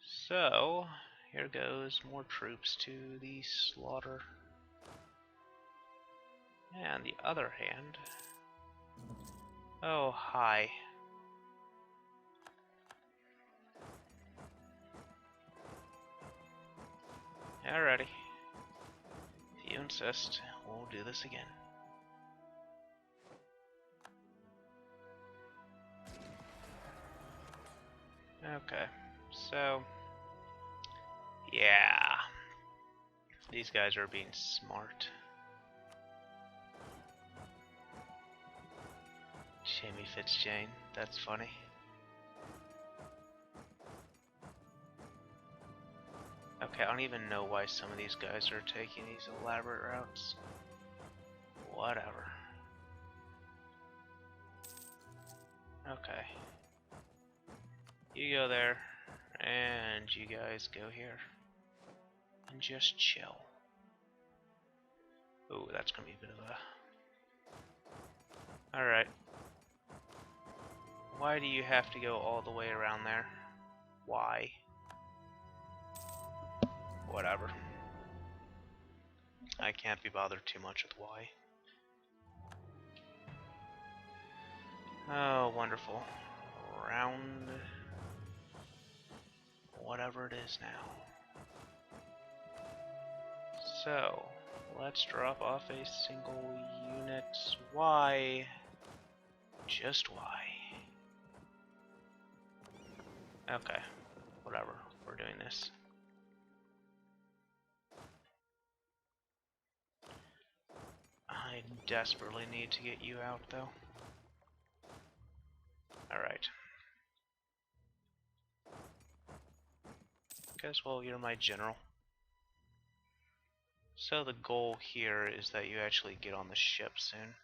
So, here goes more troops to the slaughter. And the other hand... Oh, hi. Alrighty. If you insist, we'll do this again. Okay, so... Yeah. These guys are being smart. Jamie Fitzjane, that's funny. Okay, I don't even know why some of these guys are taking these elaborate routes. Whatever. Okay. You go there, and you guys go here. And just chill. Ooh, that's gonna be a bit of a... Alright. Why do you have to go all the way around there? Why? Whatever. I can't be bothered too much with why. Oh, wonderful. Round... whatever it is now. So, let's drop off a single unit. Why? Just why? Okay, whatever. We're doing this. I desperately need to get you out, though. Alright. Guess, well, you're my general. So the goal here is that you actually get on the ship soon.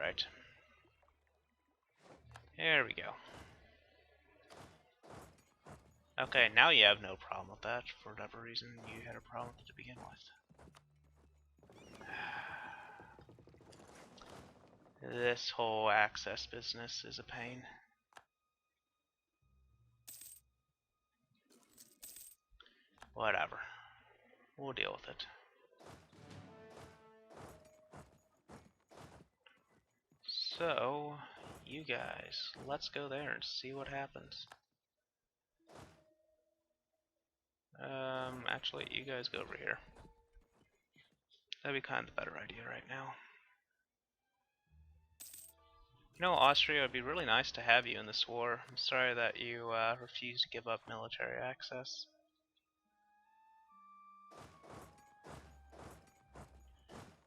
Alright. There we go. Okay, now you have no problem with that. For whatever reason, you had a problem with it to begin with. This whole access business is a pain. Whatever. We'll deal with it. So, you guys, let's go there and see what happens. Actually, you guys go over here. That'd be kind of the better idea right now. You know, Austria, it'd be really nice to have you in this war. I'm sorry that you refused to give up military access.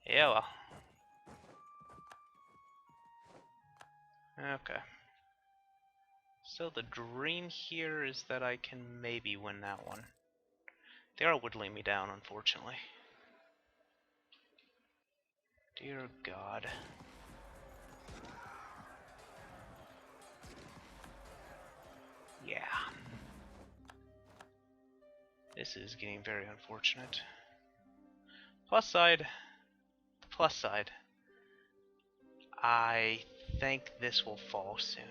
Yeah, well. Okay. So the dream here is that I can maybe win that one. They are whittling me down, unfortunately. Dear God. Yeah. This is getting very unfortunate. Plus side. I think this will fall soon.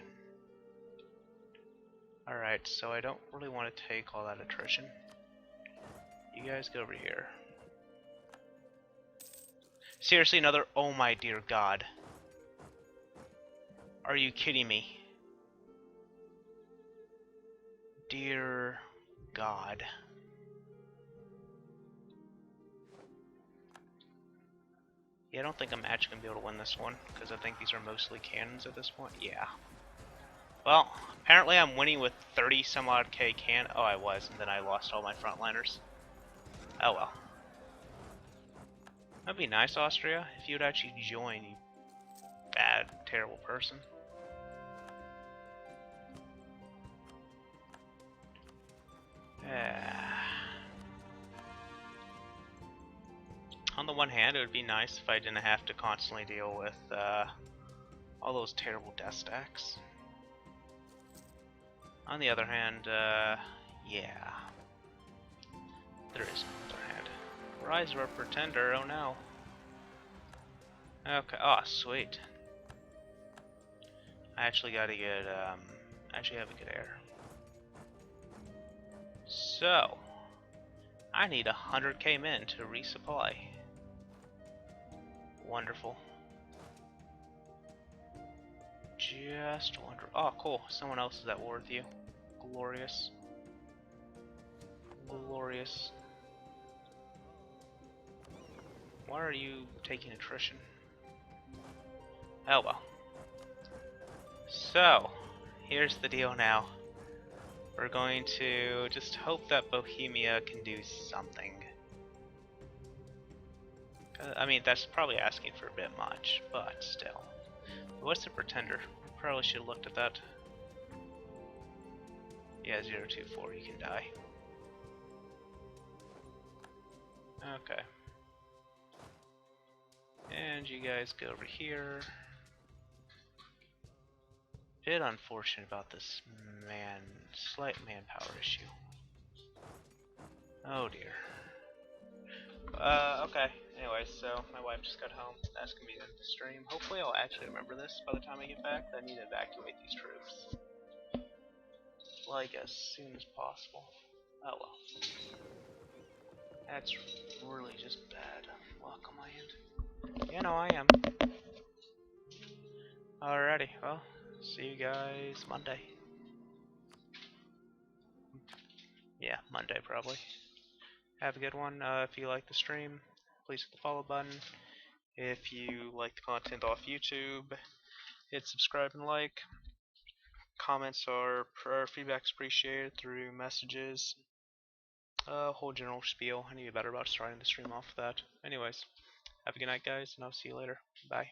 Alright, so I don't really want to take all that attrition. You guys go over here. Seriously, another... Oh my dear God. Are you kidding me? Dear God. Yeah, I don't think I'm actually going to be able to win this one, because I think these are mostly cannons at this point. Yeah. Well, apparently I'm winning with 30 some odd K can. Oh, I was, and then I lost all my frontliners. Oh well. That'd be nice, Austria, if you'd actually join, you bad, terrible person. On the one hand, it would be nice if I didn't have to constantly deal with all those terrible death stacks. On the other hand, yeah. There is no other hand. Rise of a Pretender, oh no. Okay, oh sweet. I actually got a good, actually have a good air. So, I need 100k men to resupply. Wonderful. Just wonder. Oh, cool. Someone else is at war with you. Glorious. Glorious. Why are you taking attrition? Oh well. So, here's the deal now. We're going to just hope that Bohemia can do something. I mean, that's probably asking for a bit much, but still. What's the Pretender? Probably should have looked at that. Yeah, 024, you can die. Okay. And you guys go over here. Bit unfortunate about this slight manpower issue. Oh dear. Okay. Anyway, so my wife just got home. That's gonna be the end of the stream. Hopefully I'll actually remember this by the time I get back. I need to evacuate these troops. Like as soon as possible. Oh well. That's really just bad luck on my end. Yeah, no, I am. Alrighty, well, see you guys Monday. Yeah, Monday probably. Have a good one. If you like the stream, please hit the follow button. If you like the content off YouTube, hit subscribe and like. Comments or feedback's appreciated through messages. Whole general spiel. I need to be better about starting the stream off of that. Anyways, have a good night, guys, and I'll see you later. Bye.